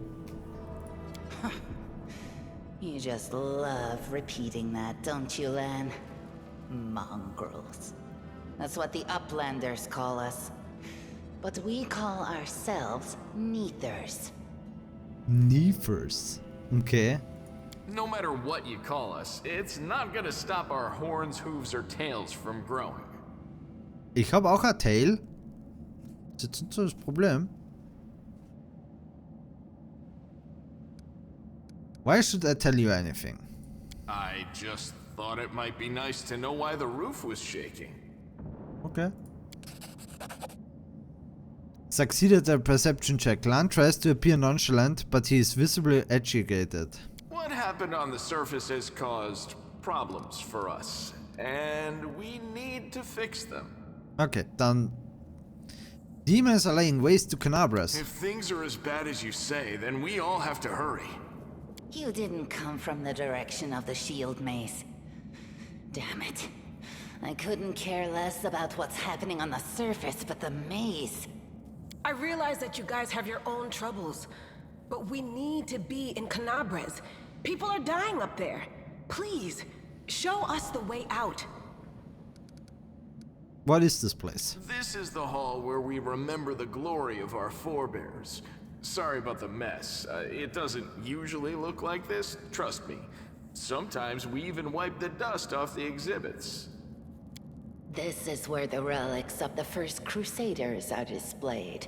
Speaker 17: You just love repeating that, don't you, Lan? Mongrels. That's what the Uplanders call us. But we call ourselves Neathers.
Speaker 1: Neathers. Okay.
Speaker 18: No matter what you call us, it's not gonna stop our horns, hooves, or tails from growing.
Speaker 1: Ich habe auch ein Teil. Das ist nicht so das Problem. Why should I tell you anything?
Speaker 18: I just thought it might be nice to know why the roof was shaking.
Speaker 1: Okay. Succeeded at a perception check. Lan tries to appear nonchalant, but he is visibly agitated.
Speaker 18: What happened on the surface has caused problems for us, and we need to fix them.
Speaker 1: Okay, dann. Demons are laying waste to Canabras.
Speaker 18: If things are as bad as you say, then we all have to hurry.
Speaker 17: You didn't come from the direction of the shield maze. Damn it. I couldn't care less about what's happening on the surface, but the maze.
Speaker 10: I realize that you guys have your own troubles, but we need to be in Canabras. People are dying up there. Please, show us the way out.
Speaker 1: What is this place?
Speaker 18: This is the hall where we remember the glory of our forebears. Sorry about the mess. It doesn't usually look like this, trust me. Sometimes we even wipe the dust off the exhibits.
Speaker 17: This is where the relics of the first Crusaders are displayed.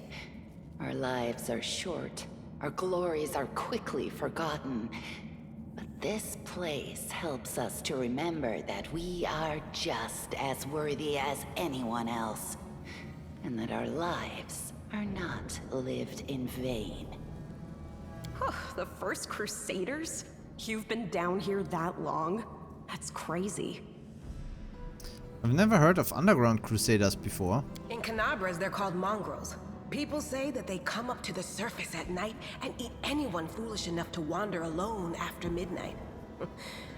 Speaker 17: Our lives are short. Our glories are quickly forgotten. But this place helps us to remember that we are just as worthy as anyone else. And that our lives are not lived in vain.
Speaker 16: The first Crusaders? You've been down here that long? That's crazy.
Speaker 1: I've never heard of underground crusaders before.
Speaker 10: In Canabras, they're called mongrels. People say that they come up to the surface at night and eat anyone foolish enough to wander alone after midnight.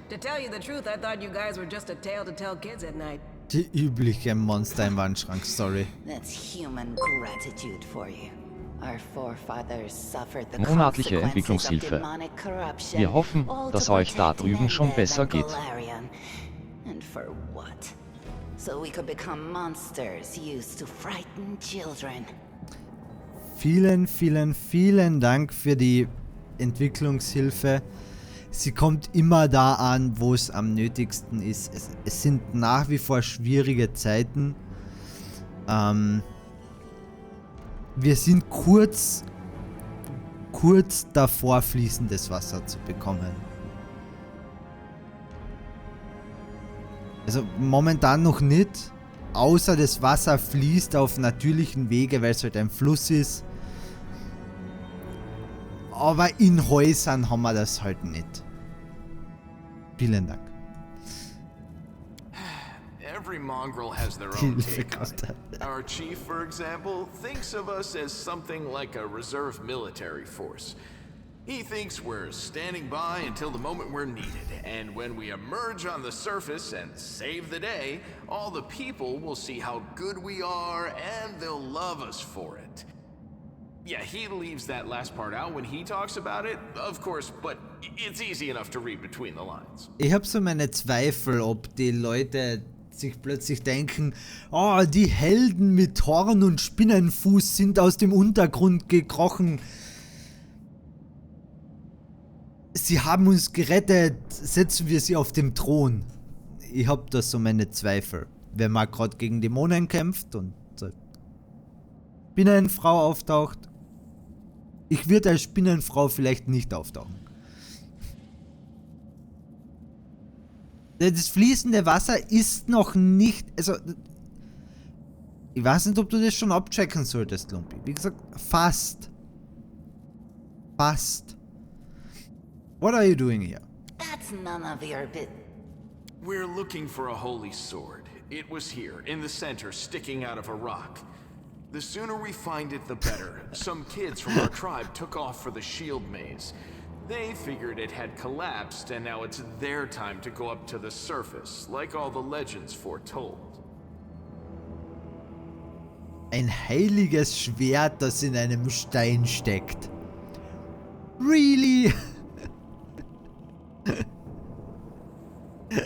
Speaker 10: To tell you the truth, I thought you guys were just a tale to tell kids at night.
Speaker 1: Die übliche Monster im Wandschrank-Story.
Speaker 17: That's human gratitude for you. Our forefathers suffered the
Speaker 2: Monatliche
Speaker 17: consequences of
Speaker 2: Entwicklungshilfe.
Speaker 17: demonic corruption.
Speaker 2: Wir hoffen,
Speaker 17: all
Speaker 2: dass
Speaker 17: to
Speaker 2: euch da
Speaker 17: protect
Speaker 2: drüben schon
Speaker 17: Mendev
Speaker 2: besser
Speaker 17: and
Speaker 2: geht.
Speaker 17: Golarion. And for what? So we could become monsters used to frighten children.
Speaker 1: Vielen, vielen, vielen Dank für die Entwicklungshilfe. Sie kommt immer da an, wo es am nötigsten ist. Es sind nach wie vor schwierige Zeiten. Wir sind kurz davor, fließendes Wasser zu bekommen. Also momentan noch nicht. Außer das Wasser fließt auf natürlichen Wege, weil es halt ein Fluss ist. Aber in Häusern haben wir das halt nicht. Vielen Dank.
Speaker 18: Every mongrel has their own take on it. Our chief, for example, thinks of us as something like a reserve military force. He thinks we're standing by until the moment we're needed, and when we emerge on the surface and save the day, all the people will see how good we are and they'll love us for it. Yeah, he leaves that last part out when he talks about it, of course, but it's easy enough to read between the lines.
Speaker 1: Ich habe so meine Zweifel, ob die Leute sich plötzlich denken, oh, die Helden mit Horn und Spinnenfuß sind aus dem Untergrund gekrochen. Sie haben uns gerettet, setzen wir sie auf dem Thron. Ich habe da so meine Zweifel. Wenn man gerade gegen Dämonen kämpft und so Spinnenfrau auftaucht. Ich würde als Spinnenfrau vielleicht nicht auftauchen. Das fließende Wasser ist noch nicht, also ich weiß nicht, ob du das schon abchecken solltest, Lumpi. Wie gesagt, fast. Fast. What are you doing here?
Speaker 17: That's none of your bit.
Speaker 18: We're looking for a holy sword. It was here, in the center, sticking out of a rock. The sooner we find it, the better. Some kids from our tribe took off for the shield maze. They figured it had collapsed, and now it's their time to go up to the surface, like all the legends foretold.
Speaker 1: Ein heiliges Schwert, das in einem Stein steckt. Really?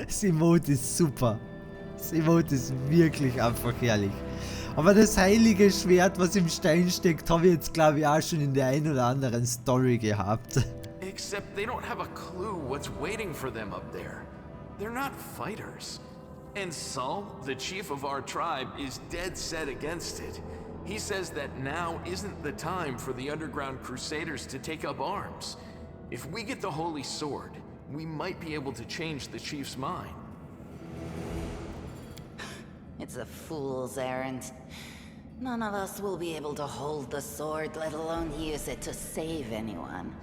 Speaker 1: Simone ist super. Simone ist wirklich einfach herrlich. Aber das heilige Schwert, was im Stein steckt, habe ich jetzt, glaube ich, auch schon in der ein oder anderen Story gehabt.
Speaker 18: Except they don't have a clue what's waiting for them up there. They're not fighters. And Saul, the chief of our tribe, is dead set against it. He says that now isn't the time for the underground crusaders to take up arms. If we get the holy sword, we might be able to change the chief's mind.
Speaker 17: It's a fool's errand. None of us will be able to hold the sword, let alone use it to save anyone.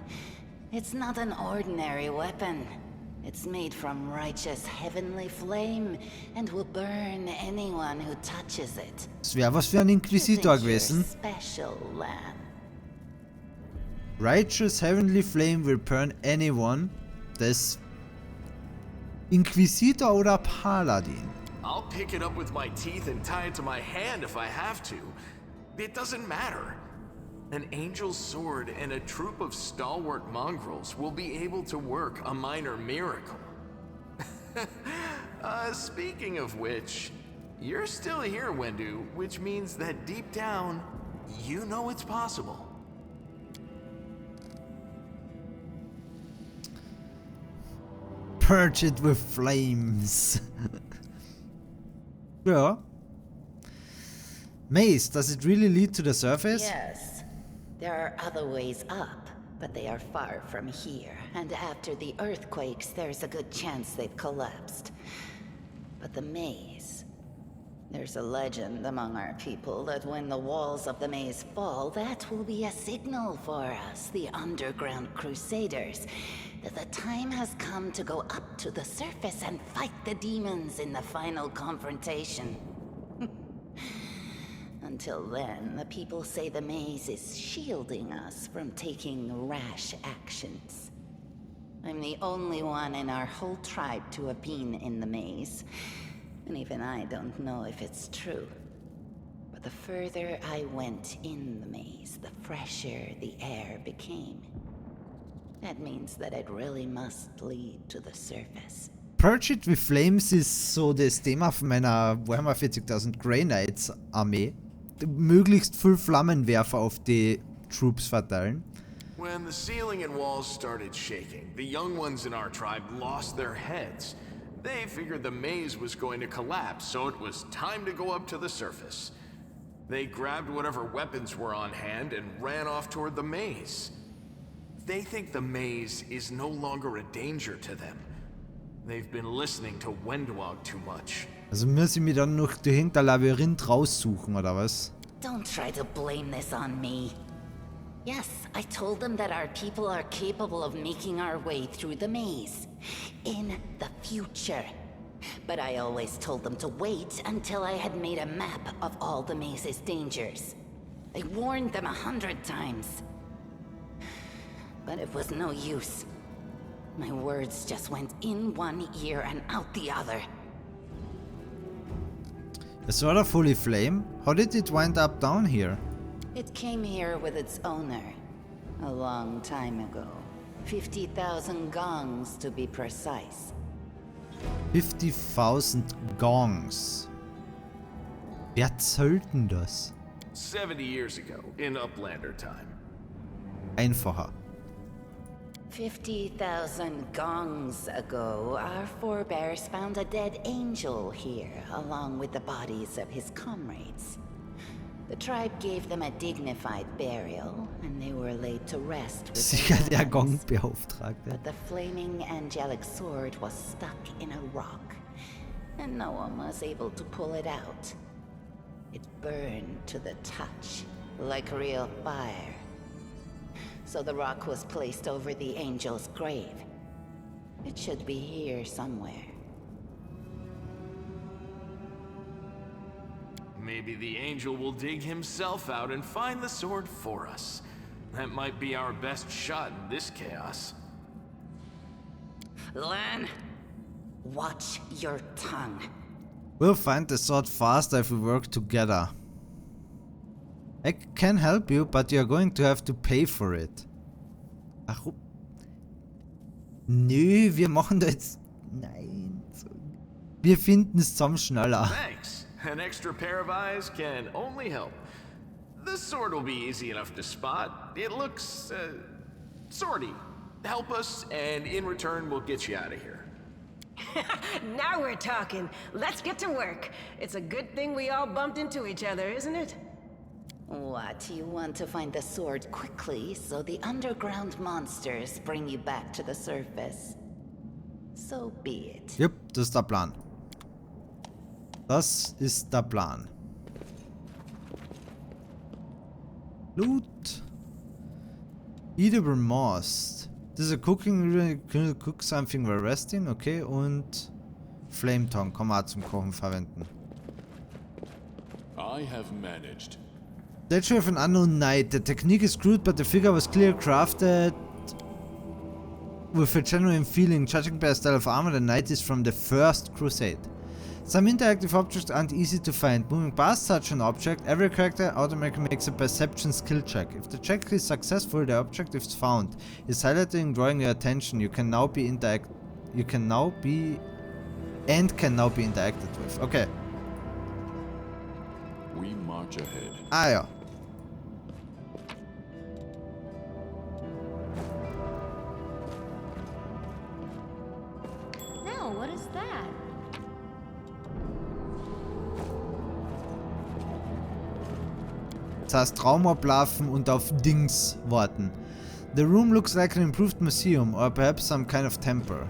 Speaker 17: It's not an ordinary weapon. It's made from righteous heavenly flame and will burn anyone who touches it.
Speaker 1: Das wäre was für ein Inquisitor gewesen.
Speaker 17: Special land.
Speaker 1: Righteous heavenly flame will burn anyone. Das Inquisitor oder Paladin?
Speaker 18: I'll pick it up with my teeth and tie it to my hand if I have to. It doesn't matter. An angel's sword and a troop of stalwart mongrels will be able to work a minor miracle. Speaking of which, you're still here, Wendu, which means that deep down, you know it's possible.
Speaker 1: Purge it with flames. Yeah. Maze, does it really lead to the surface?
Speaker 17: Yes. There are other ways up, but they are far from here. And after the earthquakes, there's a good chance they've collapsed. But the maze... There's a legend among our people that when the walls of the maze fall, that will be a signal for us, the underground crusaders, that the time has come to go up to the surface and fight the demons in the final confrontation. Until then, the people say the maze is shielding us from taking rash actions. I'm the only one in our whole tribe to have been in the maze, and even I don't know if it's true. But the further I went in the maze, the fresher the air became. That means that it really must lead to the surface.
Speaker 1: Purge it with flames ist so das Thema von meiner Warhammer 40.000 Grey Knights Armee. Möglichst viel Flammenwerfer auf die Troops verteilen.
Speaker 18: When the ceiling and walls started shaking, the young ones in our tribe lost their heads. They figured the maze was going to collapse, so it was time to go up to the surface. They grabbed whatever weapons were on hand and ran off toward the maze. They think the maze is no longer a danger to them. They've been listening to Wendwog too much.
Speaker 1: Also muss ich mir dann noch durch irgendein Labyrinth raussuchen, oder was?
Speaker 17: Don't try to blame this on me. Yes, I told them that our people are capable of making our way through the maze. In the future. But I always told them to wait until I had made a map of all the maze's dangers. I warned them 100 times. But it was no use. My words just went in one ear and out the other.
Speaker 1: A sword of holy flame? How did it wind up down here?
Speaker 17: It came here with its owner. A long time ago. 50,000 gongs to be precise.
Speaker 1: 50.000 Gongs. Wer zählt denn das?
Speaker 18: 70 years ago, in Uplander time.
Speaker 1: Einfacher.
Speaker 17: 50,000 gongs ago, our forebears found a dead angel here, along with the bodies of his comrades. The tribe gave them a dignified burial, and they were laid to rest with
Speaker 1: Sicher der Gongbeauftragte.
Speaker 17: But the flaming angelic sword was stuck in a rock, and no one was able to pull it out. It burned to the touch, like real fire. So the rock was placed over the angel's grave. It should be here somewhere.
Speaker 18: Maybe the angel will dig himself out and find the sword for us. That might be our best shot in this chaos.
Speaker 17: Lan, watch your tongue.
Speaker 1: We'll find the sword faster if we work together. I can help you, but you're going to have to pay for it. Warum? Nö, wir machen da jetzt... Nein. Wir finden es zusammen schneller.
Speaker 18: Thanks. An extra pair of eyes can only help. The sword will be easy enough to spot. It looks, swordy. Help us, and in return, we'll get you out of here.
Speaker 10: Now we're talking. Let's get to work. It's a good thing we all bumped into each other, isn't it?
Speaker 17: What, you want to find the sword quickly so the underground monsters bring you back to the surface? So be it.
Speaker 1: Jupp, das ist der Plan. Das ist der Plan. Loot. Edible moss. This is a cooking, cook something while resting, okay, und Flame Tongue kann man auch zum Kochen verwenden.
Speaker 4: I have managed.
Speaker 1: Statue of an unknown knight. The technique is crude, but the figure was clearly crafted with a genuine feeling. Judging by the style of armor, the knight is from the First Crusade. Some interactive objects aren't easy to find. Moving past such an object, every character automatically makes a perception skill check. If the check is successful, the object is found. Is highlighting, drawing your attention. You can now be interacted with. Okay.
Speaker 4: We march ahead.
Speaker 1: Ah ja.
Speaker 12: No, what is that?
Speaker 1: Das heißt Raum ablaufen und auf Dings warten. The room looks like an improved museum or perhaps some kind of temple.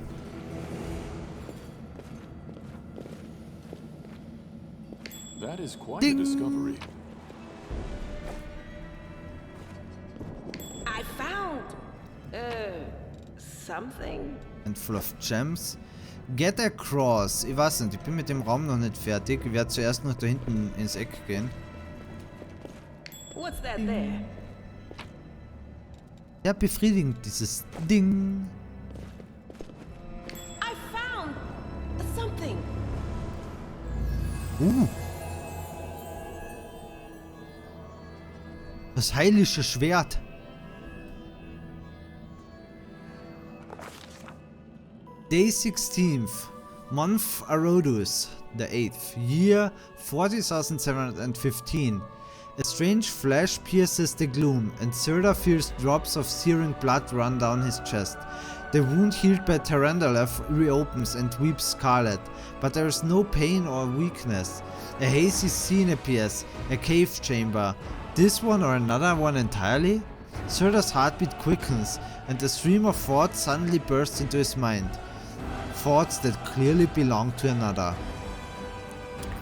Speaker 4: That is quite
Speaker 1: Ding.
Speaker 4: a discovery.
Speaker 10: I found... something.
Speaker 1: And full of gems. Get across. Ich weiß nicht, ich bin mit dem Raum noch nicht fertig. Ich werde zuerst noch da hinten ins Eck gehen.
Speaker 10: What's that there?
Speaker 1: Ja, befriedigend, dieses Ding.
Speaker 10: I found... something.
Speaker 1: Das heilige Schwert. Day 16th. Month Arodus. The 8th. Year 40,715. A strange flash pierces the gloom, and Sirda feels drops of searing blood run down his chest. The wound healed by Tyrandalev reopens and weeps scarlet, but there is no pain or weakness. A hazy scene appears, a cave chamber. This one or another one entirely? Sirda's heartbeat quickens, and a stream of thoughts suddenly bursts into his mind. Thoughts that clearly belong to another.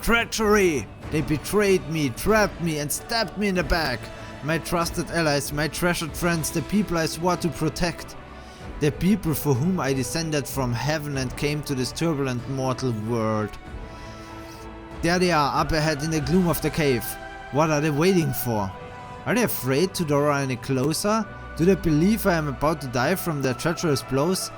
Speaker 1: Treachery! They betrayed me, trapped me, and stabbed me in the back. My trusted allies, my treasured friends, the people I swore to protect. The people for whom I descended from heaven and came to this turbulent mortal world. There they are, up ahead in the gloom of the cave. What are they waiting for? Are they afraid to draw any closer? Do they believe I am about to die from their treacherous blows?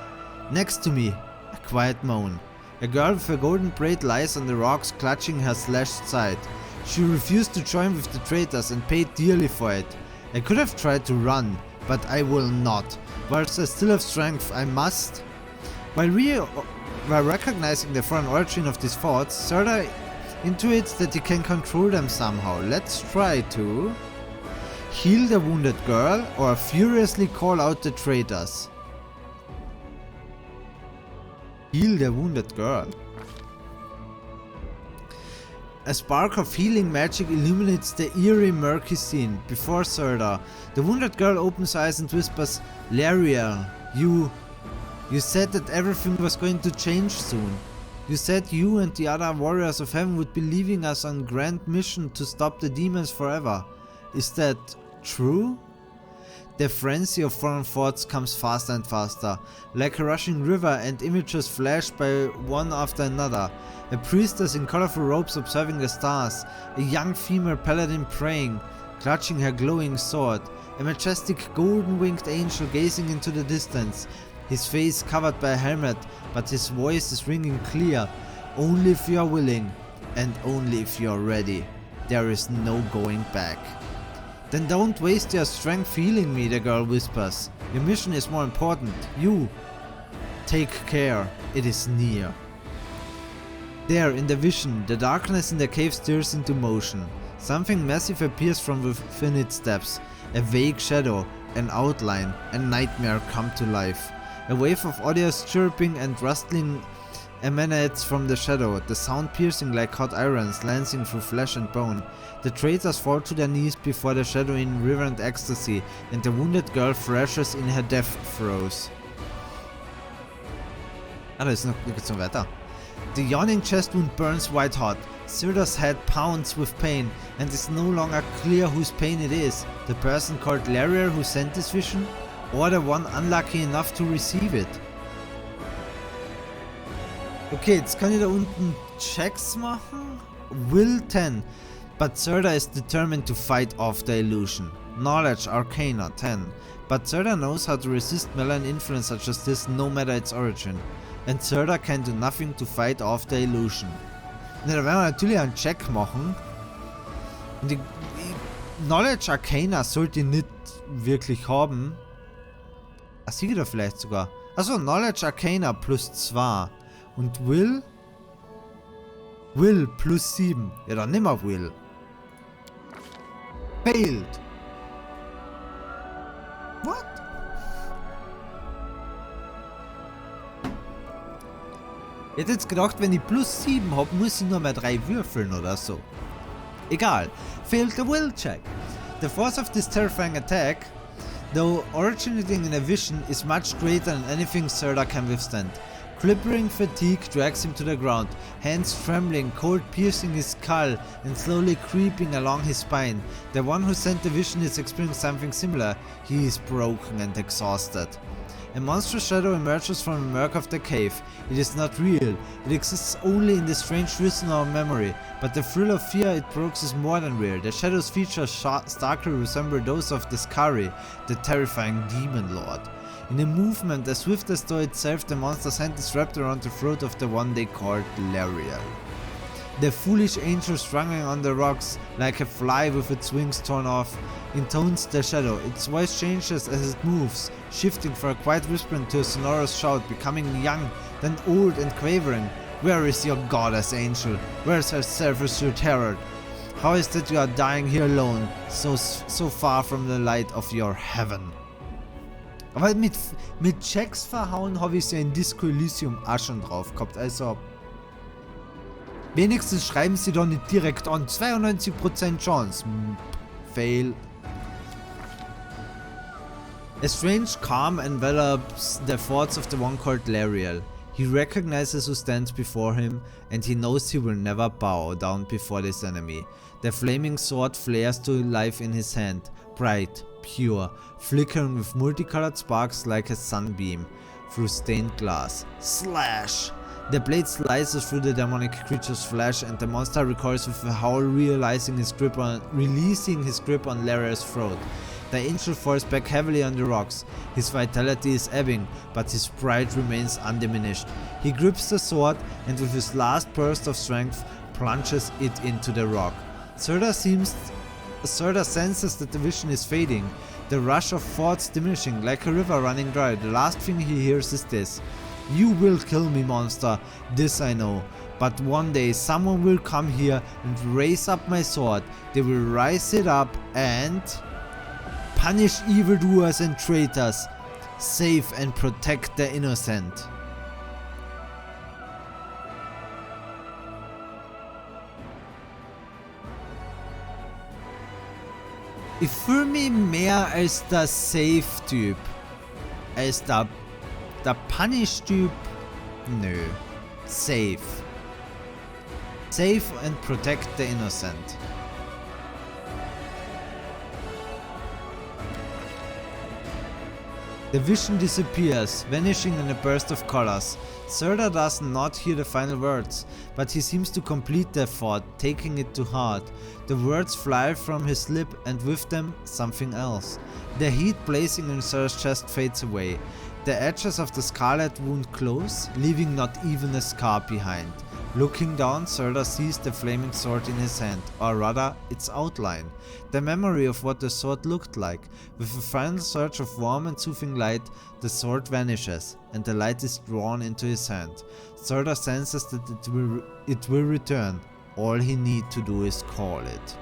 Speaker 1: Next to me, a quiet moan. A girl with a golden braid lies on the rocks, clutching her slashed side. She refused to join with the traitors and paid dearly for it. I could have tried to run, but I will not. Whilst I still have strength, I must. While recognizing the foreign origin of these thoughts, Sirda intuits that he can control them somehow. Let's try to heal the wounded girl or furiously call out the traitors. Heal the wounded girl. A spark of healing magic illuminates the eerie, murky scene. Before Sirda, the wounded girl opens her eyes and whispers, Lariel, you said that everything was going to change soon. You said you and the other warriors of heaven would be leaving us on a grand mission to stop the demons forever. Is that true? The frenzy of foreign thoughts comes faster and faster, like a rushing river, and images flash by one after another. A priestess in colorful robes observing the stars, a young female paladin praying, clutching her glowing sword, a majestic golden-winged angel gazing into the distance, his face covered by a helmet, but his voice is ringing clear. Only if you are willing, and only if you are ready. There is no going back. Then don't waste your strength healing me, the girl whispers. Your mission is more important. You. Take care. It is near. There, in the vision, the darkness in the cave stirs into motion. Something massive appears from within its depths. A vague shadow, an outline, a nightmare come to life. A wave of odious chirping and rustling emanates from the shadow, the sound piercing like hot irons lancing through flesh and bone. The traitors fall to their knees before the shadow in reverent ecstasy, and the wounded girl thrashes in her death throes. Ah, da ist noch weiter. The yawning chest wound burns white hot. Sirda's head pounds with pain, and it's no longer clear whose pain it is. The person called Larier who sent this vision, or the one unlucky enough to receive it. Okay, jetzt kann ich da unten Checks machen. Will 10, but Sirda is determined to fight off the illusion. Knowledge Arcana 10, but Sirda knows how to resist malign influence such as this no matter its origin. And Sirda can do nothing to fight off the illusion. Ne, da werden wir natürlich einen Check machen. Und die Knowledge Arcana sollte ich nicht wirklich haben. Ah, siege da vielleicht sogar. Achso, Knowledge Arcana plus 2. Und Will? Will plus 7. Ja, dann nimm mal Will. Failed. What? Ich hätte jetzt gedacht, wenn ich plus 7 habe, muss ich nur mehr 3 würfeln oder so. Egal. Failed the will check. The force of this terrifying attack, though originating in a vision, is much greater than anything Sirda can withstand. Crippling fatigue drags him to the ground, hands trembling, cold piercing his skull and slowly creeping along his spine. The one who sent the vision is experiencing something similar. He is broken and exhausted. A monstrous shadow emerges from the murk of the cave. It is not real, it exists only in the strange vision of memory, but the thrill of fear it provokes is more than real. The shadow's features starkly resemble those of the Skari, the terrifying demon lord. In a movement as swift as though itself, the monster's hand is wrapped around the throat of the one they called Lariel. The foolish angel struggling on the rocks, like a fly with its wings torn off, intones the shadow. Its voice changes as it moves, shifting from a quiet whisper to a sonorous shout, becoming young, then old and quavering. Where is your goddess, angel? Where is her self-assured terror? How is it that you are dying here alone, so far from the light of your heaven? Aber mit Checks verhauen habe ich ja in Disco Elysium auch schon drauf gehabt, also wenigstens schreiben sie doch nicht direkt an. 92% Chance. Fail. A strange calm envelops the thoughts of the one called Lariel. He recognizes who stands before him, and he knows he will never bow down before this enemy. The flaming sword flares to life in his hand, bright, pure, flickering with multicolored sparks like a sunbeam through stained glass. Slash! The blade slices through the demonic creature's flesh, and the monster recoils with a howl, releasing his grip on Lariel's throat. The angel falls back heavily on the rocks. His vitality is ebbing, but his pride remains undiminished. He grips the sword and with his last burst of strength plunges it into the rock. Sirda senses that the vision is fading, the rush of thoughts diminishing like a river running dry. The last thing he hears is this: "You will kill me, monster, this I know. But one day someone will come here and raise up my sword. They will rise it up and punish evildoers and traitors, save and protect the innocent." Ich fühle mich mehr als der Save-Typ. Als der Punish-Typ. Nö. Save. Save and protect the innocent. The vision disappears, vanishing in a burst of colors. Sirda does not hear the final words, but he seems to complete their thought, taking it to heart. The words fly from his lip, and with them, something else. The heat blazing in Sirda's chest fades away. The edges of the scarlet wound close, leaving not even a scar behind. Looking down, Zelda sees the flaming sword in his hand, or rather, its outline. The memory of what the sword looked like. With a final surge of warm and soothing light, the sword vanishes, and the light is drawn into his hand. Zelda senses that it will return. All he needs to do is call it.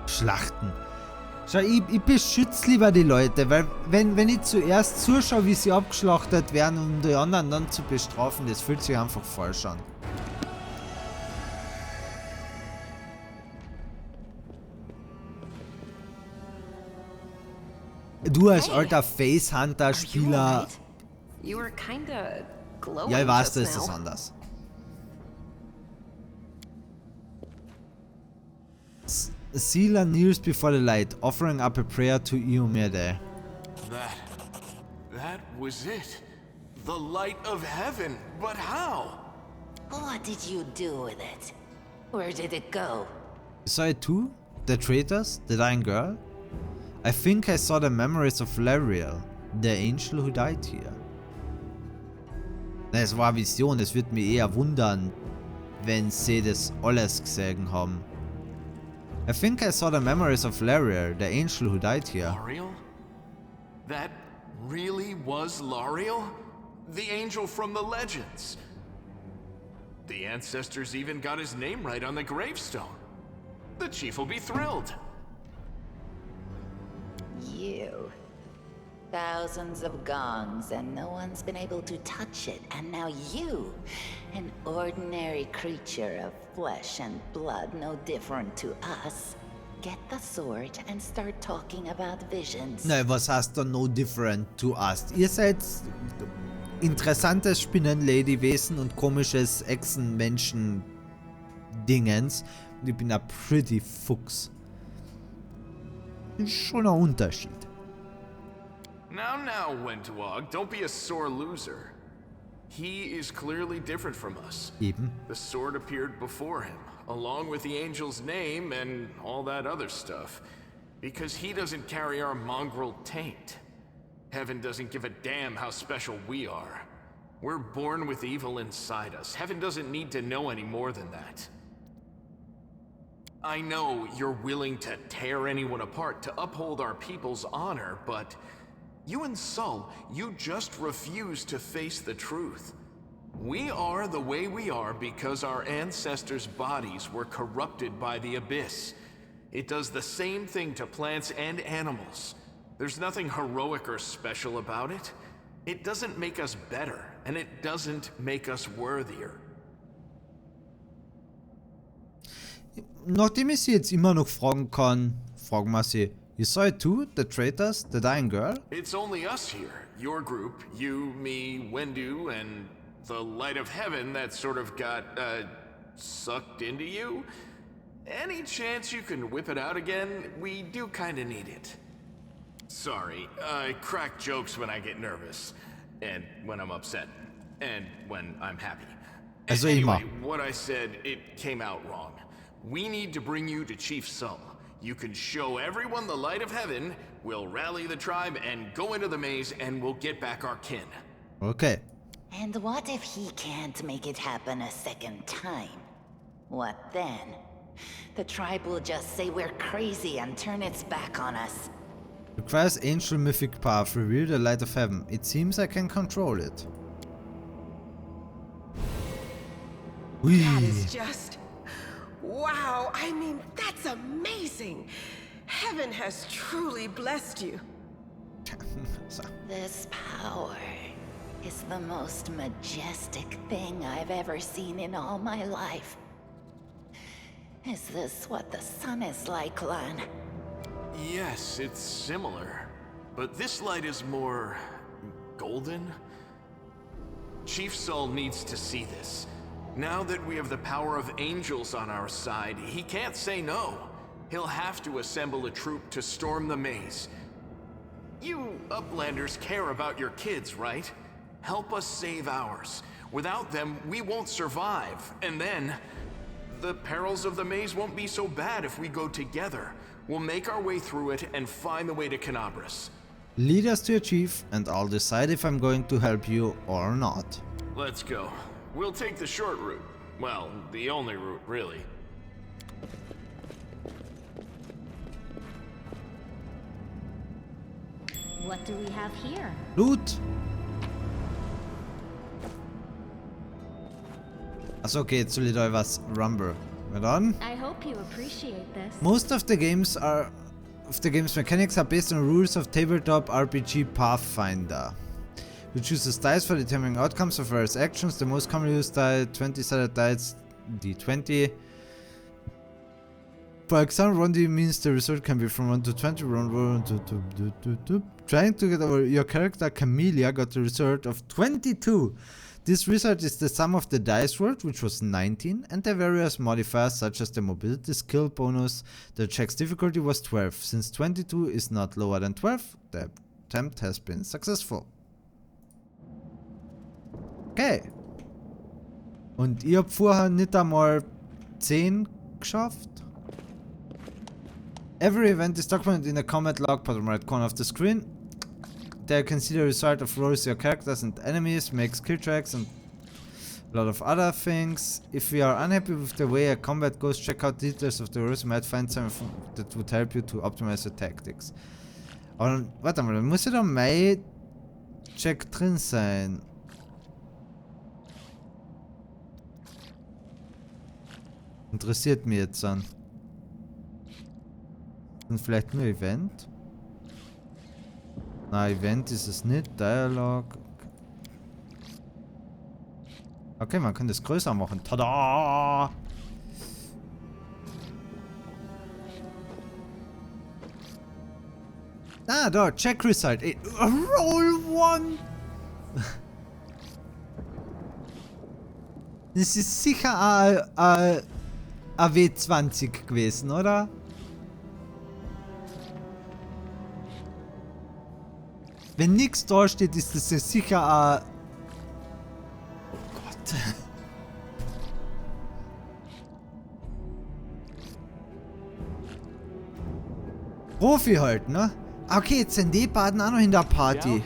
Speaker 1: Schlachten. Schau, ich beschütze lieber die Leute, weil wenn ich zuerst zuschaue, wie sie abgeschlachtet werden, um die anderen dann zu bestrafen, das fühlt sich einfach falsch an. Du als alter Face-Hunter-Spieler...
Speaker 16: You were kinda glowing.
Speaker 1: Ja, ich weiß,
Speaker 16: just
Speaker 1: da ist
Speaker 16: now.
Speaker 1: das anders. Sela kneels before the light, offering up a prayer to Iomede.
Speaker 18: That was it. The light of heaven. But how?
Speaker 17: What did you do with it? Where did it go?
Speaker 1: You saw it too? The traitors? The dying girl? I think I saw the memories of Lariel, the angel who died here. Es war Vision, es würde mich eher wundern, wenn sie das alles gesehen haben. I think I saw the memories of Lariel, the angel who died here.
Speaker 18: Lariel? That really was Lariel? The angel from the legends. The ancestors even got his name right on the gravestone. The chief will be thrilled.
Speaker 17: You. Thousands of gongs and no one's been able to touch it. And now you, an ordinary creature of flesh and blood, no different to us, get the sword and start talking about visions.
Speaker 1: Na, was heißt da no different to us? Ihr seid interessantes Spinnenlady-Wesen und komisches Echsen-Menschen-Dingens. Und ich bin ein pretty Fuchs. Ist schon ein Unterschied.
Speaker 18: Now, Wentwog, don't be a sore loser. He is clearly different from us.
Speaker 1: Eben.
Speaker 18: The sword appeared before him, along with the angel's name and all that other stuff, because he doesn't carry our mongrel taint. Heaven doesn't give a damn how special we are. We're born with evil inside us. Heaven doesn't need to know any more than that. I know you're willing to tear anyone apart to uphold our people's honor, but you and Sol, you just refuse to face the truth. We are the way we are because our ancestors' bodies were corrupted by the Abyss. It does the same thing to plants and animals. There's nothing heroic or special about it. It doesn't make us better, and it doesn't make us worthier.
Speaker 1: Nachdem ich sie jetzt immer noch fragen kann, fragen wir sie. You saw it too? The traitors? The dying girl?
Speaker 18: It's only us here. Your group, you, me, Wendu, and the light of heaven that sort of got, sucked into you. Any chance you can whip it out again? We do kinda need it. Sorry, I crack jokes when I get nervous. And when I'm upset. And when I'm happy.
Speaker 1: Also
Speaker 18: Anyway,
Speaker 1: immer.
Speaker 18: what I said, it came out wrong. We need to bring you to Chief Sol. You can show everyone the light of heaven, we'll rally the tribe and go into the maze and we'll get back our kin.
Speaker 1: Okay.
Speaker 17: And what if he can't make it happen a second time? What then? The tribe will just say we're crazy and turn its back on us.
Speaker 1: Requires angel mythic path. Reveal the light of heaven. It seems I can control it. Ui.
Speaker 10: That is just... wow, I mean, that's amazing. Heaven has truly blessed you.
Speaker 17: This power is the most majestic thing I've ever seen in all my life. Is this what the sun is like, Lan?
Speaker 18: Yes, it's similar. But this light is more... golden? Chief Sol needs to see this. Now that we have the power of angels on our side, he can't say no. He'll have to assemble a troop to storm the maze. You Uplanders care about your kids, right? Help us save ours. Without them, we won't survive. And then, the perils of the maze won't be so bad if we go together. We'll make our way through it and find the way to Canabras.
Speaker 1: Lead us to your chief, and I'll decide if I'm going to help you or not.
Speaker 18: Let's go. We'll take the short route. Well, the only route, really.
Speaker 12: What do we have here?
Speaker 1: Loot! Achso, okay, jetzt soll ich da was Rumble. Na dann.
Speaker 12: I hope you appreciate this.
Speaker 1: Most of the game's mechanics are based on rules of tabletop RPG Pathfinder. You choose the dice for determining outcomes of various actions. The most commonly used die, 20-sided dice, D20. For example, 1D means the result can be from 1 to 20. Trying to get over your character, Camellia, got the result of 22. This result is the sum of the dice rolled, which was 19, and the various modifiers such as the mobility skill bonus. The check's difficulty was 12. Since 22 is not lower than 12, the attempt has been successful. Okay. Und ihr habt vorher nicht einmal 10 geschafft? Every event is documented in a combat log, bottom right corner of the screen. There you can see the result of rolls your characters and enemies, make skill checks and a lot of other things. If you are unhappy with the way a combat goes, check out details of the rolls. You might find something that would help you to optimize your tactics. Aber warte mal, dann muss ja da mein Check drin sein. Interessiert mich jetzt an. Und vielleicht nur Event? Na, Event ist es nicht. Dialog. Okay, man kann das größer machen. Tada! Ah, da, check result. Roll 1! Das ist sicher ein W20 gewesen, oder? Wenn nichts da steht, ist das ja sicher ein... Oh Gott. Profi halt, ne? Okay, jetzt sind die beiden auch noch in der Party.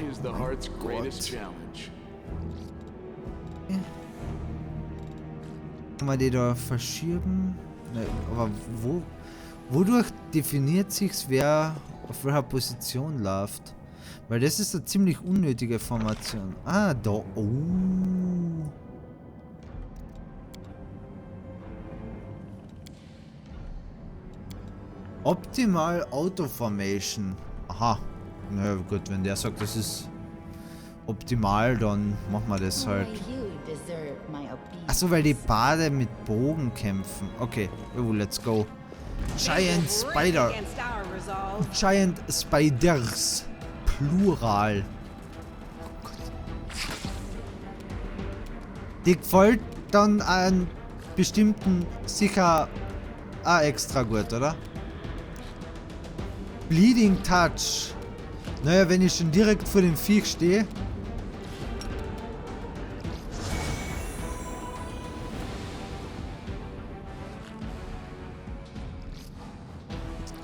Speaker 1: Kann man die da verschieben? Ne, aber wodurch definiert sich's, wer auf welcher Position läuft? Weil das ist eine ziemlich unnötige Formation. Ah, da. Oh. Optimal Auto Formation. Aha. Na ja, gut, wenn der sagt, das ist optimal, dann machen wir das halt. Achso, weil die Bade mit Bogen kämpfen. Okay, oh, let's go. Giant Spider. Giant Spiders. Plural. Oh Gott. Die gefällt dann an bestimmten sicher auch extra gut, oder? Bleeding Touch. Naja, wenn ich schon direkt vor dem Viech stehe.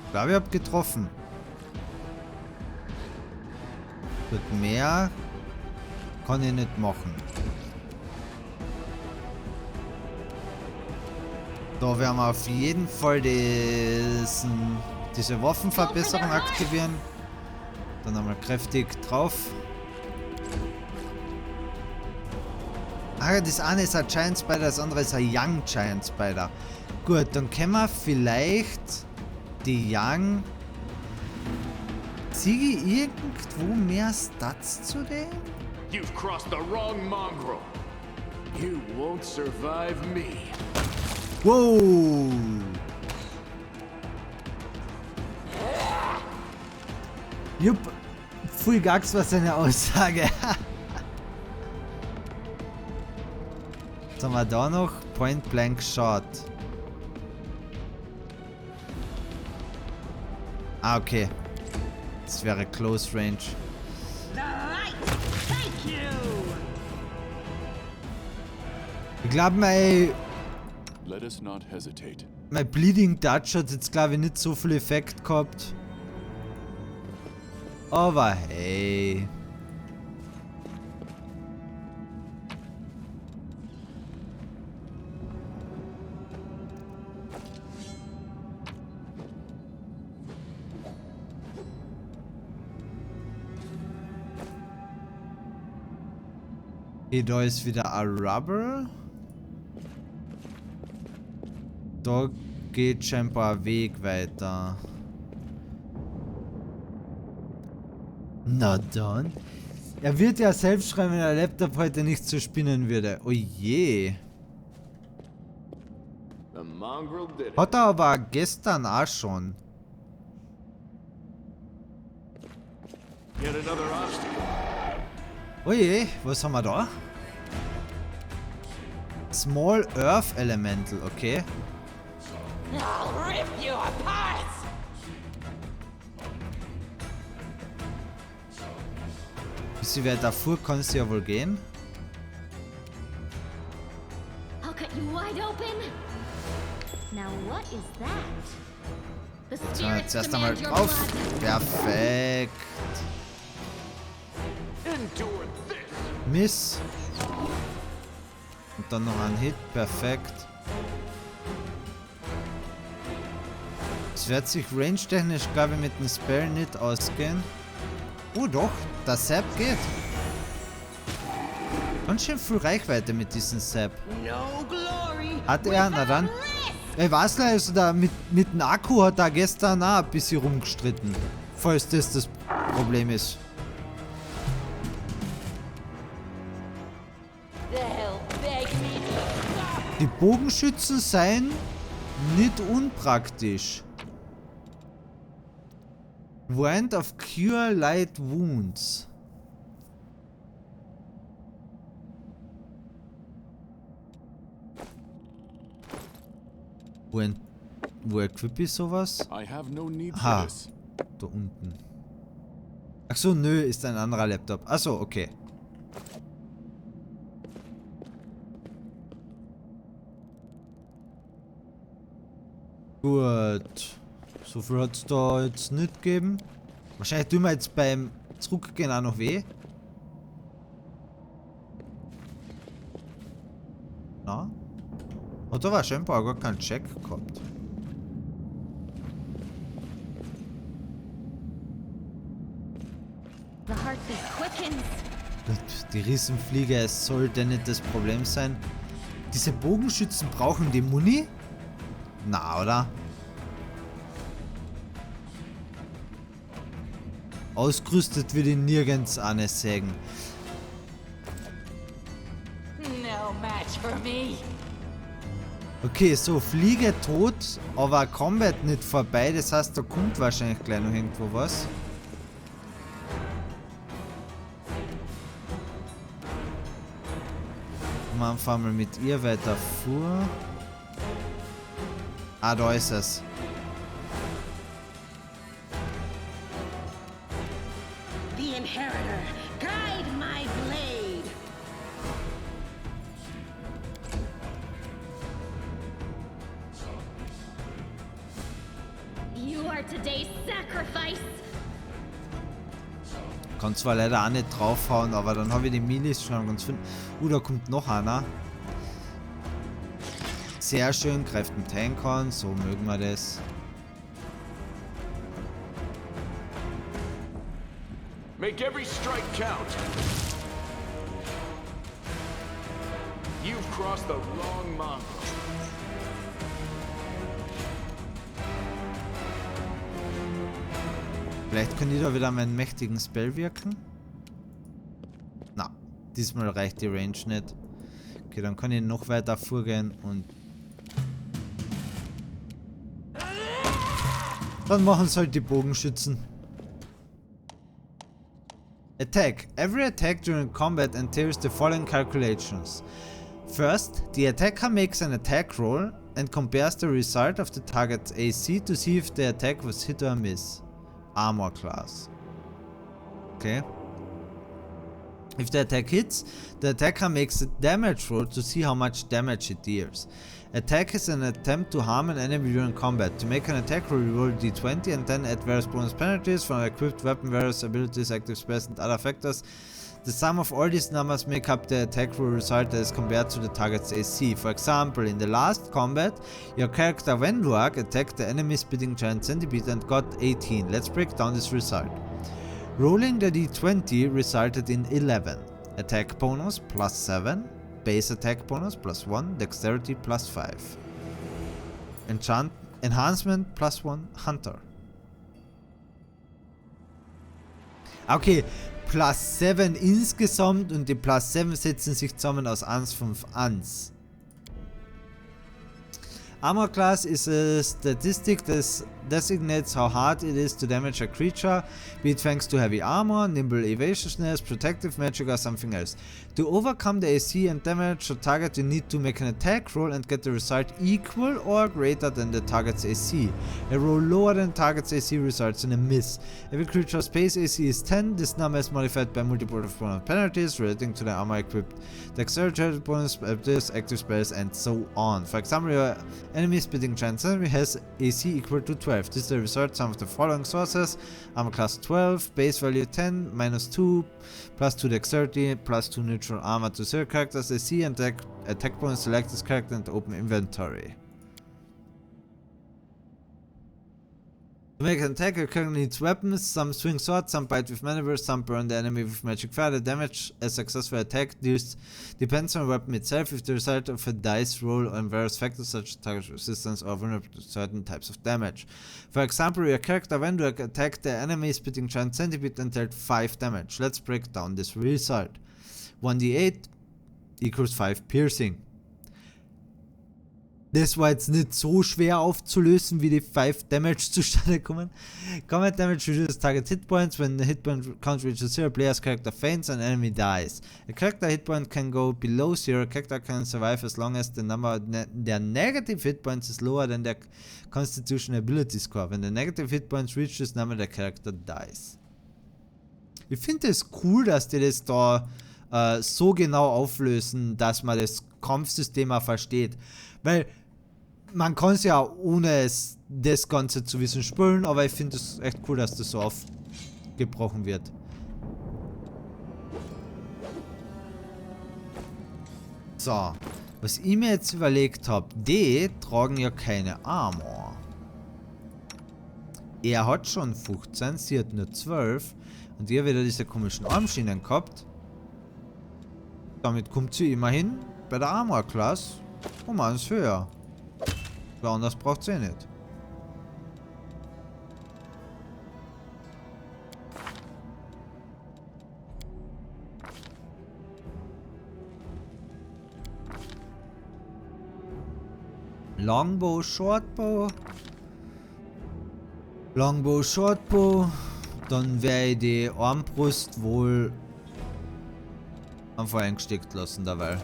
Speaker 1: Ich glaube, ich habe getroffen. Gut, mehr kann ich nicht machen. Da werden wir auf jeden Fall diese Waffenverbesserung aktivieren. Dann einmal kräftig drauf. Ah, das eine ist ein Giant Spider, das andere ist ein Young Giant Spider. Gut, dann können wir vielleicht die Young... Siege irgendwo mehr Stats zu dem?
Speaker 18: You've crossed the wrong mongrel. You won't survive me.
Speaker 1: Wow! Jupp, Full Gags war seine Aussage. Was haben wir da noch? Point Blank Shot. Ah, okay. Das wäre Close Range. Ich glaube, mein Bleeding Touch hat jetzt, glaube ich, nicht so viel Effekt gehabt. Aber hey. Okay, da ist wieder ein Rubber. Da geht scheinbar ein Weg weiter. Na dann. Er wird ja selbst schreiben, wenn der Laptop heute nicht so spinnen würde. Oh je.
Speaker 18: The mongrel did it.
Speaker 1: Hat er aber gestern auch schon.
Speaker 18: Yet another obstacle.
Speaker 1: Oh je, was haben wir da? Small Earth Elemental, okay.
Speaker 6: I'll rip you apart!
Speaker 1: Bis sie weiter fuhr, kann es ja wohl gehen.
Speaker 19: I'll cut you wide open. Now what is that? The
Speaker 1: So, jetzt
Speaker 19: spirits
Speaker 1: erst einmal
Speaker 19: demand your
Speaker 1: drauf.
Speaker 19: blood.
Speaker 1: Perfekt.
Speaker 18: Endure this.
Speaker 1: Miss. Und dann noch ein Hit. Perfekt. Es wird sich range-technisch, glaube ich, mit dem Spell nicht ausgehen. Oh doch, der Sap geht. Ganz schön viel Reichweite mit diesem Sap. Hat er? Na dann. Ey, was also da mit dem Akku hat er gestern auch ein bisschen rumgestritten. Falls das Problem ist. Die Bogenschützen seien nicht unpraktisch. Wand of Cure Light Wounds. Wo equip ich sowas?
Speaker 4: I have no need for
Speaker 1: Ha,
Speaker 4: this.
Speaker 1: da unten. Ach so, nö, ist ein anderer Laptop. Ach so, okay. Gut. So viel hat es da jetzt nicht gegeben. Wahrscheinlich tun wir jetzt beim Zurückgehen auch noch weh. Na? Hat aber scheinbar gar keinen Check gehabt.
Speaker 19: The heartbeat quickens.
Speaker 1: Gut, die Riesenfliege, es sollte nicht das Problem sein. Diese Bogenschützen brauchen die Muni? Na, oder? Ausgerüstet wird ihn nirgends eine sägen.
Speaker 6: No match for me.
Speaker 1: Okay, so, Fliege tot, aber Combat nicht vorbei. Das heißt, da kommt wahrscheinlich gleich noch irgendwo was. Machen wir mal mit ihr weiter vor. Ah, da ist es.
Speaker 6: The Inheritor, guide my blade.
Speaker 19: You are today's sacrifice.
Speaker 1: Kann zwar leider auch nicht draufhauen, aber dann habe ich die Milis schon ganz viel. Da kommt noch einer. Sehr schön, greift den Tank an, so mögen wir das.
Speaker 18: Make every strike count. You've crossed the wrong mongrel.
Speaker 1: Vielleicht kann ich da wieder meinen mächtigen Spell wirken. Na, diesmal reicht die Range nicht. Okay, dann kann ich noch weiter vorgehen und dann machen es halt die Bogenschützen. Attack. Every attack during combat entails the following calculations. First, the attacker makes an attack roll and compares the result of the target's AC to see if the attack was hit or miss. Armor class. Okay. If the attack hits, the attacker makes a damage roll to see how much damage it deals. Attack is an attempt to harm an enemy during combat. To make an attack roll, you roll d20 and then add various bonus penalties from equipped weapon, various abilities, active spells and other factors. The sum of all these numbers make up the attack roll result that is compared to the target's AC. For example, in the last combat, your character Vendurg attacked the enemy spitting giant centipede and got 18. Let's break down this result. Rolling the d20 resulted in 11. Attack bonus plus 7. Base attack bonus plus 1, dexterity plus 5. Enhancement plus 1, Hunter. Okay, plus 7 insgesamt und die plus 7 setzen sich zusammen aus 1, 5, 1. Armor class is a statistic that designates how hard it is to damage a creature, be it thanks to heavy armor, nimble evasiveness, protective magic or something else. To overcome the AC and damage a target, you need to make an attack roll and get the result equal or greater than the target's AC. A roll lower than target's AC results in a miss. Every creature's base AC is 10, this number is modified by multiple of bonus penalties relating to the armor equipped, dexterity bonus, abilities, active spells and so on. For example, your enemy spitting giant centipede has AC equal to 12. This is the result sum of the following sources: armor class 12, base value 10, minus 2, plus 2 dexterity, plus 2 neutral armor to 0 characters AC, and attack bonus. Select this character and open inventory. To make an attack, your character needs weapons. Some swing swords, some bite with mandibles, some burn the enemy with magic fire. The damage a successful attack deals depends on the weapon itself, if the result of a dice roll on various factors such as target resistance or vulnerable to certain types of damage. For example, your character Vendurg attacked the enemy spitting giant centipede and dealt 5 damage. Let's break down this result. 1d8 equals 5 piercing. Das war jetzt nicht so schwer aufzulösen, wie die 5 Damage zustande kommen. Combat Damage reduces target hit points. When the hit point count reaches 0, player's character faints and enemy dies. A character hit point can go below 0. A character can survive as long as the number of their negative hit points is lower than their Constitution Ability Score. When the negative hit points reach this number, the character dies. Ich finde es cool, dass die das da so genau auflösen, dass man das Kampfsystem auch versteht. Weil man kann es ja ohne das Ganze zu wissen spielen, aber ich finde es echt cool, dass das so aufgebrochen wird. So, was ich mir jetzt überlegt habe, die tragen ja keine Armor. Er hat schon 15, sie hat nur 12 und ihr wieder diese komischen Armschienen gehabt. Damit kommt sie immerhin bei der Armor Class um 1 höher. Weil anders braucht sie nicht. Longbow, Shortbow. Longbow, Shortbow. Dann werde ich die Armbrust wohl einfach eingesteckt lassen dabei.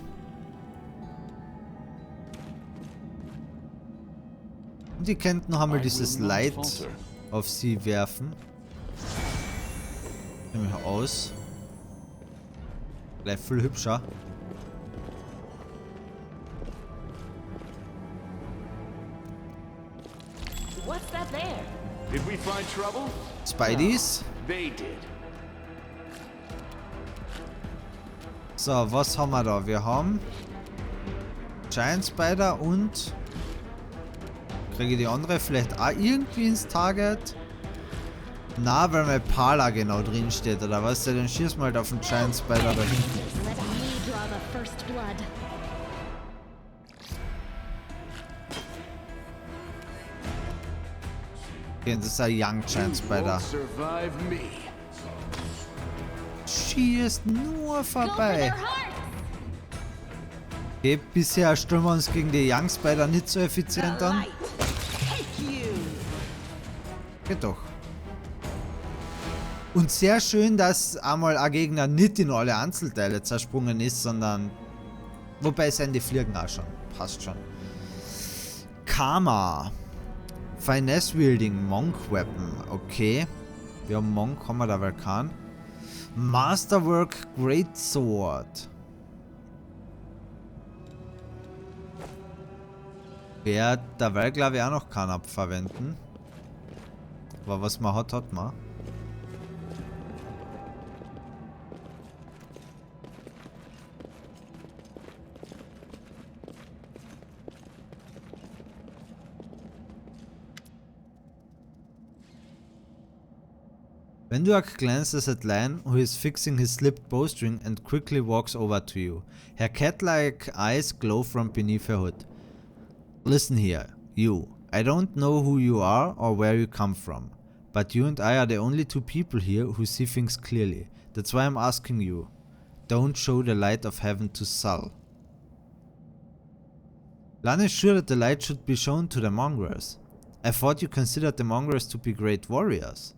Speaker 1: Und die könnten noch einmal dieses Light auf sie werfen. Nämlich aus. Gleich viel hübscher.
Speaker 19: What's that there?
Speaker 18: Did we find trouble?
Speaker 1: Spideys.
Speaker 18: They did.
Speaker 1: So, was haben wir da? Wir haben Giant Spider und kriege ich die andere vielleicht auch irgendwie ins Target? Na, weil mein Pala genau drin steht, oder was? Dann schieß mal halt auf den Giant Spider da hinten. Okay, das ist ein Young Giant Spider. Schießt nur vorbei. Okay, bisher stellen wir uns gegen die Young Spider nicht so effizient an. Geht doch. Und sehr schön, dass einmal ein Gegner nicht in alle Einzelteile zersprungen ist, sondern... Wobei sind die Fliegen auch schon. Passt schon. Karma. Finesse Wielding Monk Weapon. Okay. Wir haben Monk, haben wir da wohl keinen. Masterwork Great Sword. Da will glaube ich auch noch keiner verwenden. Aber was man hat, hat man. Venduak glances at Lan, who is fixing his slipped bowstring, and quickly walks over to you. Her cat-like eyes glow from beneath her hood. Listen here, you. I don't know who you are or where you come from, but you and I are the only two people here who see things clearly. That's why I'm asking you. Don't show the light of heaven to Sol. Lan is sure that the light should be shown to the mongrels. I thought you considered the mongrels to be great warriors.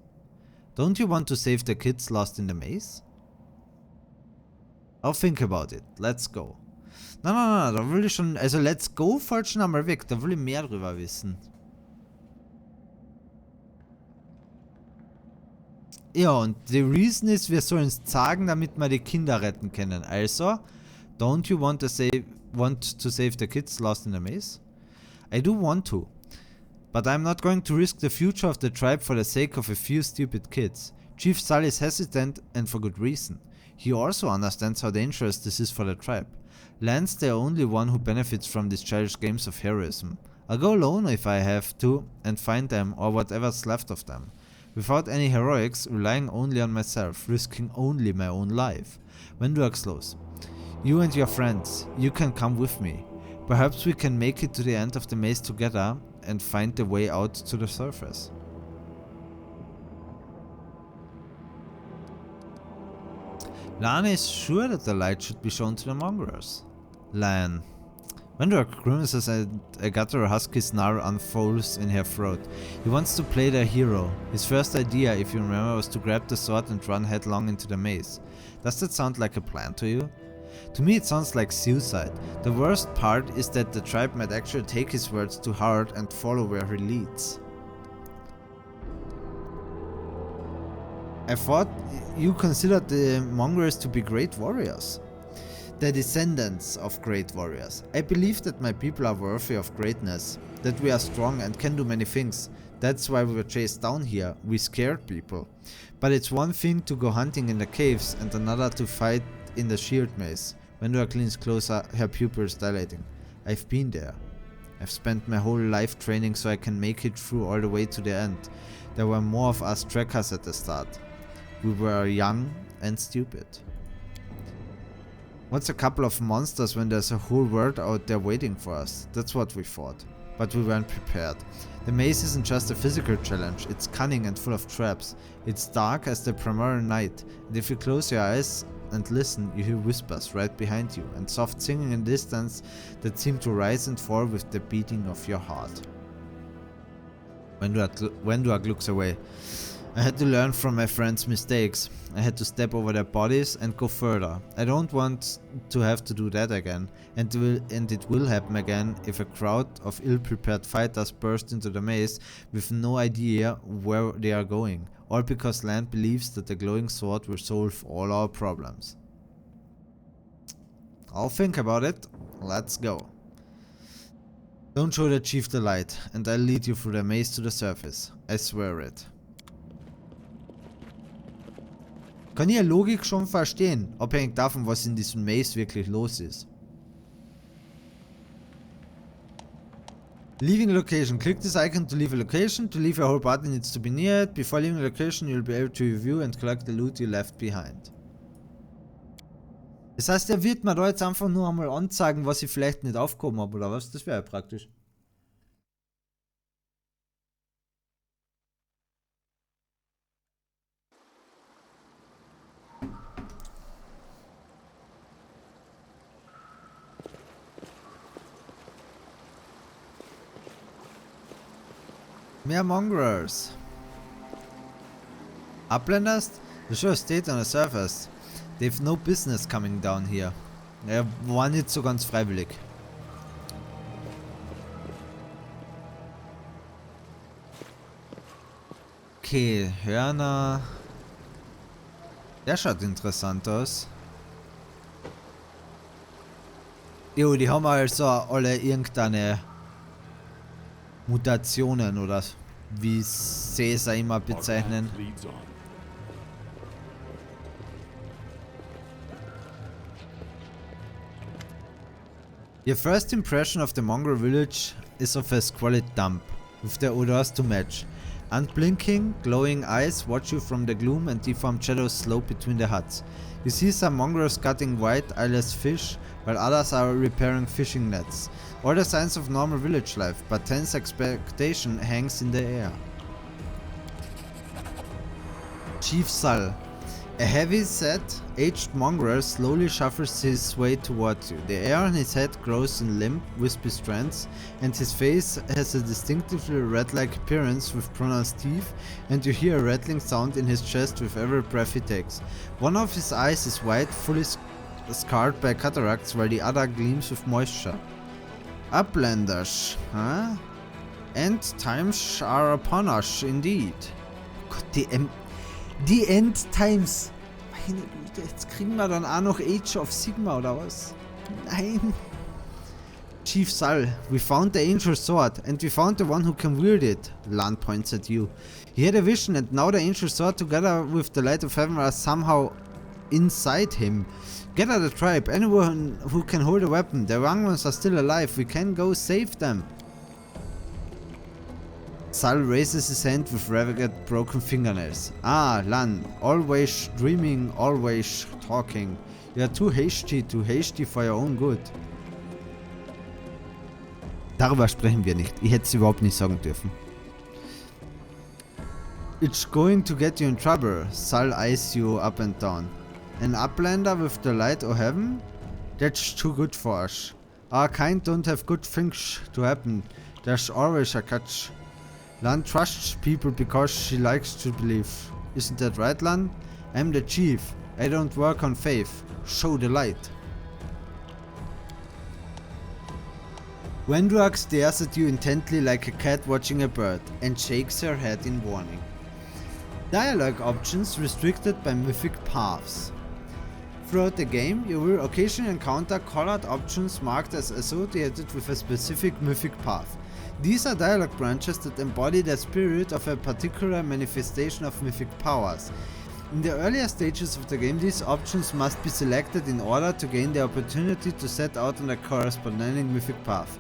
Speaker 1: Don't you want to save the kids lost in the maze? I'll think about it. Let's go. Na, da will ich schon, also let's go fällt schon einmal weg, da will ich mehr drüber wissen. Ja, und the reason ist, wir sollen es sagen, damit wir die Kinder retten können. Also, don't you want to save the kids lost in the maze? I do want to. But I'm not going to risk the future of the tribe for the sake of a few stupid kids. Chief Sul is hesitant, and for good reason. He also understands how dangerous this is for the tribe. Lan's the only one who benefits from these childish games of heroism. I'll go alone if I have to, and find them, or whatever's left of them. Without any heroics, relying only on myself, risking only my own life. Venduak slows. You and your friends, you can come with me. Perhaps we can make it to the end of the maze together, and find the way out to the surface. Lan is sure that the light should be shown to the mongrels. Lan. Venduak grimaces and a guttural husky snarl unfolds in her throat. He wants to play the hero. His first idea, if you remember, was to grab the sword and run headlong into the maze. Does that sound like a plan to you? To me it sounds like suicide. The worst part is that the tribe might actually take his words to heart and follow where he leads. I thought you considered the mongrels to be great warriors. The descendants of great warriors. I believe that my people are worthy of greatness, that we are strong and can do many things. That's why we were chased down here. We scared people. But it's one thing to go hunting in the caves and another to fight in the shield maze. Venduak leans closer, her pupils dilating. I've been there. I've spent my whole life training so I can make it through all the way to the end. There were more of us trekkers at the start. We were young and stupid. What's a couple of monsters when there's a whole world out there waiting for us? That's what we thought. But we weren't prepared. The maze isn't just a physical challenge, it's cunning and full of traps. It's dark as the primordial night, and if you close your eyes and listen, you hear whispers right behind you, and soft singing in the distance that seem to rise and fall with the beating of your heart. Venduak looks away. I had to learn from my friends' mistakes. I had to step over their bodies and go further. I don't want to have to do that again, and it will happen again if a crowd of ill-prepared fighters burst into the maze with no idea where they are going, all because Lan believes that the glowing sword will solve all our problems. I'll think about it. Let's go. Don't show the chief the light, and I'll lead you through the maze to the surface. I swear it. Kann ich Logik schon verstehen, abhängig davon, was in diesem Maze wirklich los ist. Leaving a location. Click this icon to leave a location. To leave, a whole party needs to be near it. Before leaving a location, you'll be able to review and collect the loot you left behind. Das heißt, er wird mir da jetzt einfach nur einmal anzeigen, was ich vielleicht nicht aufgehoben habe, oder was? Das wäre ja praktisch. Mehr mongrels. Uplanders? The show stayed on the surface. They've no business coming down here. War nicht so ganz freiwillig. Okay, Hörner. Der schaut interessant aus. Jo, die haben also alle irgendeine Mutationen oder wie sie es immer bezeichnen. Your first impression of the mongrel village is of a squalid dump, with the odors to match. Unblinking, glowing eyes watch you from the gloom and deformed shadows slope between the huts. You see some mongrels gutting white, eyeless fish, while others are repairing fishing nets. All the signs of normal village life, but tense expectation hangs in the air. Chief Sal. A heavy-set, aged mongrel slowly shuffles his way towards you. The hair on his head grows in limp, wispy strands, and his face has a distinctively rat-like appearance with pronounced teeth, and you hear a rattling sound in his chest with every breath he takes. One of his eyes is wide, fully scarred by cataracts, while the other gleams with moisture. Uplanders, huh? End times are upon us, indeed. Gott, die End Times. Meine Güte, jetzt kriegen wir dann auch noch Age of Sigma oder was? Nein. Chief Sal, we found the angel sword and we found the one who can wield it. Lan points at you. He had a vision and now the angel sword together with the light of heaven are somehow inside him. Gather the tribe, anyone who can hold a weapon. The young ones are still alive. We can go save them. Sal raises his hand with ragged, broken fingernails. Ah, Lan, always dreaming, always talking. You are too hasty for your own good. Darüber sprechen wir nicht. Ich hätte es überhaupt nicht sagen dürfen. It's going to get you in trouble. Sal eyes you up and down. An uplander with the light of heaven? That's too good for us. Our kind don't have good things to happen. There's always a catch. Lan trusts people because she likes to believe. Isn't that right, Lan? I'm the chief. I don't work on faith. Show the light. Wenduak stares at you intently like a cat watching a bird and shakes her head in warning. Dialogue options restricted by mythic paths. Throughout the game, you will occasionally encounter colored options marked as associated with a specific mythic path. These are dialogue branches that embody the spirit of a particular manifestation of mythic powers. In the earlier stages of the game, these options must be selected in order to gain the opportunity to set out on a corresponding mythic path.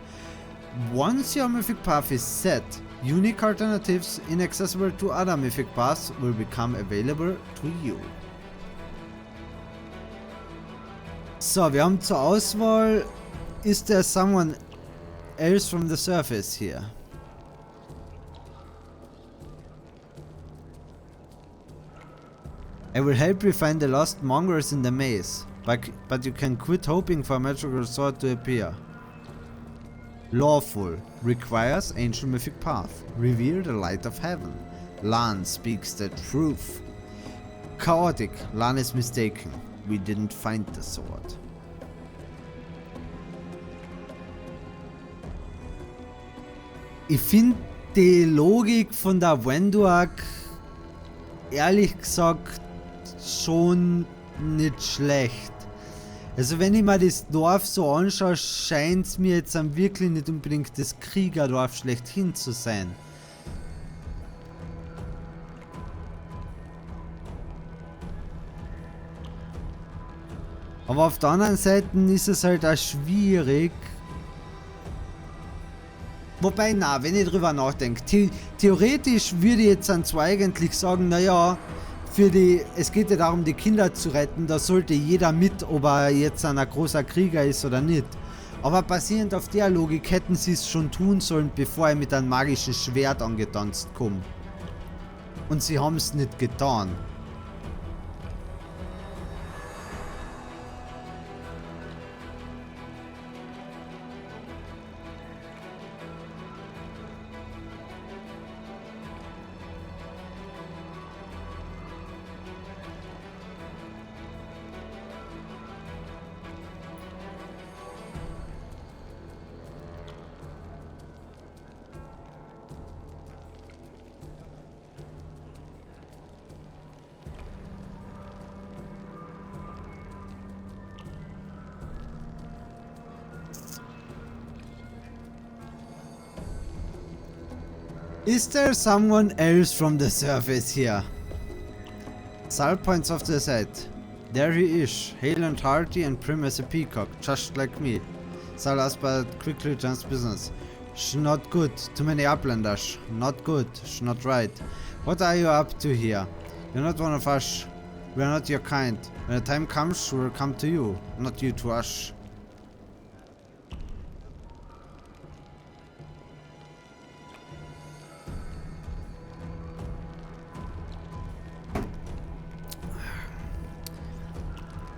Speaker 1: Once your mythic path is set, unique alternatives inaccessible to other mythic paths will become available to you. So, wir haben zur Auswahl, is there someone else from the surface here? I will help you find the lost mongrels in the maze, but you can quit hoping for a magical sword to appear. Lawful requires ancient mythic path. Reveal the light of heaven. Lan speaks the truth. Chaotic, Lan is mistaken. We didn't find the sword. Ich finde die Logik von der Wenduak ehrlich gesagt schon nicht schlecht. Also wenn ich mir das Dorf so anschaue, scheint es mir jetzt wirklich nicht unbedingt das Kriegerdorf schlechthin zu sein. Aber auf der anderen Seite ist es halt auch schwierig. Wobei, na, wenn ich drüber nachdenke, theoretisch würde ich jetzt zwar eigentlich sagen, naja, es geht ja darum, die Kinder zu retten, da sollte jeder mit, ob er jetzt ein großer Krieger ist oder nicht. Aber basierend auf der Logik hätten sie es schon tun sollen, bevor er mit einem magischen Schwert angetanzt kommt. Und sie haben es nicht getan. Is there someone else from the surface here? Sal points off to the side. There he is, hale and hearty and prim as a peacock, just like me. Sal asks but quickly turns business. Sh not good, too many uplanders. Not good, sh not right. What are you up to here? You're not one of us. We're not your kind. When the time comes, we'll come to you, not you to us.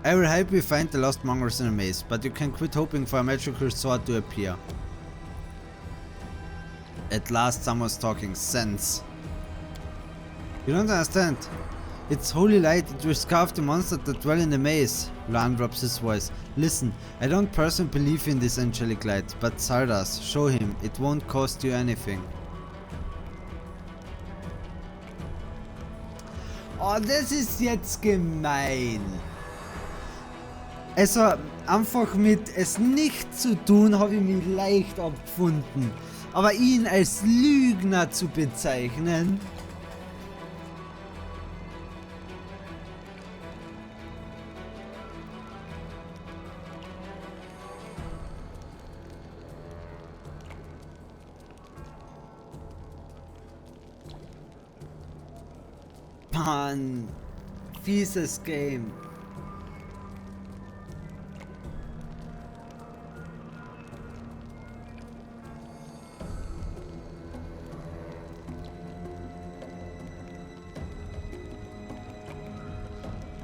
Speaker 1: I will help you find the lost mongrels in a maze, but you can quit hoping for a magical sword to appear. At last someone's talking sense. You don't understand. It's holy light, it will scarf the monsters that dwell in the maze. Lan drops his voice. Listen, I don't personally believe in this angelic light, but Sal does. Show him, it won't cost you anything. Oh, das ist jetzt gemein. Also, einfach mit es nicht zu tun, habe ich mich leicht abgefunden. Aber ihn als Lügner zu bezeichnen... Mann, fieses Game.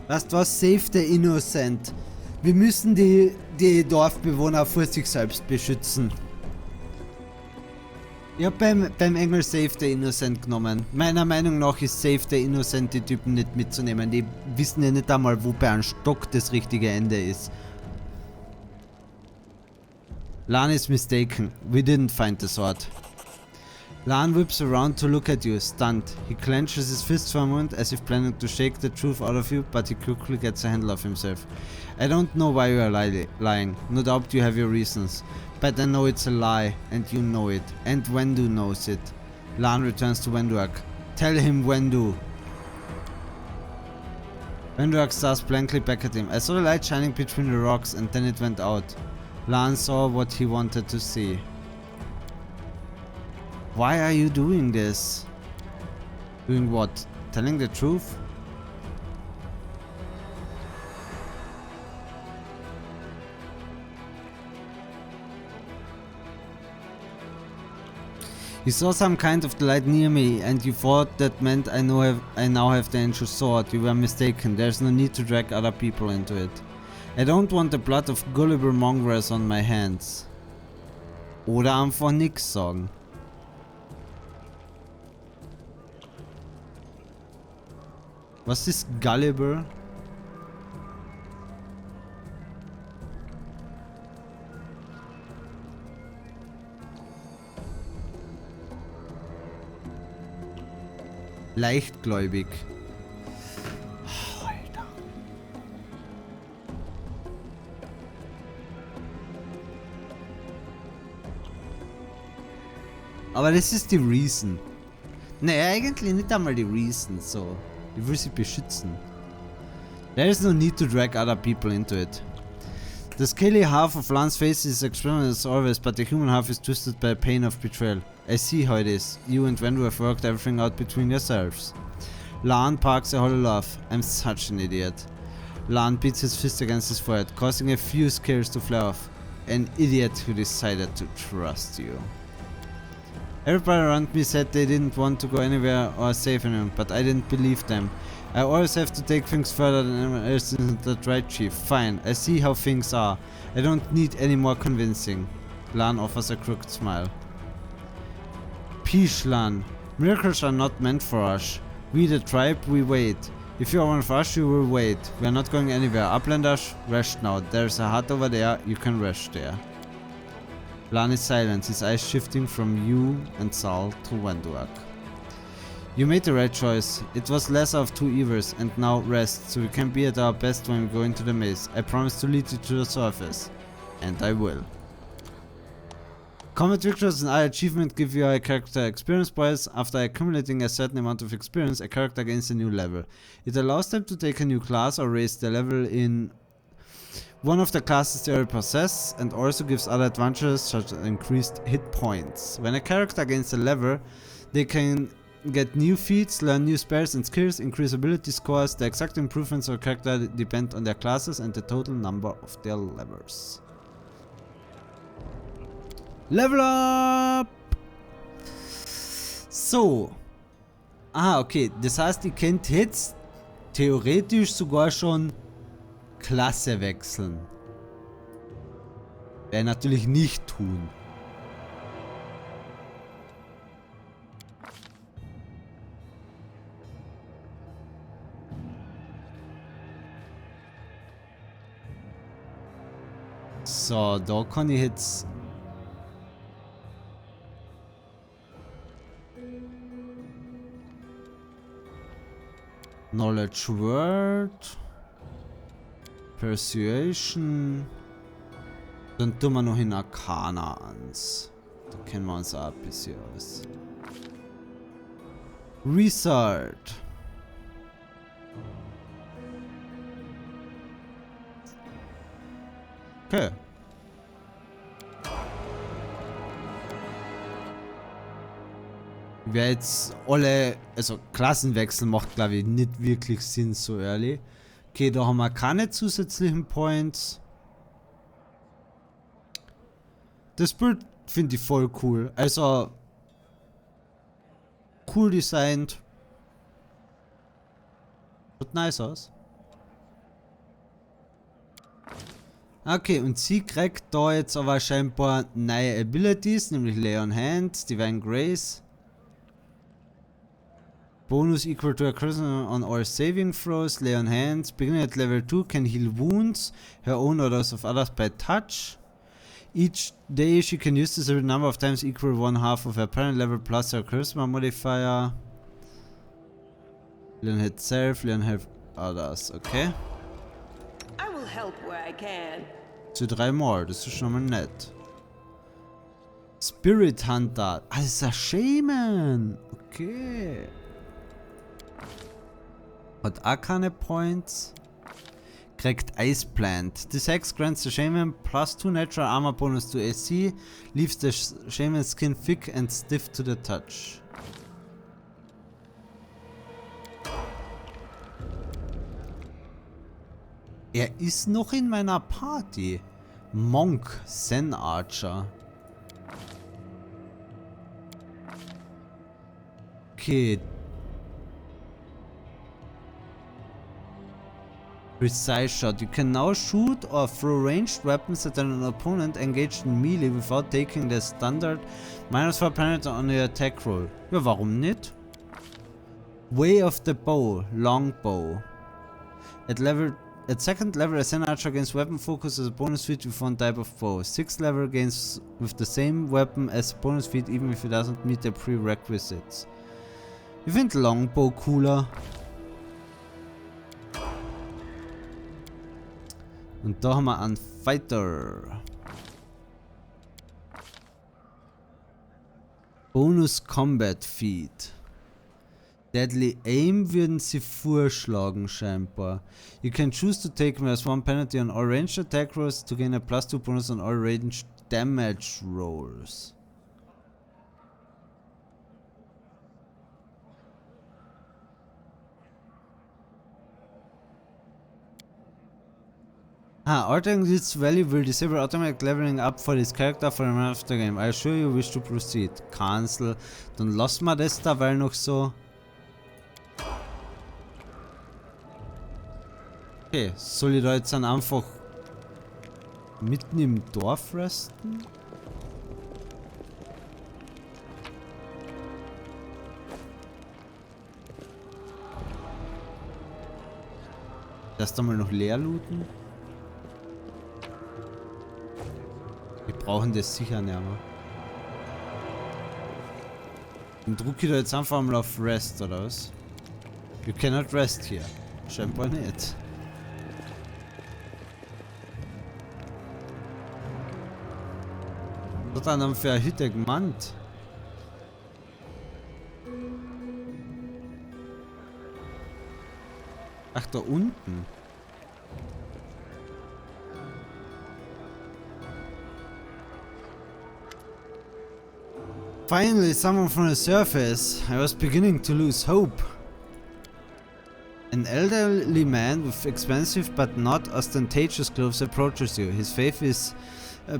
Speaker 1: Weißt du was? Save the Innocent. Wir müssen die Dorfbewohner vor sich selbst beschützen. Ich hab beim Engel Save the Innocent genommen. Meiner Meinung nach ist Save the Innocent die Typen nicht mitzunehmen. Die wissen ja nicht einmal, wo bei einem Stock das richtige Ende ist. Lan is mistaken. We didn't find the sword. Lan whips around to look at you, stunned. He clenches his fist for a moment as if planning to shake the truth out of you, but he quickly gets a handle of himself. I don't know why you are lying. No doubt you have your reasons. But I know it's a lie, and you know it. And Wendu knows it. Lan returns to Wenduak. Tell him, Wendu. Wenduak stares blankly back at him. I saw the light shining between the rocks, and then it went out. Lan saw what he wanted to see. Why are you doing this? Doing what? Telling the truth? You saw some kind of light near me, and you thought that meant I now have the ancient sword. You were mistaken. There's no need to drag other people into it. I don't want the blood of gullible mongrels on my hands. Oder einfach nix sagen. Was ist gullible? Leichtgläubig. Alter. Aber das ist die Reason. Naja, eigentlich nicht einmal die Reason, so. Ich will sie beschützen. There is no need to drag other people into it. The scaly half of Lan's face is experimental as always, but the human half is twisted by the pain of betrayal. I see how it is. You and Wendu have worked everything out between yourselves. Lan parks a hollow laugh. I'm such an idiot. Lan beats his fist against his forehead, causing a few scales to flare off. An idiot who decided to trust you. Everybody around me said they didn't want to go anywhere or save anyone, but I didn't believe them. I always have to take things further than anyone else, isn't that right, Chief? Fine, I see how things are. I don't need any more convincing. Lan offers a crooked smile. Peace, Lan. Miracles are not meant for us. We the tribe, we wait. If you are one of us, you will wait. We are not going anywhere. Uplanders, rest now. There's a hut over there, you can rest there. Lan is silent, his eyes shifting from you and Sal to Wenduak. You made the right choice. It was lesser of two evils, and now rest, so we can be at our best when we go into the maze. I promise to lead you to the surface. And I will. Combat victories and other achievements give your character experience points. After accumulating a certain amount of experience, a character gains a new level. It allows them to take a new class or raise their level in one of the classes they already possess, and also gives other advantages such as increased hit points. When a character gains a level, they can get new feats, learn new spells and skills, increase ability scores. The exact improvements of a character depend on their classes and the total number of their levels. Level up! So. Ah, okay. Das heißt, ihr könnt jetzt theoretisch sogar schon Klasse wechseln. Werde ich natürlich nicht tun. So, da kann ich jetzt... Knowledge Word. Persuasion. Dann tun wir noch in Arcana ans. Da kennen wir uns auch ein bisschen aus. Resort. Okay. Wer jetzt alle, also Klassenwechsel macht glaube ich nicht wirklich Sinn so early. Okay, da haben wir keine zusätzlichen Points. Das Bild finde ich voll cool. Also cool designt. Sieht nice aus. Okay, und sie kriegt da jetzt aber scheinbar neue Abilities, nämlich Lay on Hands, Divine Grace. Bonus equal to a charisma on all saving throws, Lay on Hands. Beginning at level 2 can heal wounds, her own or those of others by touch. Each day she can use this a number of times equal 1/2 of her parent level plus her charisma modifier. Learn hit self, learn help others, okay.
Speaker 10: I will help where I can.
Speaker 1: Zu 3 Mal, das ist schon mal nett. Spirit Hunter, ah, das ist ein Shaman, okay. Hat auch keine Points. Kriegt Ice Plant. This hex grants the Shaman +2 natural armor bonus to AC. Leaves the Shaman's skin thick and stiff to the touch. Er ist noch in meiner Party. Monk, Zen Archer. Okay. Precise shot. You can now shoot or throw ranged weapons at an opponent engaged in melee without taking the standard -4 penalty on your attack roll. Ja, warum nicht? Way of the Bow, Longbow. At second level, a Zen Archer gains weapon focus as a bonus feat with one type of bow. 6th level gains with the same weapon as bonus feat even if it doesn't meet the prerequisites. Ich finde Longbow cooler. Und da haben wir einen Fighter. Bonus Combat Feat. Deadly Aim würden sie vorschlagen scheinbar. You can choose to take -1 penalty on all ranged attack rolls to gain a +2 bonus on all ranged damage rolls. Altering this value will disable automatic leveling up for this character for the rest of the game. I assure you wish to proceed. Cancel. Dann lassen wir das dabei noch so. Okay, soll ich da jetzt dann einfach mitten im Dorf resten? Erst einmal noch leer looten. Wir brauchen das sicher nicht mehr. Dann drücke ich da jetzt einfach mal auf Rest, oder was? You cannot rest here. Scheinbar nicht. hat er denn für eine Hütte gemeint? Ach, da unten. Finally, someone from the surface. I was beginning to lose hope. An elderly man with expensive but not ostentatious clothes approaches you. His face is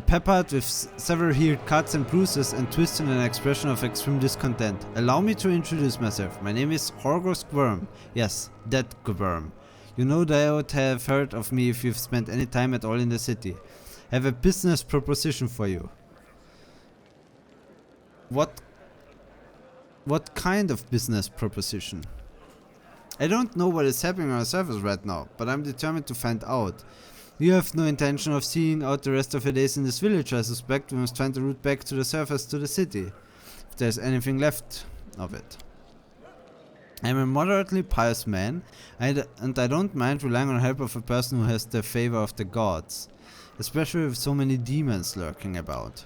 Speaker 1: peppered with several healed cuts and bruises and twisted in an expression of extreme discontent. Allow me to introduce myself. My name is Horgos Gwyrm. Yes, that Gwyrm. You no doubt have heard of me if you've spent any time at all in the city. I have a business proposition for you. What kind of business proposition? I don't know what is happening on the surface right now, but I'm determined to find out. You have no intention of seeing out the rest of your days in this village. I suspect we must find the route back to the surface to the city, if there's anything left of it. I'm a moderately pious man, and I don't mind relying on the help of a person who has the favor of the gods, especially with so many demons lurking about.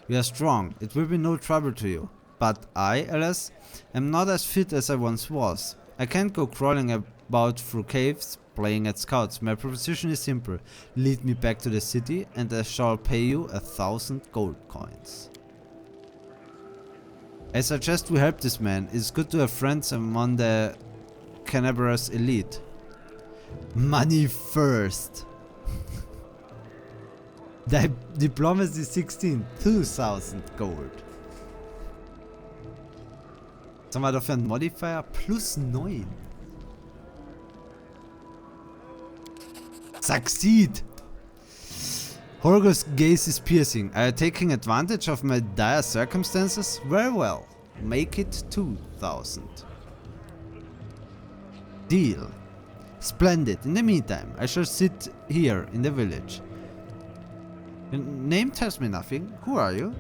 Speaker 1: You are strong, it will be no trouble to you, but I, alas, am not as fit as I once was. I can't go crawling about through caves, playing at scouts. My proposition is simple. Lead me back to the city, and I shall pay you 1,000 gold coins. I suggest we help this man. It's good to have friends among the carnivorous elite. Money first. Diplomacy 16, 2,000 gold. Was haben wir da für einen Modifier? Plus 9. Succeed! Horgos' gaze is piercing. Are you taking advantage of my dire circumstances? Very well. Make it 2,000. Deal. Splendid. In the meantime, I shall sit here in the village. Your name tells me nothing. Who are you?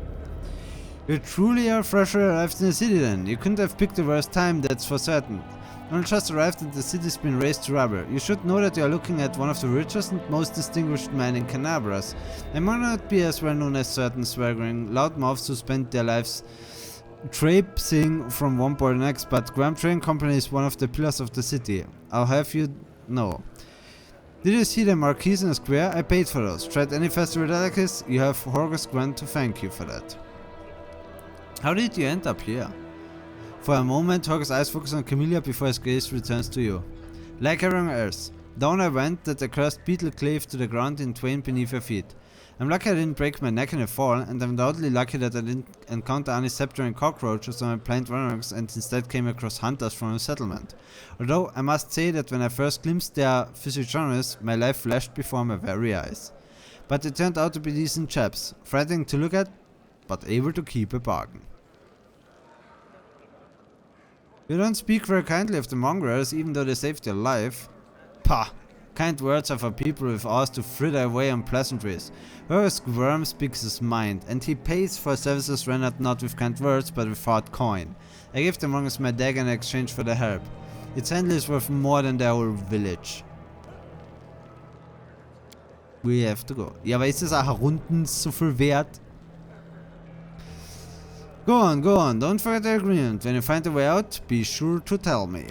Speaker 1: You truly are fresher arrived in the city then. You couldn't have picked the worst time, that's for certain. Only just arrived and the city's been razed to rubble. You should know that you are looking at one of the richest and most distinguished men in Canabras. I might not be as well known as certain swaggering loudmouths who spend their lives traipsing from one point to the next, but Graham Train Company is one of the pillars of the city. I'll have you know. Did you see the marquees in the square? I paid for those. Tried any festival delicacies? You have Horgos Gwyrm to thank you for that. How did you end up here? For a moment, Horgos' eyes focus on Camellia before his gaze returns to you. Like everyone else, down I went that the cursed beetle clave to the ground in twain beneath your feet. I'm lucky I didn't break my neck in a fall, and I'm undoubtedly lucky that I didn't encounter any septuring cockroaches on my plain runners and instead came across hunters from a settlement. Although I must say that when I first glimpsed their physiognomies, my life flashed before my very eyes. But they turned out to be decent chaps, frightening to look at, but able to keep a bargain. You don't speak very kindly of the mongrels, even though they saved your life. Pah! Kind words are for people with ours to fritter away on pleasantries. Horgos Gwyrm speaks his mind, and he pays for services rendered not with kind words, but with hard coin. I give the mongrels my dagger in exchange for the help. Its handle is worth more than their whole village. We have to go. Ja, aber ist das auch Runden so viel wert? Go on, don't forget the agreement. When you find a way out, be sure to tell me.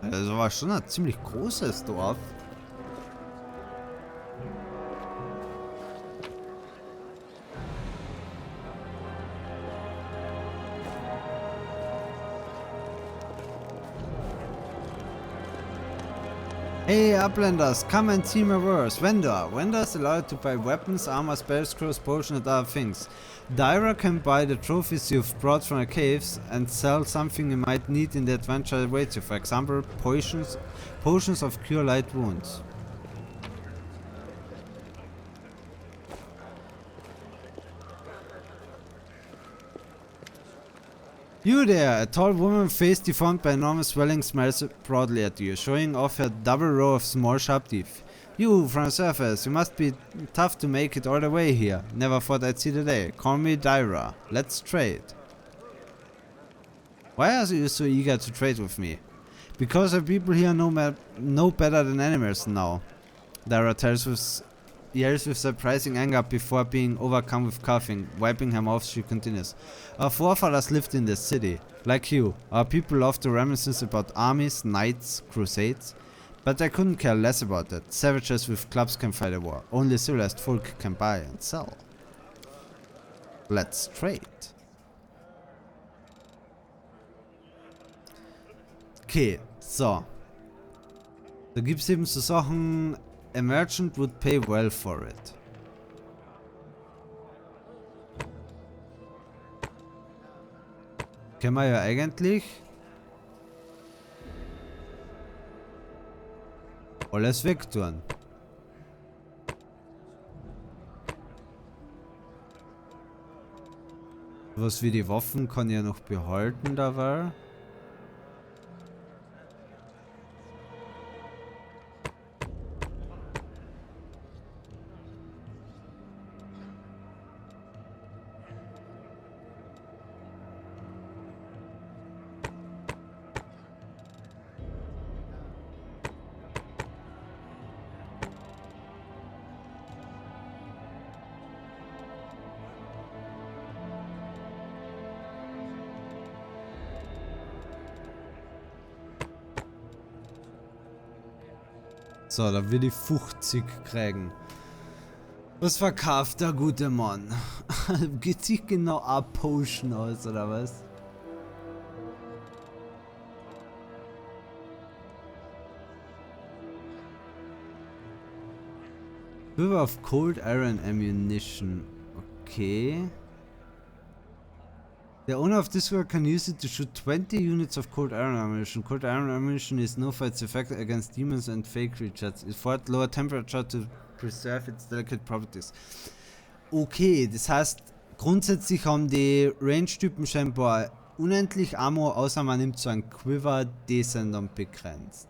Speaker 1: Das war schon ein ziemlich großes Dorf. Hey Uplanders, come and see my wares. Vendor. Vendor is allowed to buy weapons, armor, spells, scrolls, potions and other things. Dyra can buy the trophies you've brought from the caves and sell something you might need in the adventure that awaits you. For example, potions of cure light wounds. You there! A tall woman, face deformed by enormous swelling, smiles proudly at you, showing off her double row of small sharp teeth. You, from the surface, you must be tough to make it all the way here. Never thought I'd see the day. Call me Dyra. Let's trade. Why are you so eager to trade with me? Because the people here know better than animals now. Dyra yells with surprising anger before being overcome with coughing. Wiping her mouth, she continues. Our forefathers lived in this city. Like you, our people love to reminisce about armies, knights, crusades. But I couldn't care less about that. Savages with clubs can fight a war. Only civilized folk can buy and sell. Let's trade. Okay, so. Da gibt es eben so Sachen, a merchant would pay well for it. Können wir ja eigentlich alles wegtun. Was wie die Waffen kann ich ja noch behalten dabei. So, da will ich 50 kriegen. Was verkauft der gute Mann? Geht sich genau eine Potion aus, oder was? River of Cold Iron Ammunition. Okay. The owner of this work can use it to shoot 20 units of cold iron ammunition. Cold iron ammunition is no for its effect against demons and fake creatures. It fought lower temperature to preserve its delicate properties. Okay, das heißt, grundsätzlich haben die Range-Typen scheinbar unendlich Ammo, außer man nimmt so einen Quiver, die sind dann begrenzt.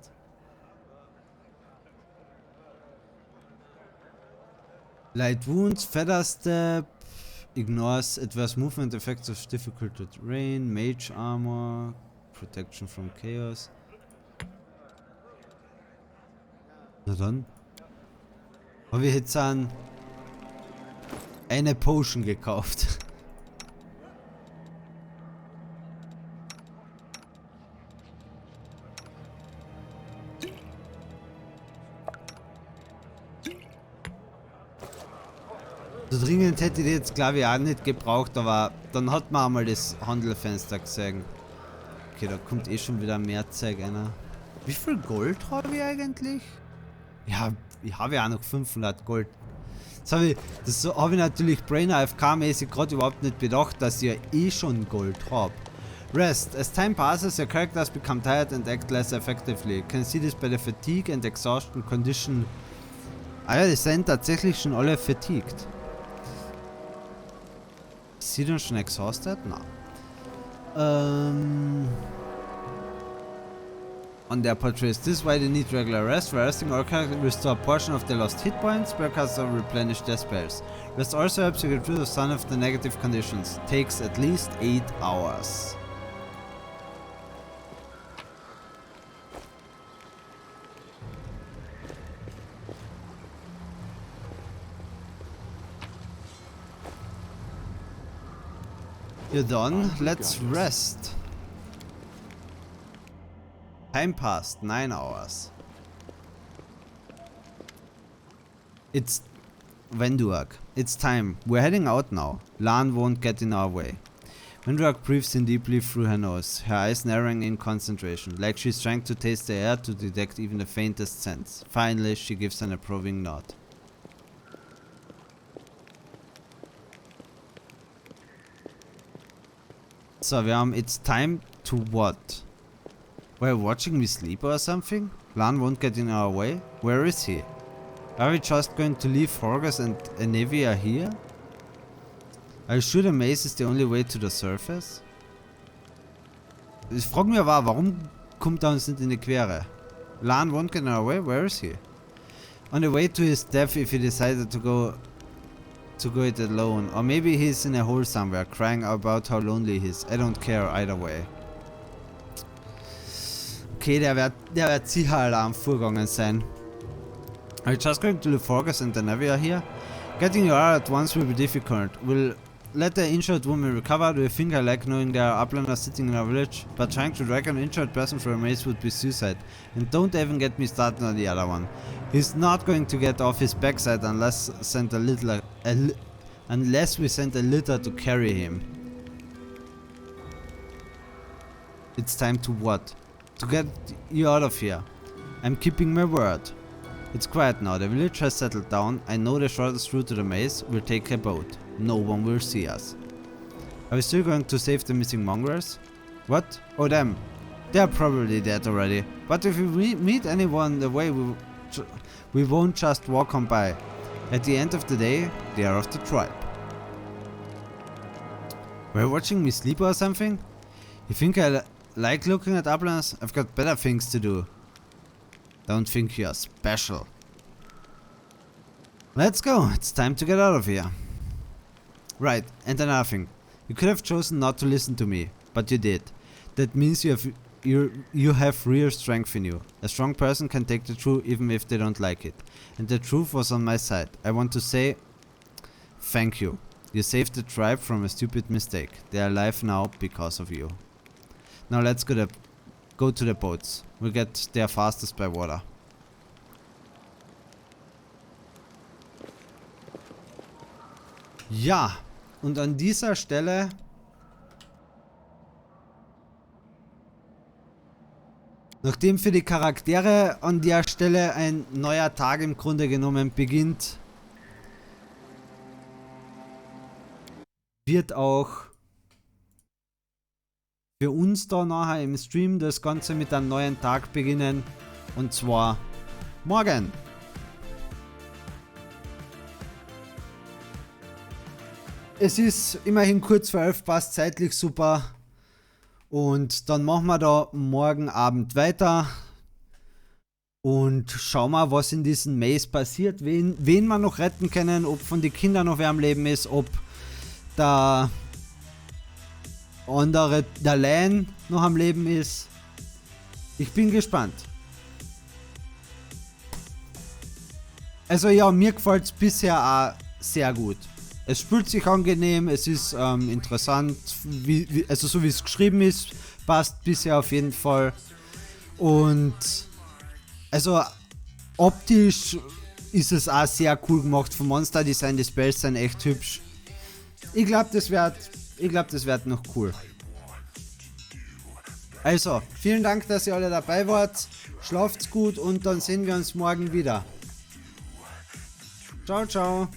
Speaker 1: Light Wounds, Feather Step, ignores adverse movement effects of difficult terrain, Mage Armor, Protection from Chaos. Na dann. Habe ich jetzt eine Potion gekauft. So dringend hätte ich die jetzt glaube ich auch nicht gebraucht, aber dann hat man einmal das Handelfenster gesehen. Okay, da kommt eh schon wieder mehr Zeug einer. Wie viel Gold habe ich eigentlich? Ja, ich habe ja auch noch 500 Gold. Das habe ich natürlich Brain AFK-mäßig gerade überhaupt nicht bedacht, dass ich ja eh schon Gold habe. Rest. As time passes, your characters become tired and act less effectively. You can see this by the fatigue and exhaustion condition. Ah ja, die sind tatsächlich schon alle fatigued. Ist sie dann schon exhausted? Nein. On their portrays, this is why they need regular rest. Resting all characters restore a portion of their lost hit points. Spellcasters will replenish their spells. Rest also helps you get rid of some of the negative conditions. Takes at least 8 hours. You're done. Let's rest. Time passed. 9 hours. It's Venduak. It's time. We're heading out now. Lan won't get in our way. Venduak breathes in deeply through her nose, her eyes narrowing in concentration, like she's trying to taste the air to detect even the faintest sense. Finally, she gives an approving nod. So, wir haben it's time to what? Were you watching me sleep or something? Lan won't get in our way? Where is he? Are we just going to leave Horgus and Enevia here? Are you sure the maze is the only way to the surface? Ich frage mich aber, warum kommt er uns nicht in die Quere? Lan won't get away? Where is he? On the way to his death if he decided to go it alone. Or maybe he's in a hole somewhere, crying about how lonely he is. I don't care either way. Okay, der wird sicher Alarm vorgegangen sein. Are you just going to the Forgas and the Navy are here? Getting you out at once will be difficult. We'll let the injured woman recover. Do you think I like knowing there are uplanders sitting in our village? But trying to drag an injured person through a maze would be suicide. And don't even get me started on the other one. He's not going to get off his backside unless we send a litter to carry him. It's time to what? To get you out of here. I'm keeping my word. It's quiet now, the village has settled down. I know the shortest route to the maze. We'll take a boat. No one will see us. Are we still going to save the missing mongrels? What? Oh them. They're probably dead already. But if we meet anyone on the way, we won't just walk on by. At the end of the day, they are of the tribe. Were you watching me sleep or something? You think I like looking at uplands? I've got better things to do. Don't think you're special. Let's go. It's time to get out of here. Right, and another thing. You could have chosen not to listen to me, but you did. That means you have real strength in you. A strong person can take the truth even if they don't like it. And the truth was on my side. I want to say thank you. You saved the tribe from a stupid mistake. They are alive now because of you. Now let's go to the boats. We'll get there fastest by water. Ja, und an dieser Stelle nachdem für die Charaktere an der Stelle ein neuer Tag im Grunde genommen beginnt, wird auch für uns da nachher im Stream das Ganze mit einem neuen Tag beginnen. Und zwar morgen. Es ist immerhin kurz vor 11, passt zeitlich super. Und dann machen wir da morgen Abend weiter. Und schauen wir, was in diesem Maze passiert. Wen wir noch retten können. Ob von den Kindern noch wer am Leben ist. Ob der Lan noch am Leben ist. Ich bin gespannt. Also ja, mir gefällt es bisher auch sehr gut. Es spielt sich angenehm, es ist interessant, also so wie es geschrieben ist, passt bisher auf jeden Fall. Und also optisch ist es auch sehr cool gemacht vom Monster Design, die Spells sind echt hübsch. Ich glaube, das wird noch cool. Also, vielen Dank, dass ihr alle dabei wart. Schlaft's gut und dann sehen wir uns morgen wieder. Ciao, ciao.